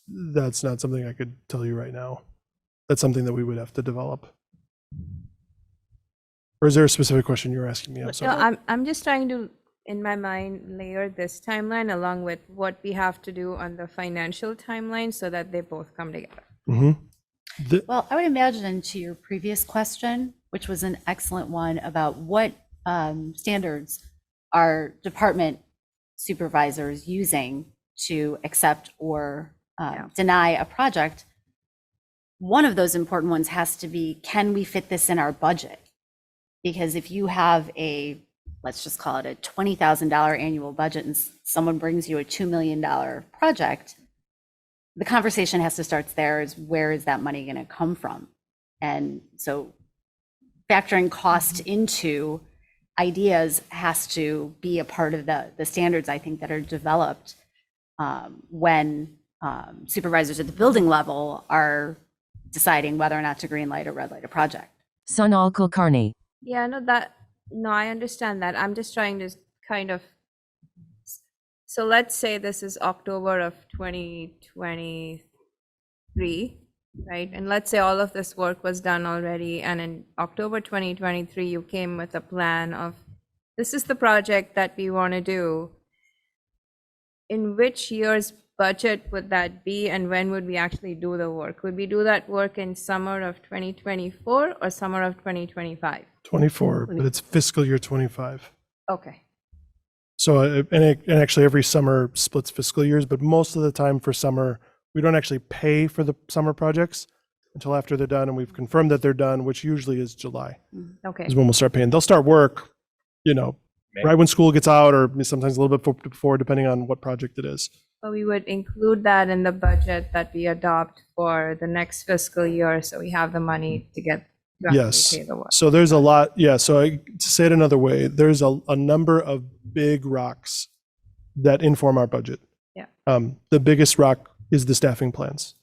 That's not something I could tell you right now. That's something that we would have to develop. Or is there a specific question you're asking me? I'm No, sorry. I'm just trying to, in my mind, layer this timeline along with what we have to do on the financial timeline so that they both come together. Well, I would imagine, to your previous question, which was an excellent one, about what standards are department supervisors using to accept or deny a project. One of those important ones has to be, can we fit this in our budget? Because if you have let's just call it a $20,000 annual budget and someone brings you a $2 million project, the conversation has to start there is where is that money going to come from? And so factoring cost into ideas has to be a part of the standards, I think, that are developed when supervisors at the building level are deciding whether or not to green light or red light a project. Sunal Kulkarni. Yeah, no, I understand that. I'm just trying to kind of, so let's say this is October of 2023, right? And let's say all of this work was done already, and in October 2023, you came with a plan of, this is the project that we want to do. In which year's budget would that be, and when would we actually do the work? Would we do that work in summer of 2024 or summer of 2025? 24, but it's fiscal year 25. Okay. So, and actually every summer splits fiscal years, but most of the time for summer, we don't actually pay for the summer projects until after they're done, and we've confirmed that they're done, which usually is July. Okay. Is when we'll start paying. They'll start work, right when school gets out, or sometimes a little bit before, depending on what project it is. But we would include that in the budget that we adopt for the next fiscal year, so we have the money to get to actually Yes. pay the work. So there's a lot. Yeah. So to say it another way, there's a number of big rocks that inform our budget. Yeah. The biggest rock is the staffing plans.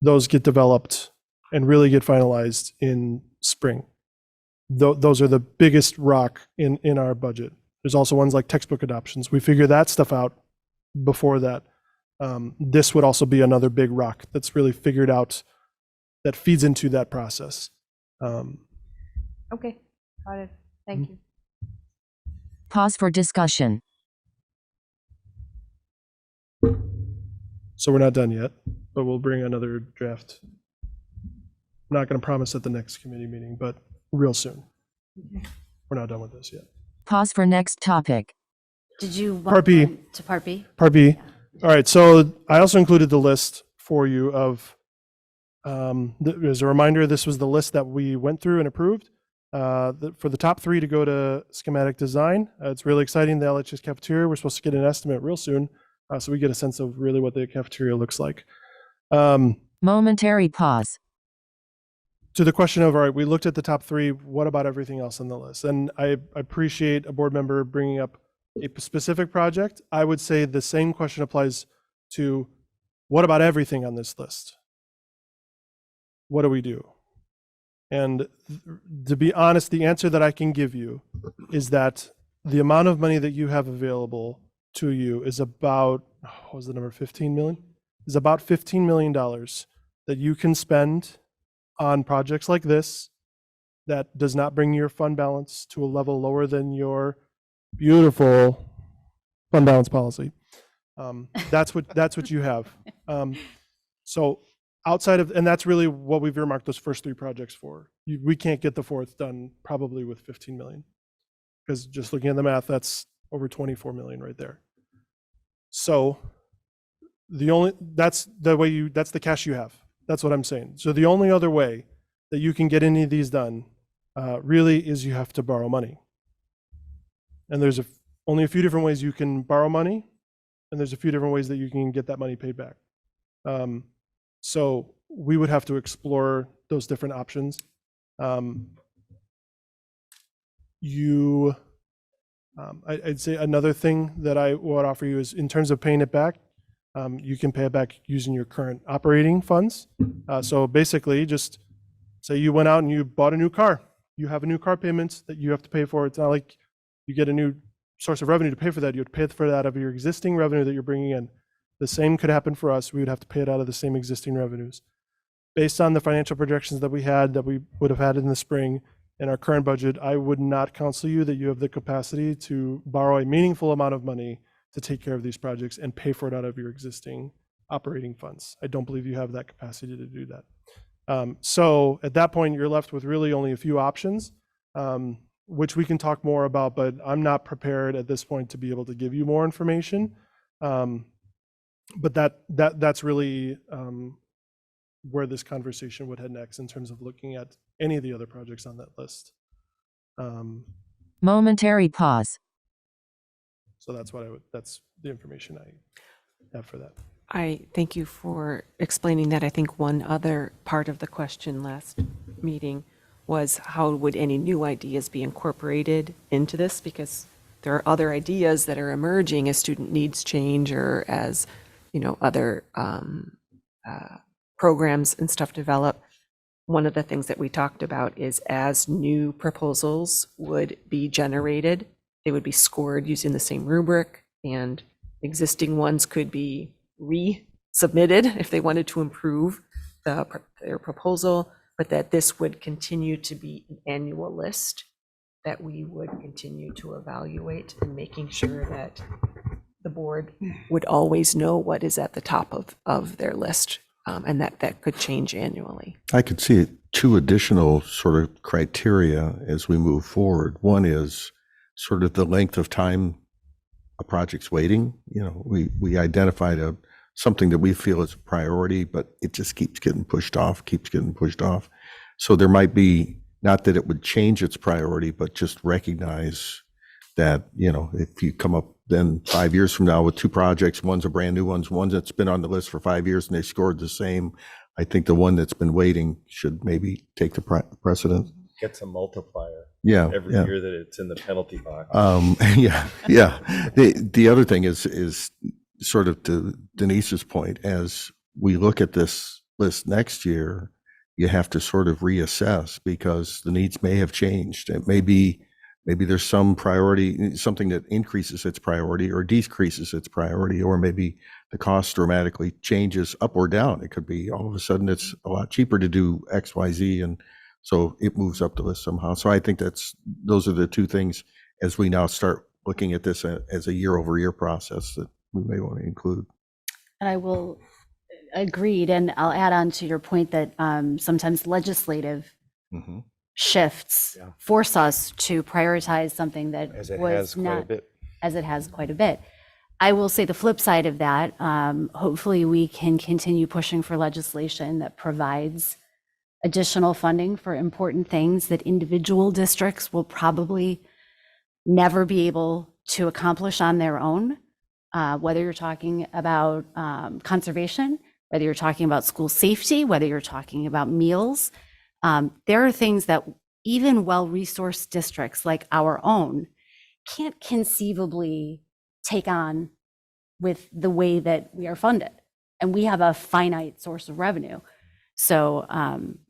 Those get developed and really get finalized in spring. Those are the biggest rock in our budget. There's also ones like textbook adoptions. We figure that stuff out before that. This would also be another big rock that's really figured out, that feeds into that process. Okay, got it. Thank you. Pause for discussion. So we're not done yet, but we'll bring another draft. I'm not going to promise at the next committee meeting, but real soon. We're not done with this yet. Pause for next topic. Did you want Part B. to Part B? Part B. All right. So I also included the list for you of, as a reminder, this was the list that we went through and approved for the top 3 to go to schematic design. It's really exciting. The LHS cafeteria, we're supposed to get an estimate real soon. So we get a sense of really what the cafeteria looks like. Momentary pause. To the question of, all right, we looked at the top 3, what about everything else on the list? And I appreciate a board member bringing up a specific project. I would say the same question applies to, what about everything on this list? What do we do? And to be honest, the answer that I can give you is that the amount of money that you have available to you is about, what was the number, 15 million? Is about $15 million that you can spend on projects like this that does not bring your fund balance to a level lower than your beautiful fund balance policy. That's what you have. So outside of, and that's really what we've earmarked those first 3 projects for. We can't get the 4th done probably with 15 million, because just looking at the math, that's over 24 million right there. So that's the cash you have. That's what I'm saying. So the only other way that you can get any of these done really is you have to borrow money. And there's only a few different ways you can borrow money, and there's a few different ways that you can get that money paid back. So we would have to explore those different options. I'd say another thing that I would offer you is, in terms of paying it back, you can pay it back using your current operating funds. So basically, just say you went out and you bought a new car. You have a new car payment that you have to pay for. It's not like you get a new source of revenue to pay for that. You have to pay for that out of your existing revenue that you're bringing in. The same could happen for us. We would have to pay it out of the same existing revenues. Based on the financial projections that we would have had in the spring in our current budget, I would not counsel you that you have the capacity to borrow a meaningful amount of money to take care of these projects and pay for it out of your existing operating funds. I don't believe you have that capacity to do that. So at that point, you're left with really only a few options, which we can talk more about, but I'm not prepared at this point to be able to give you more information. But that's really where this conversation would head next, in terms of looking at any of the other projects on that list. Momentary pause. So that's that's the information I have for that. I thank you for explaining that. I think one other part of the question last meeting was how would any new ideas be incorporated into this? Because there are other ideas that are emerging as student needs change or as, other programs and stuff develop. One of the things that we talked about is as new proposals would be generated, they would be scored using the same rubric, and existing ones could be resubmitted if they wanted to improve their proposal, but that this would continue to be an annual list that we would continue to evaluate, and making sure that the board would always know what is at the top of their list, and that could change annually. I could see two additional sort of criteria as we move forward. One is sort of the length of time a project's waiting. We identified something that we feel is a priority, but it just keeps getting pushed off. So there might be, not that it would change its priority, but just recognize that, if you come up then 5 years from now with two projects, one's a brand new one that's been on the list for 5 years and they scored the same, I think the one that's been waiting should maybe take the precedent. Gets a multiplier. Yeah, every yeah. year that it's in the penalty box. Yeah. The other thing is sort of to Denise's point, as we look at this list next year, you have to sort of reassess because the needs may have changed. It maybe there's some priority, something that increases its priority or decreases its priority, or maybe the cost dramatically changes up or down. It could be all of a sudden it's a lot cheaper to do X, Y, Z, and so it moves up the list somehow. So I think those are the two things as we now start looking at this as a year-over-year process that we may want to include. And I will agreed, and I'll add on to your point that sometimes legislative shifts force us to prioritize something that As it was has quite a not, bit. as it has quite a bit. I will say the flip side of that, hopefully we can continue pushing for legislation that provides additional funding for important things that individual districts will probably never be able to accomplish on their own, whether you're talking about conservation, whether you're talking about school safety, whether you're talking about meals. There are things that even well-resourced districts like our own can't conceivably take on with the way that we are funded. And we have a finite source of revenue. So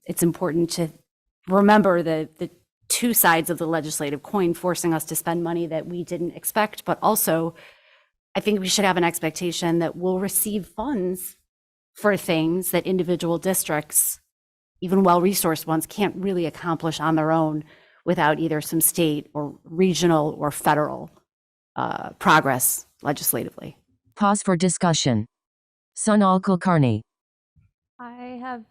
it's important to remember the two sides of the legislative coin, forcing us to spend money that we didn't expect, but also I think we should have an expectation that we'll receive funds for things that individual districts, even well-resourced ones, can't really accomplish on their own without either some state or regional or federal progress legislatively. Pause for discussion. Sunal Kulkarni. I have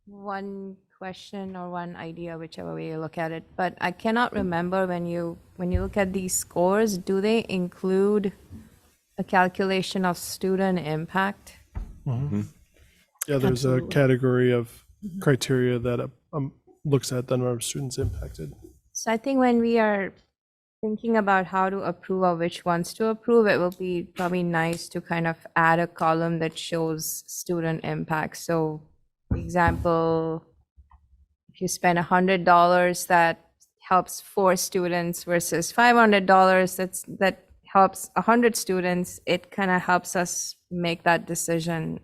one question or one idea, whichever way you look at it, but I cannot remember when you look at these scores, do they include a calculation of student impact? Yeah, there's a category of criteria that looks at the number of students impacted. So I think when we are thinking about how to approve or which ones to approve, it will be probably nice to kind of add a column that shows student impact. So, for example, if you spend $100 that helps 4 students versus $500 that helps 100 students, it kind of helps us make that decision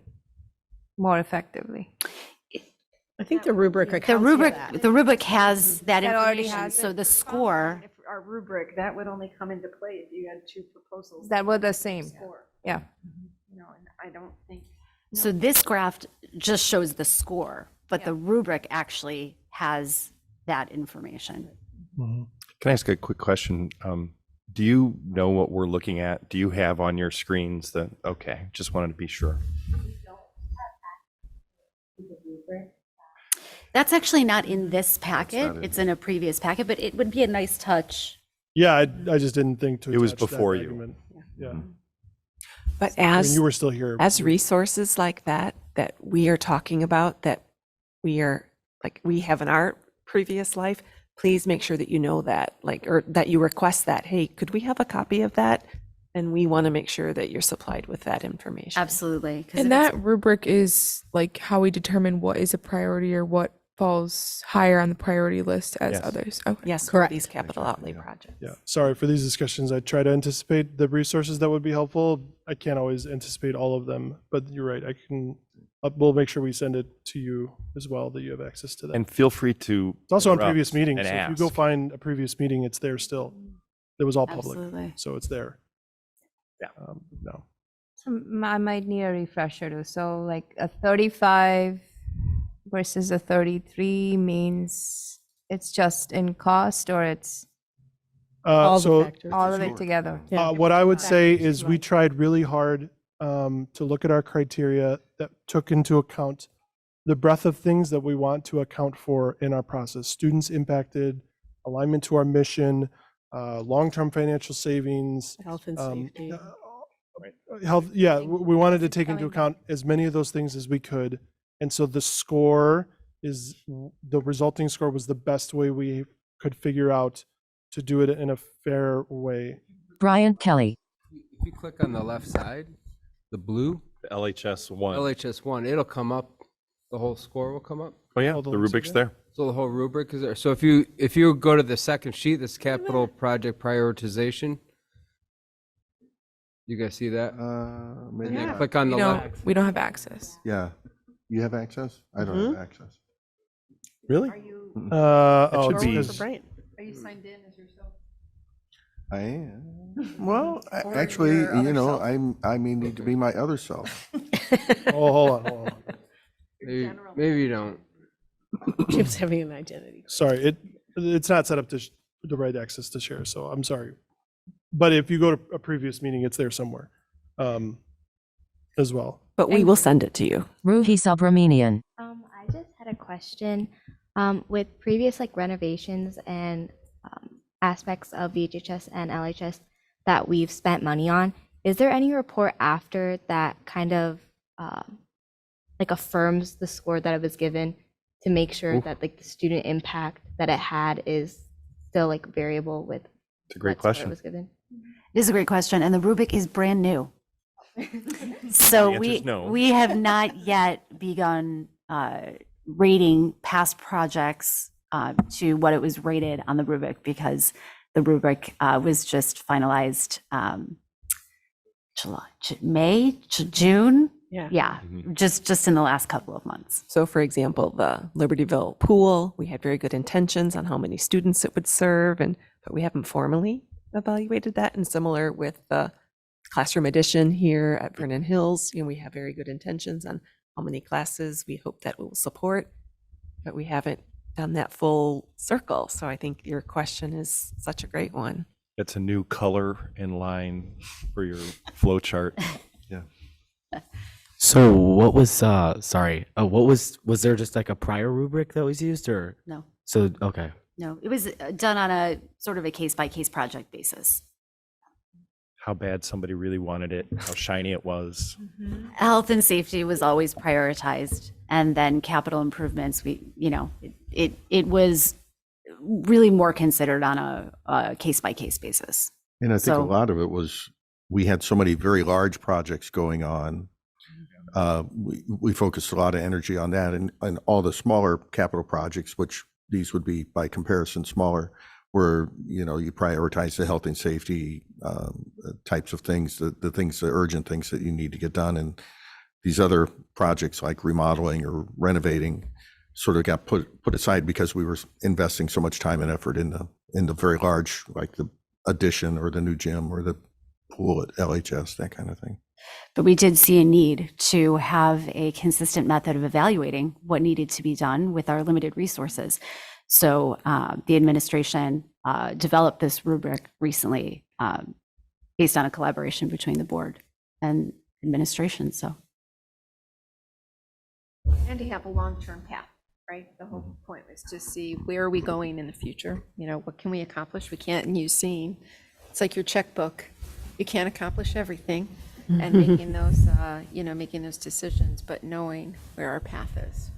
more effectively. I think the rubric accounts for that. The rubric has that That already information. has So the score. If our rubric, that would only come into play if you had 2 proposals. That were the same. Yeah. And I don't think. So this graph just shows the score, but the rubric actually has that information. Can I ask a quick question? Do you know what we're looking at? Do you have on your screens okay, just wanted to be sure. That's actually not in this packet. It's in a previous packet, but it would be a nice touch. Yeah, I just didn't think to. It was attach that before you. argument. Yeah. But When you were still here. as resources like that we are talking about, that we are, like we have in our previous life, please make sure that you know that, like, or that you request that, hey, could we have a copy of that? And we want to make sure that you're supplied with that information. Absolutely. And that rubric is like how we determine what is a priority or what falls higher on the priority list as others. Okay. Yes, Correct. these capital outlay projects. Yeah, sorry for these discussions. I try to anticipate the resources that would be helpful. I can't always anticipate all of them, but you're right. We'll make sure we send it to you as well, that you have access to that. And feel free to. It's also on interrupt previous meetings. and So if you ask. go find a previous meeting, it's there still. It was all public, Absolutely. so it's there. Yeah. No. So I might need a refresher too. So like a 35 versus a 33 means it's just in cost, or it's All of it together. What I would say is we tried really hard to look at our criteria that took into account the breadth of things that we want to account for in our process. Students impacted, alignment to our mission, long-term financial savings, Health and safety. health. Yeah, we wanted to take into account as many of those things as we could. And so the resulting score was the best way we could figure out to do it in a fair way. Bryant Kelly. If you click on the left side, the blue, The LHS1. LHS1, it'll come up, the whole score will come up. Oh, yeah, the rubric's there. So the whole rubric is there. So if you go to the second sheet, this capital project prioritization, you guys see that? Maybe And then not. click on the left. We don't have access. Yeah. You have access? I don't have access. Really? Mm-mm. Oh, should it's be- because- Are you signed in as yourself? I am. Well, actually, you know, I may need to be my other self. Oh, hold on. Maybe you don't. Jim's having an identity. Sorry, it's not set up to the right access to share, so I'm sorry. But if you go to a previous meeting, it's there somewhere as well. But we will send it to you. Ruhi Subramanian. I just had a question. With previous like renovations and aspects of VHHS and LHS that we've spent money on, is there any report after that kind of like affirms the score that it was given to make sure that like the student impact that it had is still like variable with It's a great what score question. it was given? It is a great question, and the rubric is brand new. So The answer is no. we have not yet begun rating past projects to what it was rated on the rubric, because the rubric was just finalized June. Yeah, just in the last couple of months. So for example, the Libertyville pool, we had very good intentions on how many students it would serve, but we haven't formally evaluated that. And similar with the classroom addition here at Vernon Hills, we have very good intentions on how many classes we hope that will support, but we haven't done that full circle. So I think your question is such a great one. It's a new color and line for your flow chart. Yeah. So what was was there just like a prior rubric that was used, or? No. So, okay. No, it was done on a sort of a case-by-case project basis. How bad somebody really wanted it, how shiny it was. Health and safety was always prioritized, and then capital improvements, it was really more considered on a case-by-case basis. And I think So- a lot of it was, we had so many very large projects going on. We focused a lot of energy on that, and all the smaller capital projects, which these would be by comparison smaller, where, you prioritize the health and safety types of things, the urgent things that you need to get done. And these other projects like remodeling or renovating sort of got put aside because we were investing so much time and effort in the very large, like the addition or the new gym or the pool at LHS, that kind of thing. But we did see a need to have a consistent method of evaluating what needed to be done with our limited resources. So the administration developed this rubric recently based on a collaboration between the board and administration. So And to have a long-term path, right? The whole point was to see where are we going in the future? What can we accomplish? We can't use seeing. It's like your checkbook. You can't accomplish everything. And making those, making those decisions, but knowing where our path is.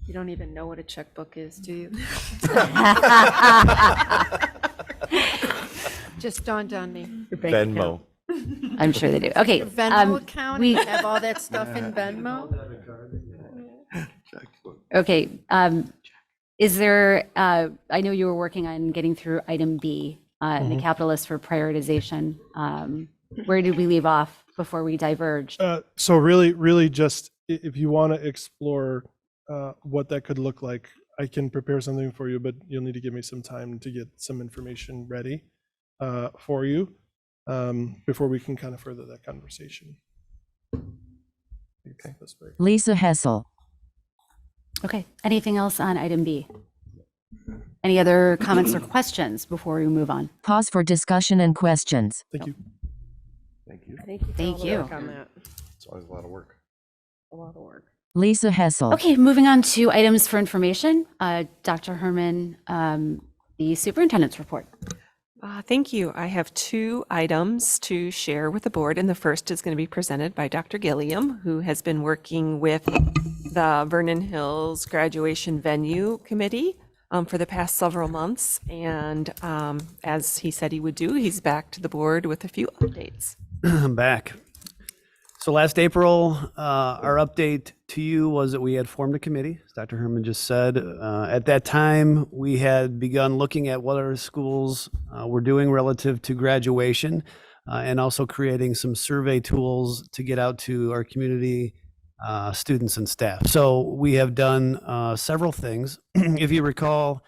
You don't even know what a checkbook is, do you? Just dawned on me. Your bank Venmo. account. I'm sure they do. Okay. Your Venmo account, you have all that stuff in Venmo? Okay. Is there, I know you were working on getting through item B, the capital list for prioritization. Where did we leave off before we diverged? So really just if you want to explore what that could look like, I can prepare something for you, but you'll need to give me some time to get some information ready for you before we can kind of further that conversation. Okay, that's great. Lisa Hessel. Okay. Anything else on item B? Any other comments or questions before we move on? Pause for discussion and questions. Thank you. Thank you. Thank you. On that. It's always a lot of work. A lot of work. Lisa Hessel. Okay, moving on to items for information. Dr. Herman, the superintendent's report. Thank you. I have 2 items to share with the board, and the first is going to be presented by Dr. Gilliam, who has been working with the Vernon Hills Graduation Venue Committee for the past several months. And as he said he would do, he's back to the board with a few updates. I'm back. So last April, our update to you was that we had formed a committee, as Dr. Herman just said. At that time, we had begun looking at what our schools were doing relative to graduation and also creating some survey tools to get out to our community students and staff. So we have done several things. If you recall,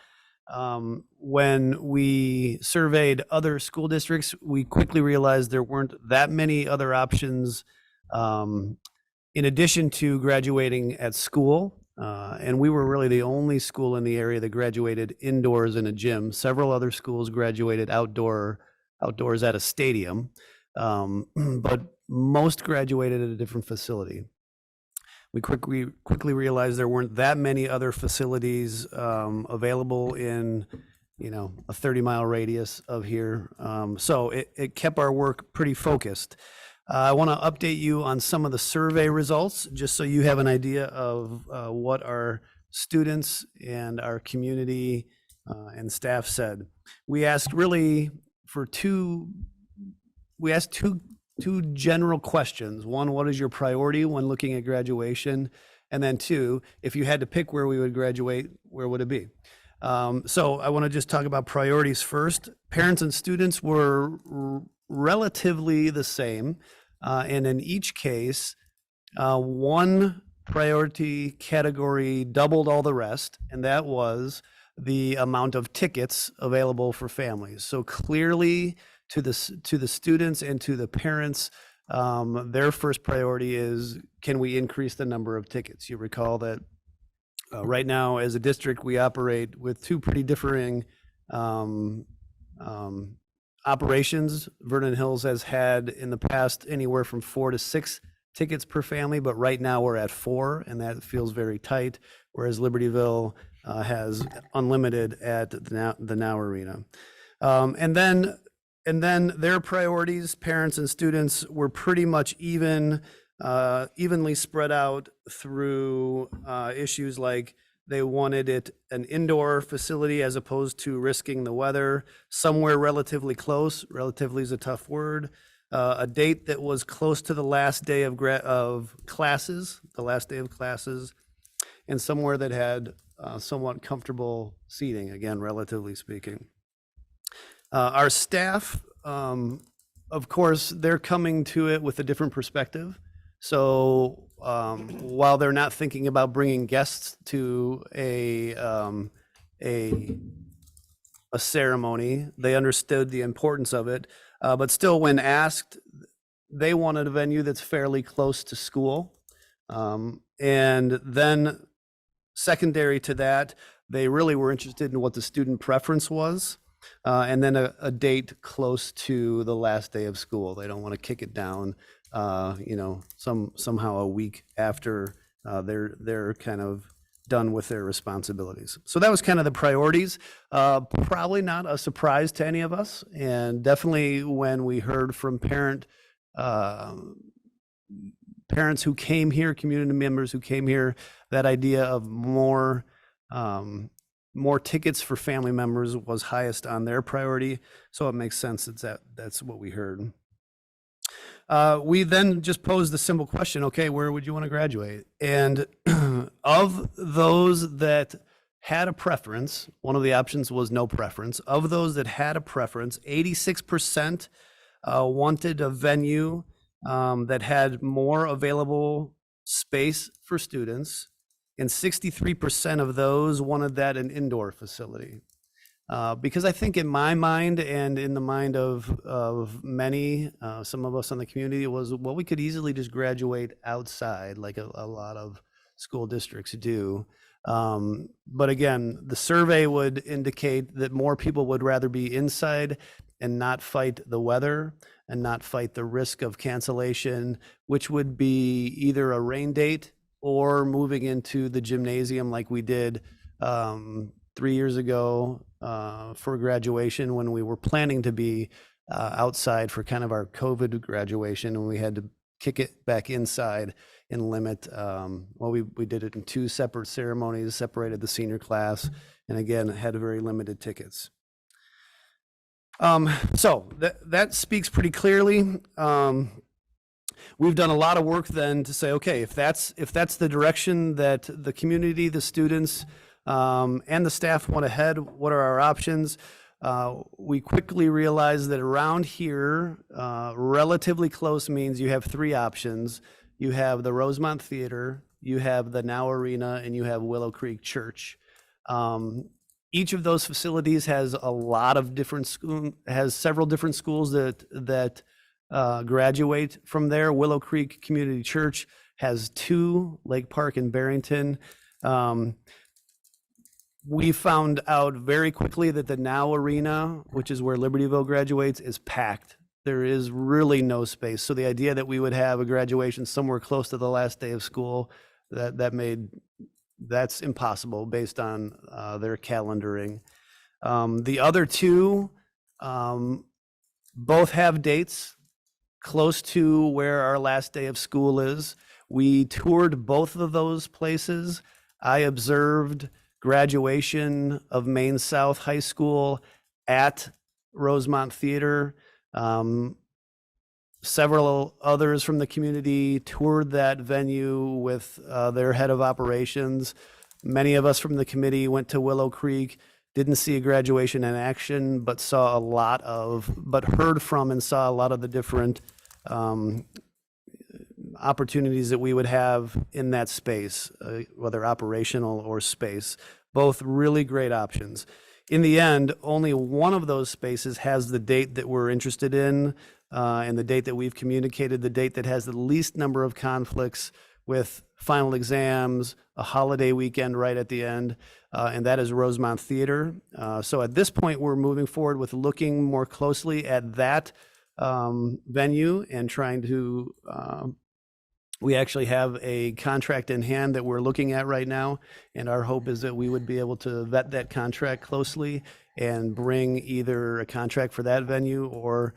when we surveyed other school districts, we quickly realized there weren't that many other options in addition to graduating at school. And we were really the only school in the area that graduated indoors in a gym. Several other schools graduated outdoors at a stadium, but most graduated at a different facility. We quickly realized there weren't that many other facilities available in, a 30-mile radius of here. So it kept our work pretty focused. I want to update you on some of the survey results, just so you have an idea of what our students and our community and staff said. We asked really for two general questions. One, what is your priority when looking at graduation? And then 2, if you had to pick where we would graduate, where would it be? So I want to just talk about priorities first. Parents and students were relatively the same. And in each case, one priority category doubled all the rest, and that was the amount of tickets available for families. So clearly, to the students and to the parents, their first priority is, can we increase the number of tickets? You recall that right now, as a district, we operate with 2 pretty differing operations. Vernon Hills has had in the past anywhere from 4 to 6 tickets per family, but right now we're at 4, and that feels very tight, whereas Libertyville has unlimited at the Now Arena. And then their priorities, parents and students, were pretty much evenly spread out through issues like they wanted it an indoor facility as opposed to risking the weather, somewhere relatively close, relatively is a tough word, a date that was close to the last day of classes, and somewhere that had somewhat comfortable seating, again, relatively speaking. Our staff, of course, they're coming to it with a different perspective. So while they're not thinking about bringing guests to a ceremony, they understood the importance of it. But still, when asked, they wanted a venue that's fairly close to school. And then secondary to that, they really were interested in what the student preference was. And then a date close to the last day of school. They don't want to kick it down, somehow a week after they're kind of done with their responsibilities. So that was kind of the priorities. Probably not a surprise to any of us, and definitely when we heard from parent parents who came here, community members who came here, that idea of more tickets for family members was highest on their priority. So it makes sense that's what we heard. We then just posed the simple question, okay, where would you want to graduate? And of those that had a preference, one of the options was no preference. Of those that had a preference, 86% wanted a venue that had more available space for students, and 63% of those wanted that an indoor facility. Because I think in my mind and in the mind of many, some of us in the community, was, well, we could easily just graduate outside like a lot of school districts do. But again, the survey would indicate that more people would rather be inside and not fight the weather and not fight the risk of cancellation, which would be either a rain date or moving into the gymnasium like we did 3 years ago for graduation, when we were planning to be outside for kind of our COVID graduation, and we had to kick it back inside and limit, well, we did it in 2 separate ceremonies, separated the senior class, and again, had very limited tickets. So that speaks pretty clearly. We've done a lot of work then to say, okay, if that's the direction that the community, the students, and the staff want to head, what are our options? We quickly realized that around here, relatively close means you have 3 options. You have the Rosemont Theater, you have the Now Arena, and you have Willow Creek Church. Each of those facilities has a lot of has several different schools that graduate from there. Willow Creek Community Church has 2, Lake Park and Barrington. We found out very quickly that the Now Arena, which is where Libertyville graduates, is packed. There is really no space. So the idea that we would have a graduation somewhere close to the last day of school, that's impossible based on their calendaring. The other 2 both have dates close to where our last day of school is. We toured both of those places. I observed graduation of Maine South High School at Rosemont Theater. Several others from the community toured that venue with their head of operations. Many of us from the committee went to Willow Creek, didn't see a graduation in action, but heard from and saw a lot of the different opportunities that we would have in that space, whether operational or space. Both really great options. In the end, only one of those spaces has the date that we're interested in, and the date that we've communicated, the date that has the least number of conflicts with final exams, a holiday weekend right at the end, and that is Rosemont Theater. So at this point, we're moving forward with looking more closely at that venue and trying to, we actually have a contract in hand that we're looking at right now, and our hope is that we would be able to vet that contract closely and bring either a contract for that venue or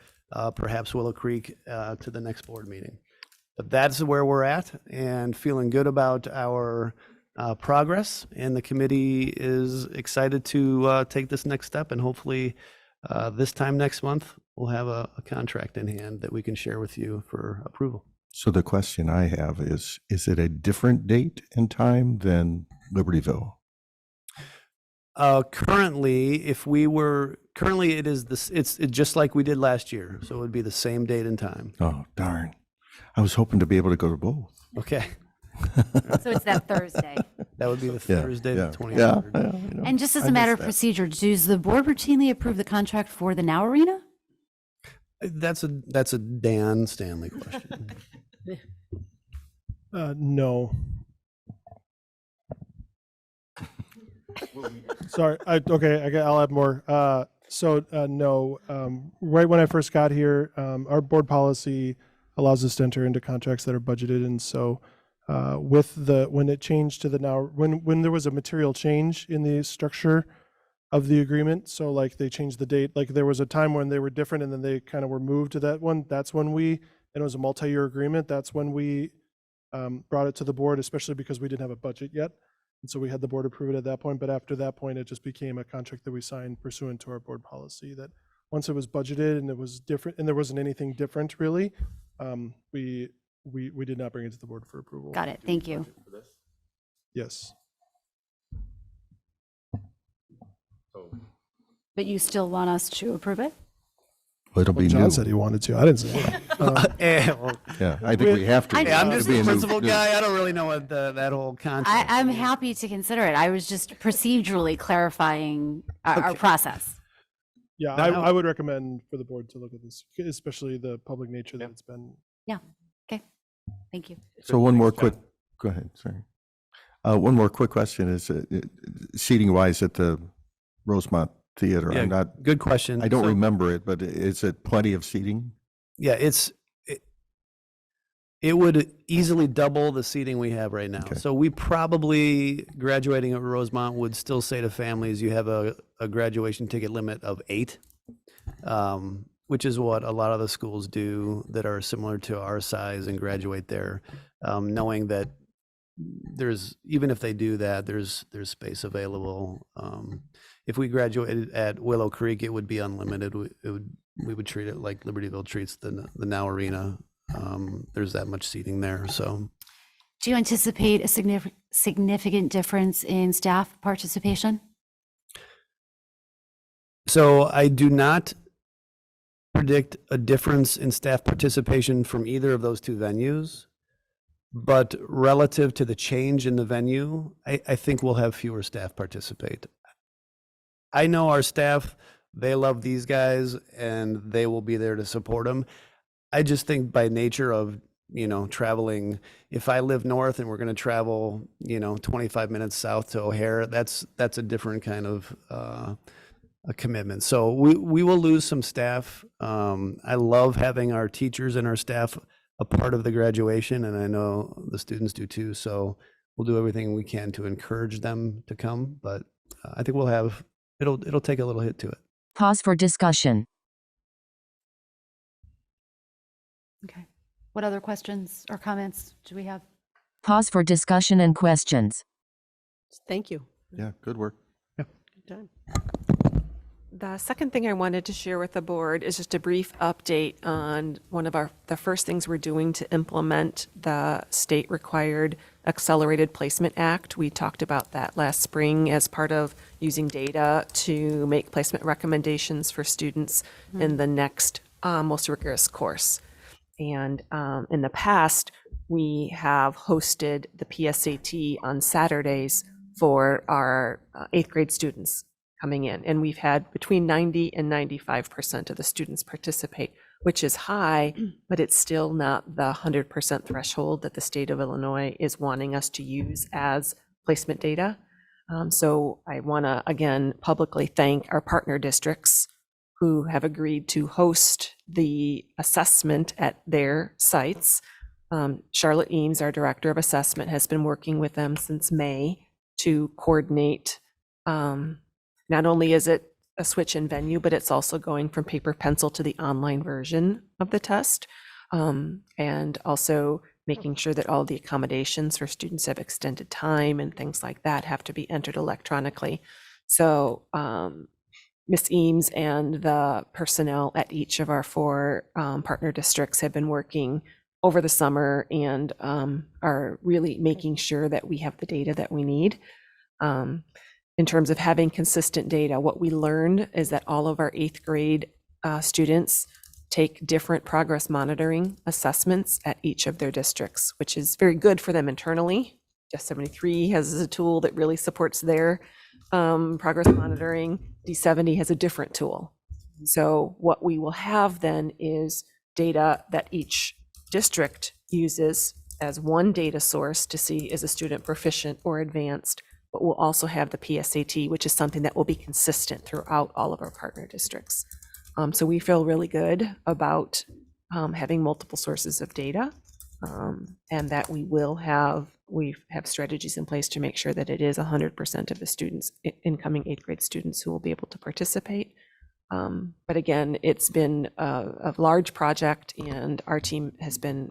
perhaps Willow Creek to the next board meeting. But that's where we're at, and feeling good about our progress, and the committee is excited to take this next step, and hopefully this time next month we'll have a contract in hand that we can share with you for approval. So the question I have is it a different date and time than Libertyville? Currently, it is this. It's just like we did last year, so it would be the same date and time. Oh, darn! I was hoping to be able to go to both. Okay. So it's that Thursday. That would be the Thursday, the 23rd. Yeah, And just as a matter of procedure, does the board routinely approve the contract for the Now Arena? That's a Dan Stanley question. No. Sorry. I'll add more. No. Right when I first got here, our board policy allows us to enter into contracts that are budgeted, and so when it changed to the Now, when there was a material change in the structure of the agreement, so like they changed the date, like there was a time when they were different, and then they kind of were moved to that one. That's when and it was a multi-year agreement. That's when we brought it to the board, especially because we didn't have a budget yet. And so we had the board approve it at that point. But after that point, it just became a contract that we signed pursuant to our board policy that once it was budgeted and it was different and there wasn't anything different really, we did not bring it to the board for approval. Got it. Thank you. Yes. But you still want us to approve it? Well, it'll be John new. said he wanted to. I didn't say that. Yeah, I think we have to. I'm just It'll be the a new- principal new- guy. I don't really know what that whole contract. I'm happy to consider it. I was just procedurally clarifying our process. Yeah, But I would recommend for the board to look at this, especially the public nature that it's been. Yeah. Okay. Thank you. So one more quick, go ahead, sorry. One more quick question is seating wise at the Rosemont Theater. Yeah, I'm not. good question. I don't So- remember it, but is it plenty of seating? Yeah, it would easily double the seating we have right now. So we probably, graduating at Rosemont, would still say to families, you have a graduation ticket limit of 8, which is what a lot of the schools do that are similar to our size and graduate there, knowing that there's, even if they do that, there's space available. If we graduated at Willow Creek, it would be unlimited. We would treat it like Libertyville treats the Now Arena. There's that much seating there, so. Do you anticipate a significant difference in staff participation? So I do not predict a difference in staff participation from either of those two venues, but relative to the change in the venue, I think we'll have fewer staff participate. I know our staff, they love these guys and they will be there to support them. I just think by nature of, traveling, if I live north and we're going to travel, 25 minutes south to O'Hare, that's a different kind of a commitment. So we will lose some staff. I love having our teachers and our staff a part of the graduation, and I know the students do too. So we'll do everything we can to encourage them to come, but I think it'll take a little hit to it. Pause for discussion. Okay. What other questions or comments do we have? Pause for discussion and questions. Thank you. Yeah, good work. Good time. The second thing I wanted to share with the board is just a brief update on one of the first things we're doing to implement the state required Accelerated Placement Act. We talked about that last spring as part of using data to make placement recommendations for students in the next most rigorous course. And in the past, we have hosted the PSAT on Saturdays for our 8th grade students coming in. And we've had between 90 and 95% of the students participate, which is high, but it's still not the 100% threshold that the state of Illinois is wanting us to use as placement data. So I want to, again, publicly thank our partner districts who have agreed to host the assessment at their sites. Charlotte Eames, our director of assessment, has been working with them since May to coordinate. Not only is it a switch in venue, but it's also going from paper pencil to the online version of the test. And also making sure that all the accommodations for students have extended time and things like that have to be entered electronically. So Ms. Eames and the personnel at each of our 4 partner districts have been working over the summer and are really making sure that we have the data that we need. In terms of having consistent data, what we learned is that all of our 8th grade students take different progress monitoring assessments at each of their districts, which is very good for them internally. Just 73 has a tool that really supports their progress monitoring. D70 has a different tool. So what we will have then is data that each district uses as one data source to see is a student proficient or advanced, but we'll also have the PSAT, which is something that will be consistent throughout all of our partner districts. So we feel really good about having multiple sources of data, and that we have strategies in place to make sure that it is 100% of the students, incoming 8th grade students, who will be able to participate. But again, it's been a large project, and our team has been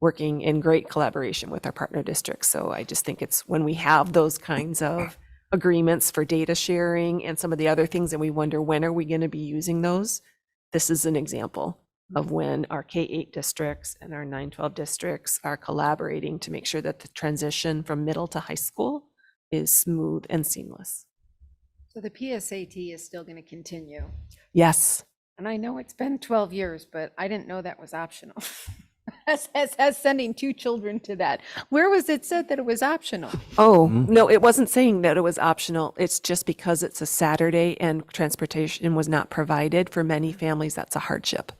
working in great collaboration with our partner districts. So I just think it's when we have those kinds of agreements for data sharing and some of the other things, and we wonder, when are we going to be using those? This is an example of when our K-8 districts and our 9-12 districts are collaborating to make sure that the transition from middle to high school is smooth and seamless. So the PSAT is still going to continue. Yes. And I know it's been 12 years, but I didn't know that was optional. as sending 2 children to that. Where was it said that it was optional? Oh, no, it wasn't saying that it was optional. It's just because it's a Saturday and transportation was not provided for many families, that's a hardship.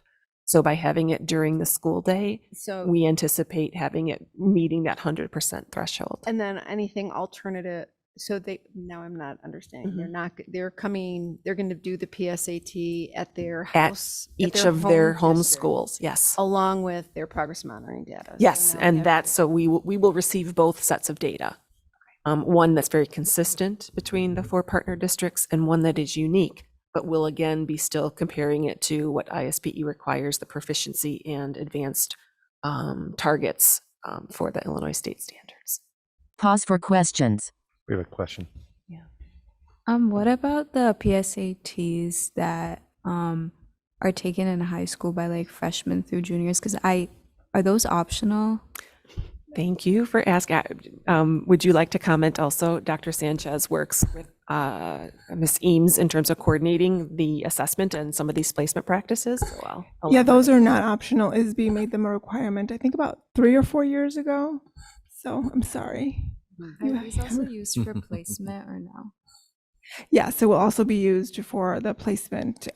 So by having it during the school day, So- we anticipate having it meeting that 100% threshold. And then anything alternative, so now I'm not understanding. They're going to do the PSAT at their house. At each of their home district, schools, yes. Along with their progress monitoring data. Yes, and that's, so we will receive both sets of data. One that's very consistent between the 4 partner districts and one that is unique, but we'll again be still comparing it to what ISPE requires, the proficiency and advanced targets for the Illinois state standards. Pause for questions. We have a question. What about the PSATs that are taken in high school by like freshmen through juniors? Because are those optional? Thank you for asking. Would you like to comment also? Dr. Sanchez works with Ms. Eames in terms of coordinating the assessment and some of these placement practices. So yeah, those are not optional. ISB made them a requirement, I think about 3 or 4 years ago. So I'm sorry. Are these also used for placement or no? Yes, it will also be used for the placement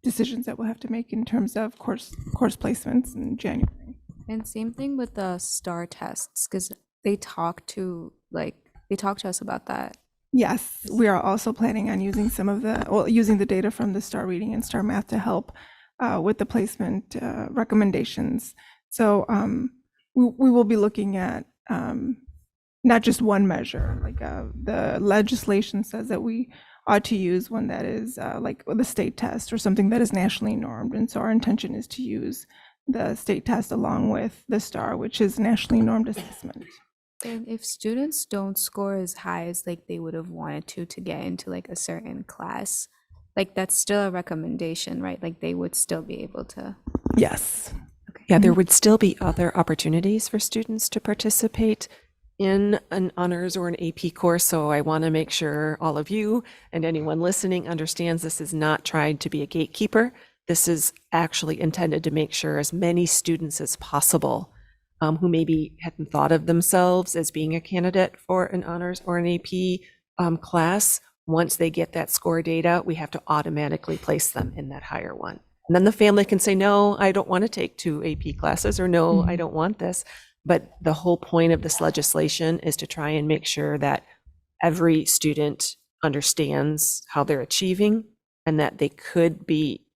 decisions that we'll have to make in terms of course placements in January. And same thing with the STAR tests, because they talk to us about that. Yes, we are also planning on using using the data from the STAR Reading and STAR Math to help with the placement recommendations. So we will be looking at not just one measure. Like the legislation says that we ought to use one that is like the state test or something that is nationally normed. And so our intention is to use the state test along with the STAR, which is nationally normed assessment. And if students don't score as high as like they would have wanted to get into like a certain class, like that's still a recommendation, right? Like they would still be able to. Yes. Okay. yeah, there would still be other opportunities for students to participate in an honors or an AP course. So I want to make sure all of you and anyone listening understands this is not tried to be a gatekeeper. This is actually intended to make sure as many students as possible who maybe hadn't thought of themselves as being a candidate for an honors or an AP class, once they get that score data, we have to automatically place them in that higher one. And then the family can say, no, I don't want to take 2 AP classes, or no, I don't want this. But the whole point of this legislation is to try and make sure that every student understands how they're achieving and that they could be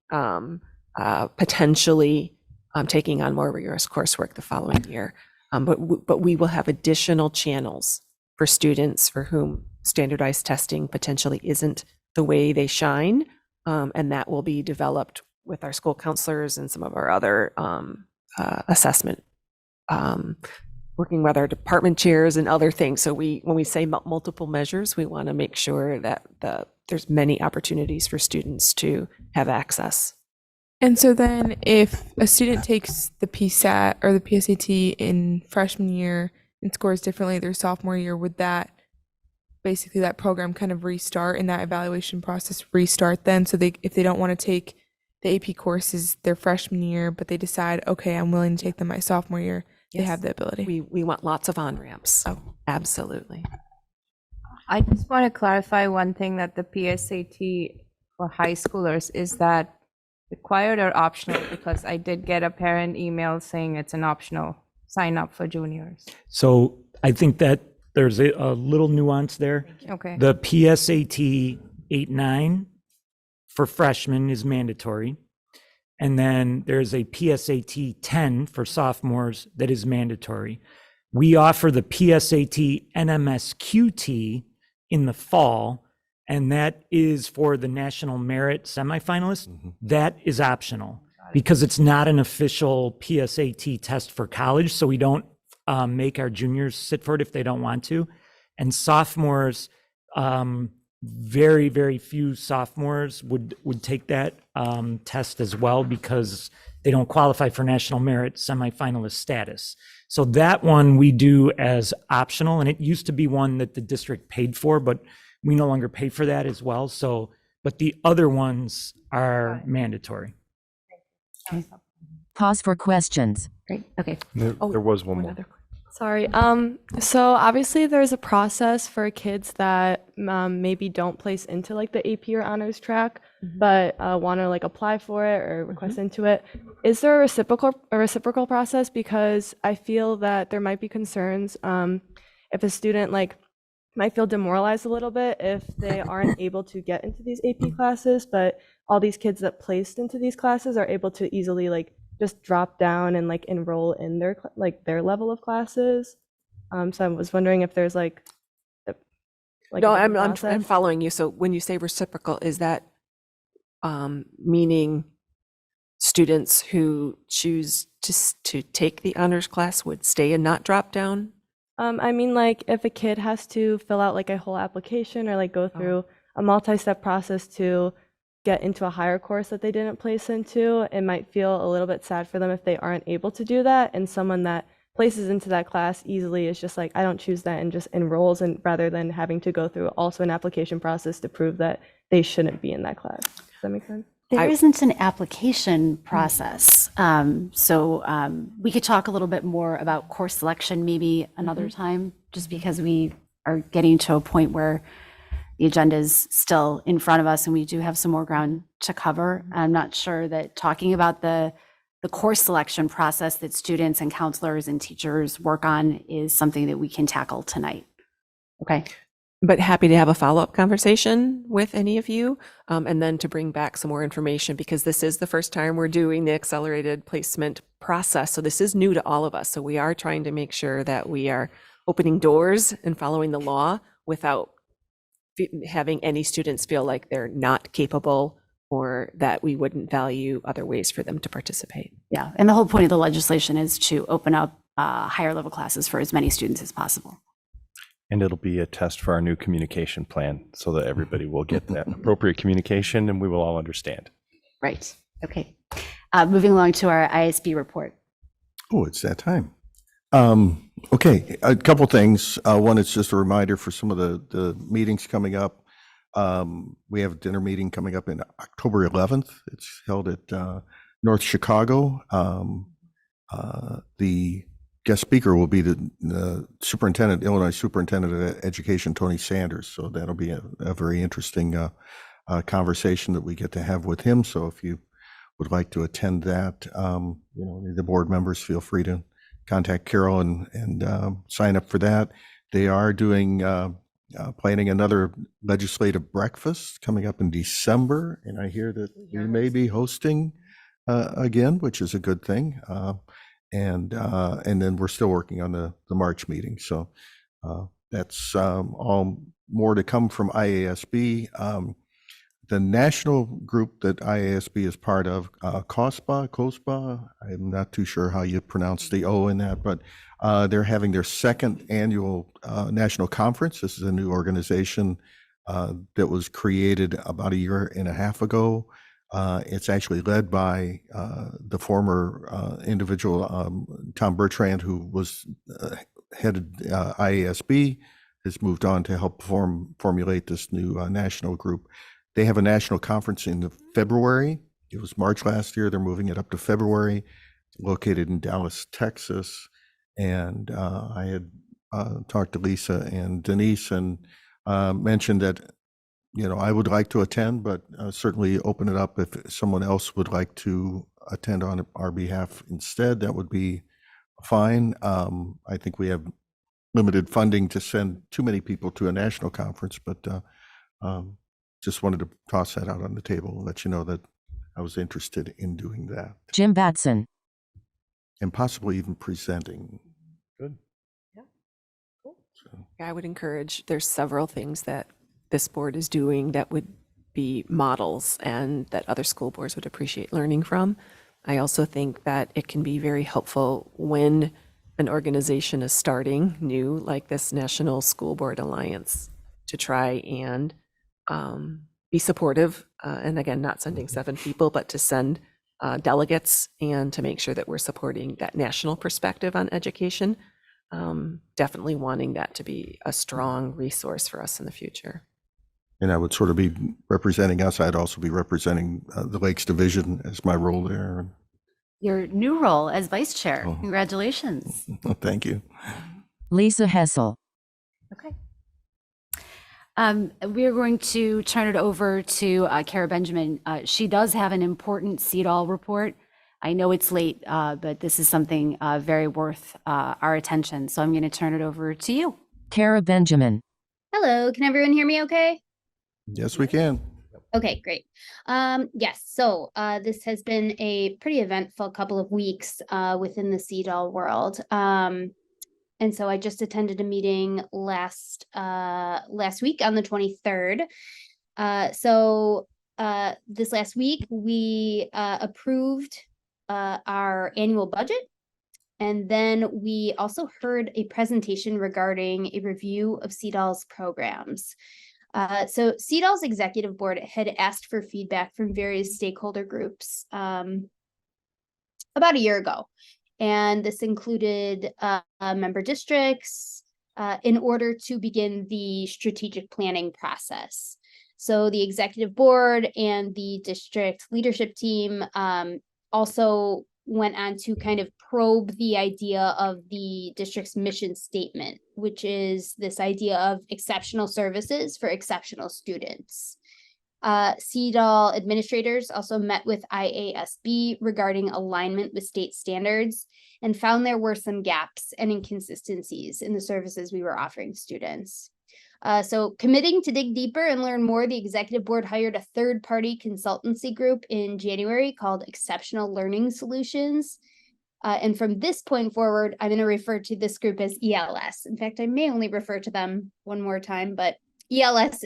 potentially taking on more rigorous coursework the following year. But we will have additional channels for students for whom standardized testing potentially isn't the way they shine. And that will be developed with our school counselors and some of our other assessment, working with our department chairs and other things. So when we say multiple measures, we want to make sure that there's many opportunities for students to have access. And so then if a student takes the PSAT or the PSAT in freshman year and scores differently their sophomore year, would that basically that program kind of restart and that evaluation process restart then? So if they don't want to take the AP courses their freshman year, but they decide, okay, I'm willing to take them my sophomore year, they have the ability. We want lots of on-ramps. Oh, absolutely. I just want to clarify one thing, that the PSAT for high schoolers, is that required or optional? Because I did get a parent email saying it's an optional sign up for juniors. So I think that there's a little nuance there. Okay. The PSAT 8-9 for freshmen is mandatory. And then there's a PSAT 10 for sophomores that is mandatory. We offer the PSAT NMSQT in the fall, and that is for the national merit semifinalists. That is optional. because it's not an official PSAT test for college, so we don't make our juniors sit for it if they don't want to. And sophomores, very, very few sophomores would take that test as well because they don't qualify for national merit semifinalist status. So that one we do as optional, and it used to be one that the district paid for, but we no longer pay for that as well. So, but the other ones are mandatory. Okay. Pause for questions. Great. Okay. There was one more. Sorry. So obviously there's a process for kids that maybe don't place into like the AP or honors track, but want to like apply for it or request into it. Is there a reciprocal process? Because I feel that there might be concerns if a student like might feel demoralized a little bit if they aren't able to get into these AP classes, but all these kids that placed into these classes are able to easily like just drop down and like enroll in their their level of classes. So I was wondering if there's like no, I'm following you. So when you say reciprocal, is that meaning students who choose to take the honors class would stay and not drop down? I mean, like if a kid has to fill out like a whole application or like go through a multi-step process to get into a higher course that they didn't place into, it might feel a little bit sad for them if they aren't able to do that. And someone that places into that class easily is just like, I don't choose that, and just enrolls, and rather than having to go through also an application process to prove that they shouldn't be in that class. Does that make sense? There isn't an application process. We could talk a little bit more about course selection maybe another time, just because we are getting to a point where the agenda is still in front of us and we do have some more ground to cover. I'm not sure that talking about the course selection process that students and counselors and teachers work on is something that we can tackle tonight. Okay. But happy to have a follow-up conversation with any of you, and then to bring back some more information, because this is the first time we're doing the accelerated placement process. So this is new to all of us. So we are trying to make sure that we are opening doors and following the law without having any students feel like they're not capable or that we wouldn't value other ways for them to participate. Yeah, and the whole point of the legislation is to open up higher level classes for as many students as possible. And it'll be a test for our new communication plan so that everybody will get that appropriate communication and we will all understand. Right. Okay. Moving along to our ISB report. Oh, it's that time. Okay, a couple things. One, it's just a reminder for some of the meetings coming up. We have a dinner meeting coming up in October 11th. It's held at North Chicago. The guest speaker will be the superintendent, Illinois Superintendent of Education, Tony Sanders. So that'll be a very interesting conversation that we get to have with him. So if you would like to attend that, the board members, feel free to contact Carol and sign up for that. They are doing planning another legislative breakfast coming up in December, and I hear that we may be hosting again, which is a good thing. And then we're still working on the March meeting. So that's all more to come from IASB. The national group that IASB is part of, COSPA, I'm not too sure how you pronounce the O in that, but they're having their second annual national conference. This is a new organization that was created about a year and a half ago. It's actually led by the former individual, Tom Bertrand, who was headed IASB, has moved on to help formulate this new national group. They have a national conference in February. It was March last year. They're moving it up to February, located in Dallas, Texas. And I had talked to Lisa and Denise and mentioned that, I would like to attend, but certainly open it up if someone else would like to attend on our behalf instead. That would be fine. I think we have limited funding to send too many people to a national conference, but just wanted to toss that out on the table and let you know that I was interested in doing that. Jim Batson. And possibly even presenting. Good. Yeah. Cool. I would encourage, there's several things that this board is doing that would be models and that other school boards would appreciate learning from. I also think that it can be very helpful when an organization is starting new, like this National School Board Alliance, to try and be supportive. And again, not sending 7 people, but to send delegates and to make sure that we're supporting that national perspective on education. Definitely wanting that to be a strong resource for us in the future. And I would sort of be representing us. I'd also be representing the Lakes Division as my role there. Your new role as vice chair. Oh. Congratulations. Thank you. Lisa Hessel. Okay. We are going to turn it over to Kara Benjamin. She does have an important CEDAW report. I know it's late, but this is something very worth our attention. So I'm going to turn it over to you. Kara Benjamin. Hello, can everyone hear me okay? Yes, we can. Okay, great. Yes, so this has been a pretty eventful couple of weeks within the CEDAW world. And so I just attended a meeting last week on the 23rd. This last week, we approved our annual budget. And then we also heard a presentation regarding a review of CEDAW's programs. So CEDAW's executive board had asked for feedback from various stakeholder groups about a year ago. And this included member districts in order to begin the strategic planning process. So the executive board and the district leadership team also went on to kind of probe the idea of the district's mission statement, which is this idea of exceptional services for exceptional students. CEDAW administrators also met with IASB regarding alignment with state standards and found there were some gaps and inconsistencies in the services we were offering students. So committing to dig deeper and learn more, the executive board hired a third-party consultancy group in January called Exceptional Learning Solutions. And from this point forward, I'm going to refer to this group as ELS. In fact, I may only refer to them one more time, but ELS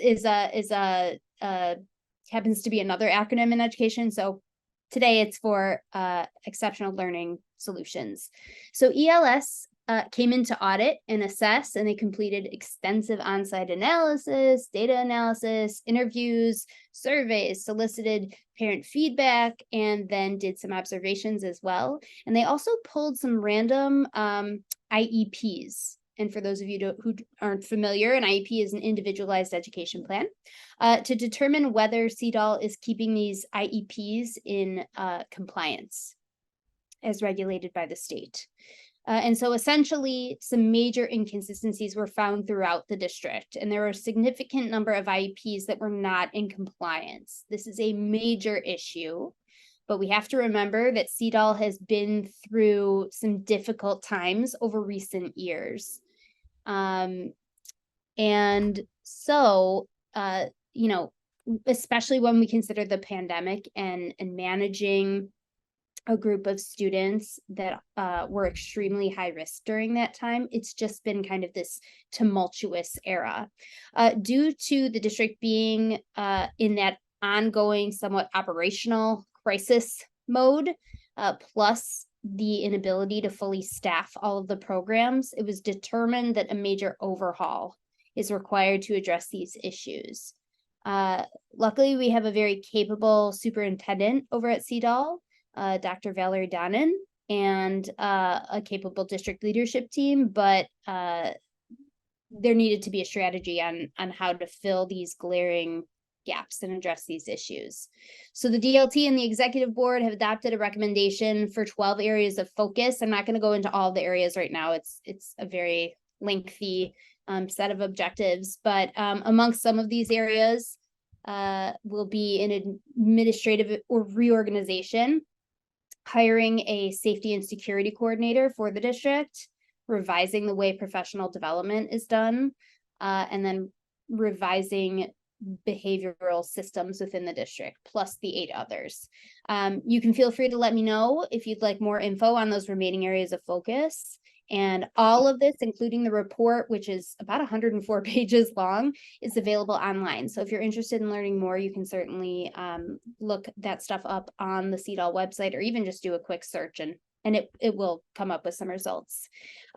happens to be another acronym in education. So today it's for Exceptional Learning Solutions. So ELS came in to audit and assess, and they completed extensive on-site analysis, data analysis, interviews, surveys, solicited parent feedback, and then did some observations as well. And they also pulled some random IEPs. And for those of you who aren't familiar, an IEP is an individualized education plan to determine whether CEDAW is keeping these IEPs in compliance as regulated by the state. And so essentially some major inconsistencies were found throughout the district, and there were a significant number of IEPs that were not in compliance. This is a major issue, but we have to remember that CEDAW has been through some difficult times over recent years. And so, especially when we consider the pandemic and managing a group of students that were extremely high risk during that time, it's just been kind of this tumultuous era. Due to the district being in that ongoing, somewhat operational crisis mode, plus the inability to fully staff all of the programs, it was determined that a major overhaul is required to address these issues. Luckily, we have a very capable superintendent over at CEDAW, Dr. Valerie Donnan, and a capable district leadership team, but there needed to be a strategy on how to fill these glaring gaps and address these issues. So the DLT and the executive board have adopted a recommendation for 12 areas of focus. I'm not going to go into all the areas right now. It's a very lengthy set of objectives, but amongst some of these areas will be an administrative or reorganization, hiring a safety and security coordinator for the district, revising the way professional development is done, and then revising behavioral systems within the district, plus the 8 others. You can feel free to let me know if you'd like more info on those remaining areas of focus. And all of this, including the report, which is about 104 pages long, is available online. So if you're interested in learning more, you can certainly look that stuff up on the CEDAL website, or even just do a quick search and it will come up with some results.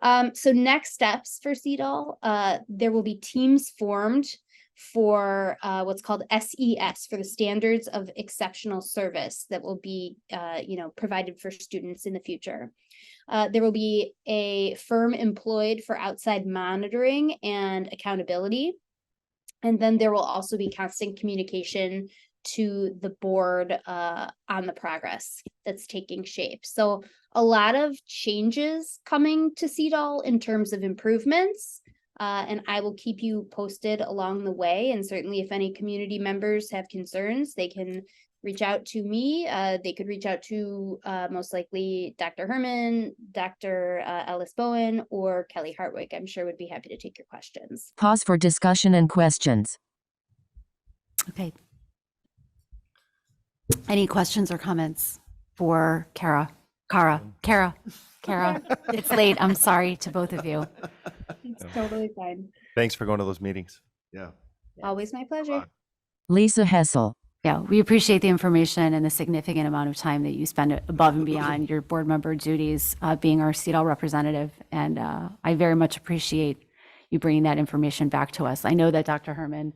So next steps for CEDAL, there will be teams formed for what's called SES, for the Standards of Exceptional Service, that will be provided for students in the future. There will be a firm employed for outside monitoring and accountability. And then there will also be constant communication to the board on the progress that's taking shape. So a lot of changes coming to CEDAL in terms of improvements. And I will keep you posted along the way. And certainly if any community members have concerns, they can reach out to me. They could reach out to most likely Dr. Herman, Dr. Ellis Bowen, or Kelly Hartwig. I'm sure would be happy to take your questions. Pause for discussion and questions. Okay. Any questions or comments for Kara? Kara. It's late. I'm sorry to both of you. It's totally fine. Thanks for going to those meetings. Yeah. Always my pleasure. Lisa Hessel. Yeah, we appreciate the information and the significant amount of time that you spend above and beyond your board member duties, being our CEDAL representative. And I very much appreciate you bringing that information back to us. I know that Dr. Herman,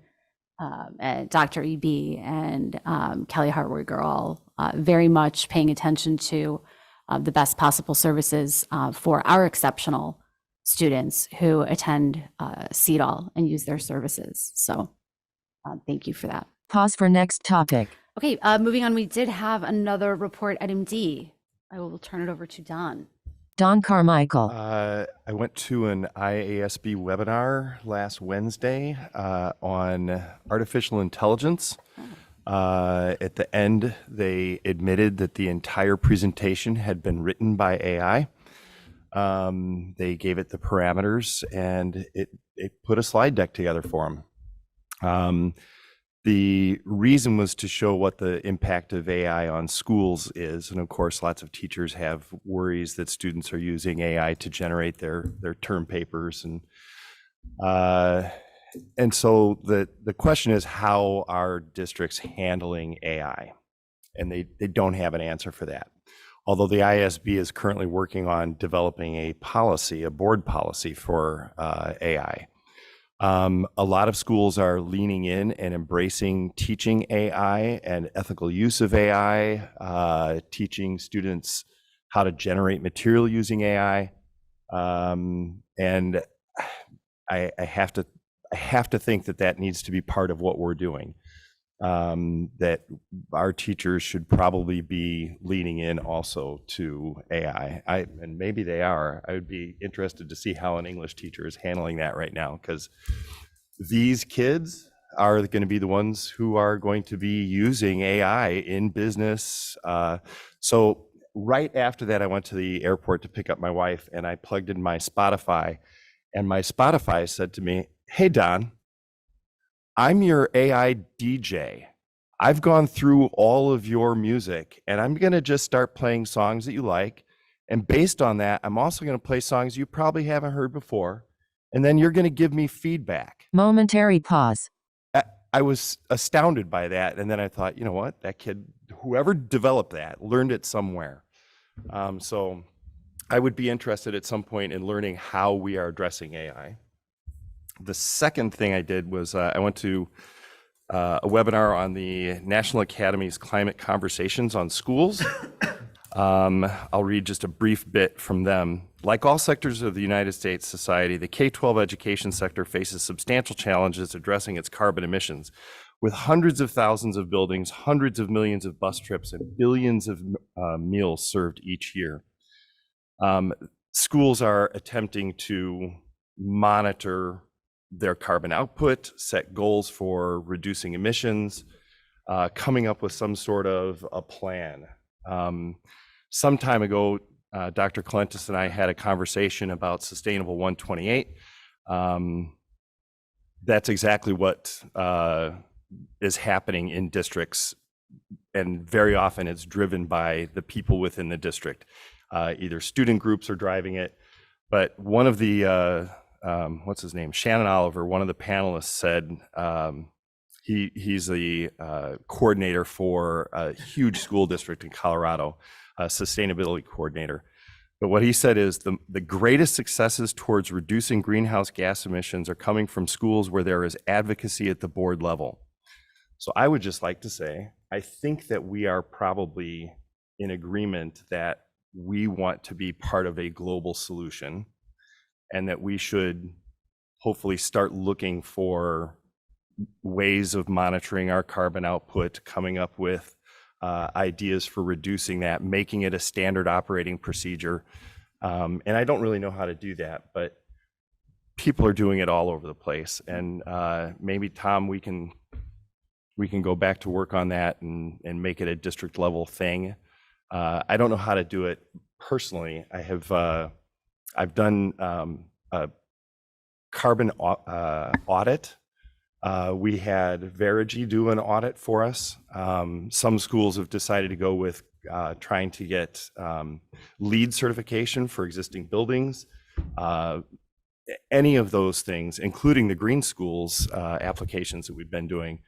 and Dr. EB, and Kelly Hartwig are all very much paying attention to the best possible services for our exceptional students who attend CEDAL and use their services. So thank you for that. Pause for next topic. Okay, moving on, we did have another report item D. I will turn it over to Don. Don Carmichael. I went to an IASB webinar last Wednesday on artificial intelligence. At the end, they admitted that the entire presentation had been written by AI. They gave it the parameters, and it put a slide deck together for them. The reason was to show what the impact of AI on schools is. And of course, lots of teachers have worries that students are using AI to generate their term papers. And so the question is, how are districts handling AI? And they don't have an answer for that. Although the ISB is currently working on developing a policy, a board policy for AI. A lot of schools are leaning in and embracing teaching AI and ethical use of AI, teaching students how to generate material using AI. And I have to think that needs to be part of what we're doing. That our teachers should probably be leaning in also to AI. And maybe they are. I would be interested to see how an English teacher is handling that right now, because these kids are going to be the ones who are going to be using AI in business. So right after that, I went to the airport to pick up my wife, and I plugged in my Spotify, and my Spotify said to me, "Hey, Don, I'm your AI DJ. I've gone through all of your music, and I'm going to just start playing songs that you like. And based on that, I'm also going to play songs you probably haven't heard before. And then you're going to give me feedback." Momentary pause. I was astounded by that. And then I thought, you know what? That kid, whoever developed that, learned it somewhere. So I would be interested at some point in learning how we are addressing AI. The second thing I did was I went to a webinar on the National Academy's Climate Conversations on Schools. I'll read just a brief bit from them. Like all sectors of the United States society, the K-12 education sector faces substantial challenges addressing its carbon emissions. With hundreds of thousands of buildings, hundreds of millions of bus trips, and billions of meals served each year. Schools are attempting to monitor their carbon output, set goals for reducing emissions, coming up with some sort of a plan. Some time ago, Dr. Clentus and I had a conversation about Sustainable 128. That's exactly what is happening in districts, and very often it's driven by the people within the district. Either student groups are driving it, But one of the, what's his name? Shannon Oliver, one of the panelists said, he's the coordinator for a huge school district in Colorado, a sustainability coordinator. But what he said is the greatest successes towards reducing greenhouse gas emissions are coming from schools where there is advocacy at the board level. So I would just like to say, I think that we are probably in agreement that we want to be part of a global solution, and that we should hopefully start looking for ways of monitoring our carbon output, coming up with ideas for reducing that, making it a standard operating procedure. And I don't really know how to do that, but people are doing it all over the place. And maybe, Tom, we can go back to work on that and make it a district level thing. I don't know how to do it personally. I've done a carbon audit. We had Verigy do an audit for us. Some schools have decided to go with trying to get LEED certification for existing buildings. Any of those things, including the green schools applications that we've been doing,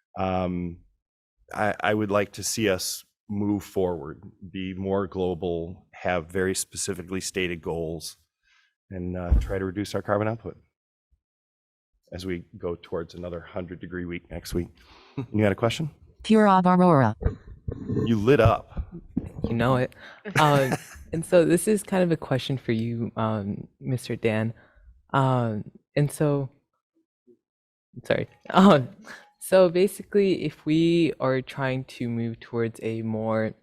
I would like to see us move forward, be more global, have very specifically stated goals, and try to reduce our carbon output as we go towards another 100-degree week next week. You had a question? Pure Ob Aurora. You lit up. You know it. And so this is kind of a question for you, Mr. Dan. And so, sorry. So basically, if we are trying to move towards a more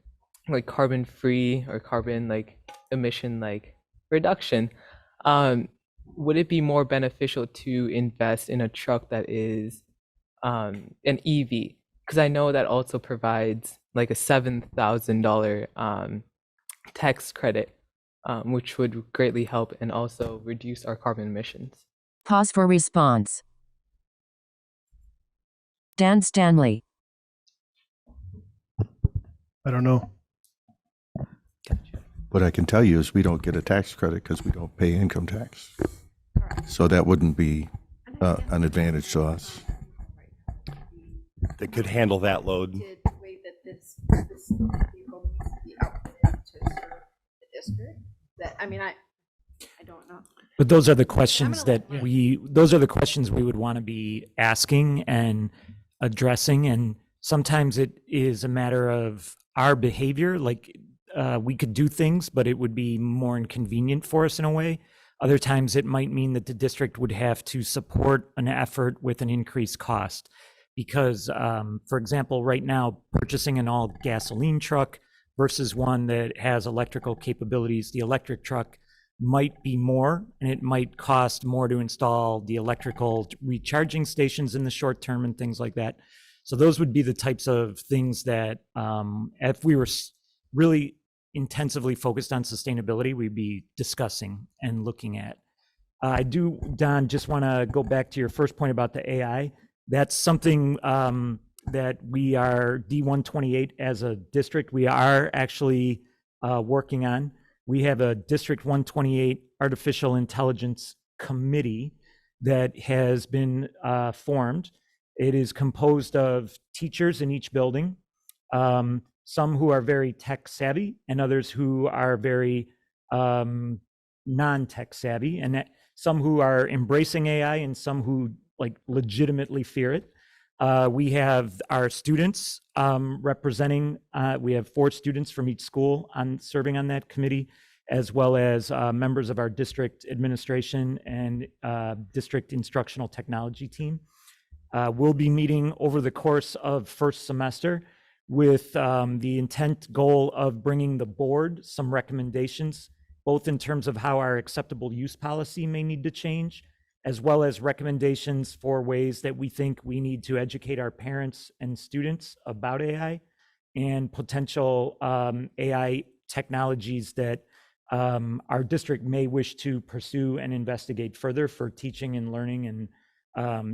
like carbon-free or carbon like emission like reduction, would it be more beneficial to invest in a truck that is an EV? Because I know that also provides like a $7,000 tax credit, which would greatly help and also reduce our carbon emissions. Pause for response. Dan Stanley. I don't know. What I can tell you is we don't get a tax credit because we don't pay income tax. So that wouldn't be an advantage to us. That could handle that load. The way that this vehicle needs to be outfitted to serve the district. That, I mean, I don't know. But those are the questions those are the questions we would want to be asking and addressing. And sometimes it is a matter of our behavior. Like we could do things, but it would be more inconvenient for us in a way. Other times it might mean that the district would have to support an effort with an increased cost. Because, for example, right now, purchasing an all gasoline truck versus one that has electrical capabilities, the electric truck might be more, and it might cost more to install the electrical recharging stations in the short term and things like that. So those would be the types of things that if we were really intensively focused on sustainability, we'd be discussing and looking at. I do, Don, just want to go back to your first point about the AI. That's something that we are D128 as a district. We are actually working on. We have a District 128 Artificial Intelligence Committee that has been formed. It is composed of teachers in each building, some who are very tech savvy and others who are very non-tech savvy, and some who are embracing AI and some who like legitimately fear it. We have our students representing, we have 4 students from each school serving on that committee, as well as members of our district administration and district instructional technology team. We'll be meeting over the course of first semester with the intent goal of bringing the board some recommendations, both in terms of how our acceptable use policy may need to change, as well as recommendations for ways that we think we need to educate our parents and students about AI and potential AI technologies that our district may wish to pursue and investigate further for teaching and learning and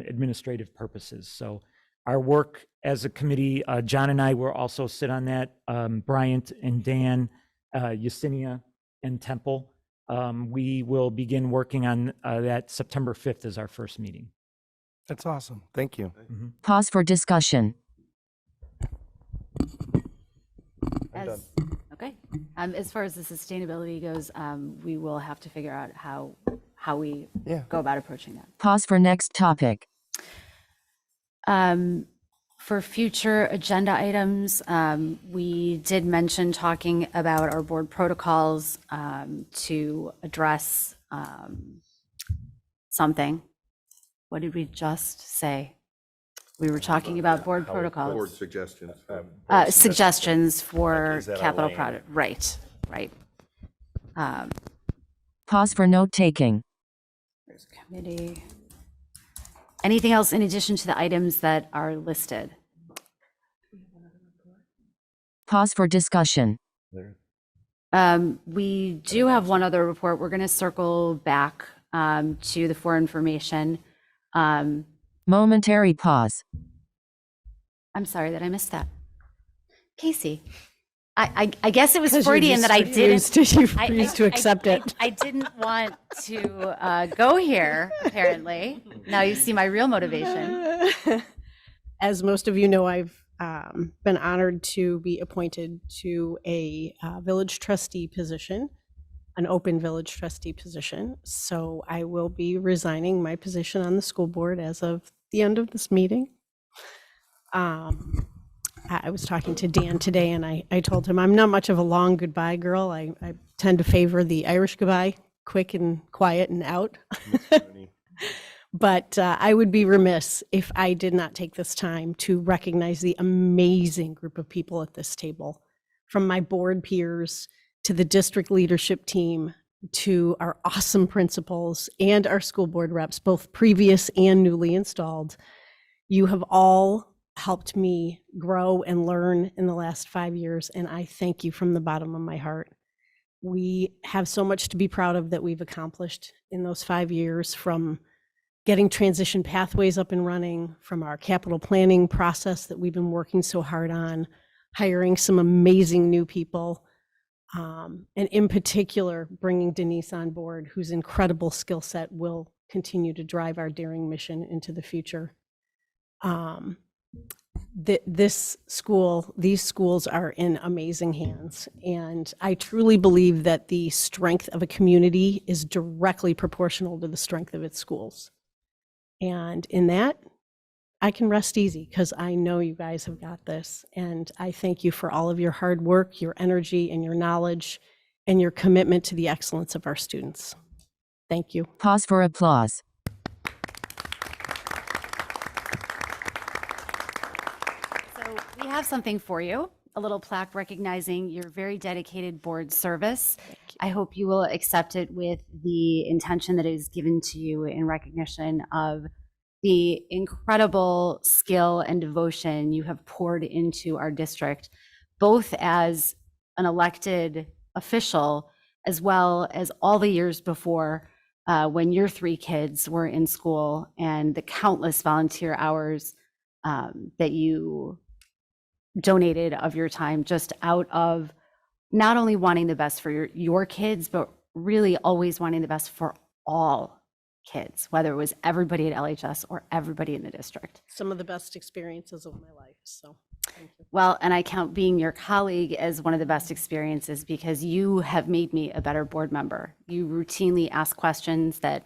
administrative purposes. So our work as a committee, John and I will also sit on that, Bryant and Dan, Yesenia and Temple. We will begin working on that. September 5th is our first meeting. That's awesome. Thank you. Pause for discussion. Okay. As far as the sustainability goes, we will have to figure out how we go about approaching that. Pause for next topic. For future agenda items, we did mention talking about our board protocols to address something. What did we just say? We were talking about board protocols. Board suggestions. Suggestions for Is that our capital lane? project. Right. Pause for note taking. There's a committee. Anything else in addition to the items that are listed? Pause for discussion. We do have one other report. We're going to circle back to the for information. Momentary pause. I'm sorry that I missed that. Casey, I guess it was 'Cause you're Freudian that I used didn't. to- you're used to accept it. I didn't want to go here, apparently. Now you see my real motivation. As most of you know, I've been honored to be appointed to a village trustee position, an open village trustee position. So I will be resigning my position on the school board as of the end of this meeting. I was talking to Dan today, and I told him I'm not much of a long goodbye girl. I tend to favor the Irish goodbye, quick and quiet and out. But I would be remiss if I did not take this time to recognize the amazing group of people at this table, from my board peers to the district leadership team to our awesome principals and our school board reps, both previous and newly installed. You have all helped me grow and learn in the last 5 years, and I thank you from the bottom of my heart. We have so much to be proud of that we've accomplished in those 5 years, from getting transition pathways up and running, from our capital planning process that we've been working so hard on, hiring some amazing new people, and in particular, bringing Denise on board, whose incredible skill set will continue to drive our daring mission into the future. These schools are in amazing hands, and I truly believe that the strength of a community is directly proportional to the strength of its schools. And in that, I can rest easy because I know you guys have got this. And I thank you for all of your hard work, your energy, and your knowledge, and your commitment to the excellence of our students. Thank you. Pause for applause. So we have something for you, a little plaque recognizing your very dedicated board service. I hope you will accept it with the intention that it is given to you in recognition of the incredible skill and devotion you have poured into our district, both as an elected official, as well as all the years before when your 3 kids were in school, and the countless volunteer hours that you donated of your time, just out of not only wanting the best for your kids, but really always wanting the best for all kids, whether it was everybody at LHS or everybody in the district. Some of the best experiences of my life, so thank you. Well, and I count being your colleague as one of the best experiences because you have made me a better board member. You routinely ask questions that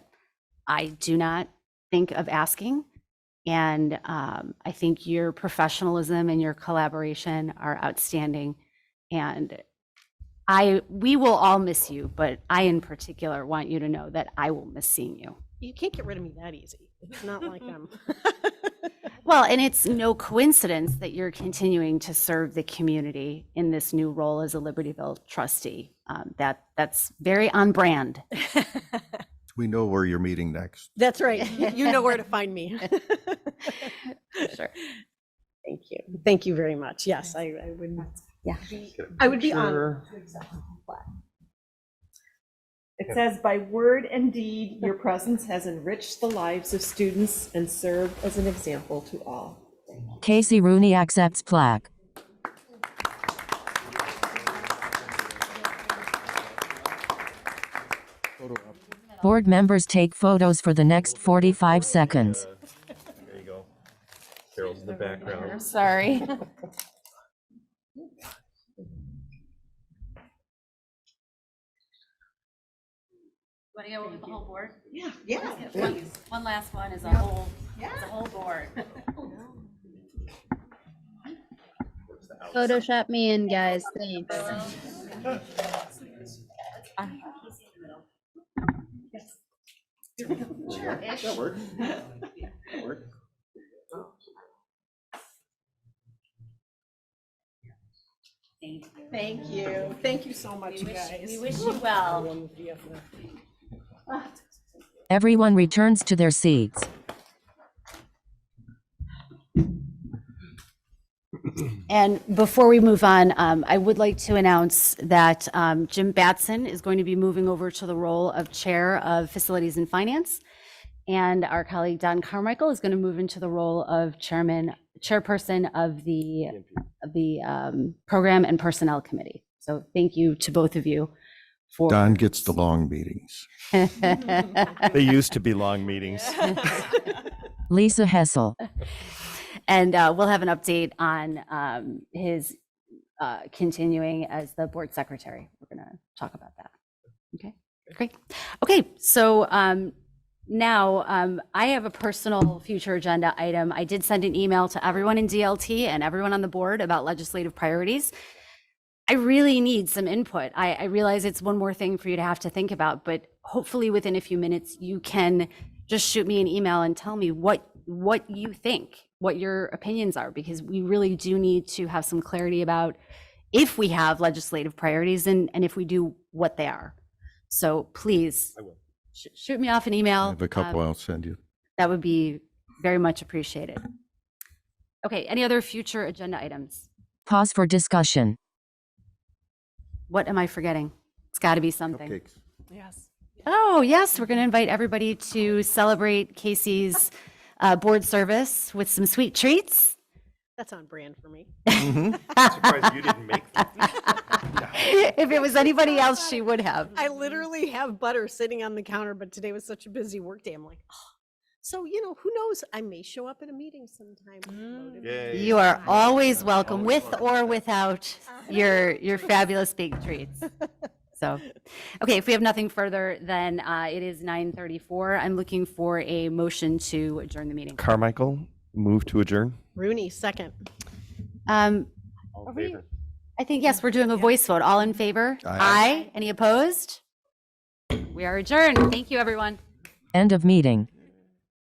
I do not think of asking. And I think your professionalism and your collaboration are outstanding. And we will all miss you, but I in particular want you to know that I will miss seeing you. You can't get rid of me that easy. It's not like I'm. Well, and it's no coincidence that you're continuing to serve the community in this new role as a Libertyville trustee. That's very on brand. We know where you're meeting next. That's right. You know where to find me. Sure. Thank you. Thank you very much. Yes, I would. Yeah. I would be honored to accept the plaque. It says, by word and deed, your presence has enriched the lives of students and served as an example to all. Casey Rooney accepts plaque. Board members take photos for the next 45 seconds. There you go. Carol's in the background. Sorry. Want to go with the whole board? Yeah, yeah, Please. One last one is a whole board. Photoshop me in, guys. Thanks. That works. That works. Thank you. Thank you so much, guys. We wish you well. Everyone returns to their seats. And before we move on, I would like to announce that Jim Batson is going to be moving over to the role of Chair of Facilities and Finance. And our colleague Don Carmichael is going to move into the role of chairperson of the Program and Personnel Committee. So thank you to both of you for. Don gets the long meetings. They used to be long meetings. Lisa Hessel. And we'll have an update on his continuing as the board secretary. We're going to talk about that. Okay, great. Okay, so now I have a personal future agenda item. I did send an email to everyone in DLT and everyone on the board about legislative priorities. I really need some input. I realize it's one more thing for you to have to think about, but hopefully within a few minutes, you can just shoot me an email and tell me what you think, what your opinions are, because we really do need to have some clarity about if we have legislative priorities and if we do, what they are. So please shoot me off an email. I have a couple I'll send you. That would be very much appreciated. Okay, any other future agenda items? Pause for discussion. What am I forgetting? It's got to be something. Cupcakes. Yes. Oh, yes, we're going to invite everybody to celebrate Casey's board service with some sweet treats. That's on brand for me. Surprised you didn't make that. If it was anybody else, she would have. I literally have butter sitting on the counter, but today was such a busy work day. I'm like, oh. So, who knows? I may show up at a meeting sometime. You are always welcome, with or without your fabulous baked treats. So, okay, if we have nothing further, then it is 9:34. I'm looking for a motion to adjourn the meeting. Carmichael, move to adjourn. Rooney, second. I think, yes, we're doing a voice vote. All in favor? Aye. Any opposed? We are adjourned. Thank you, everyone. End of meeting.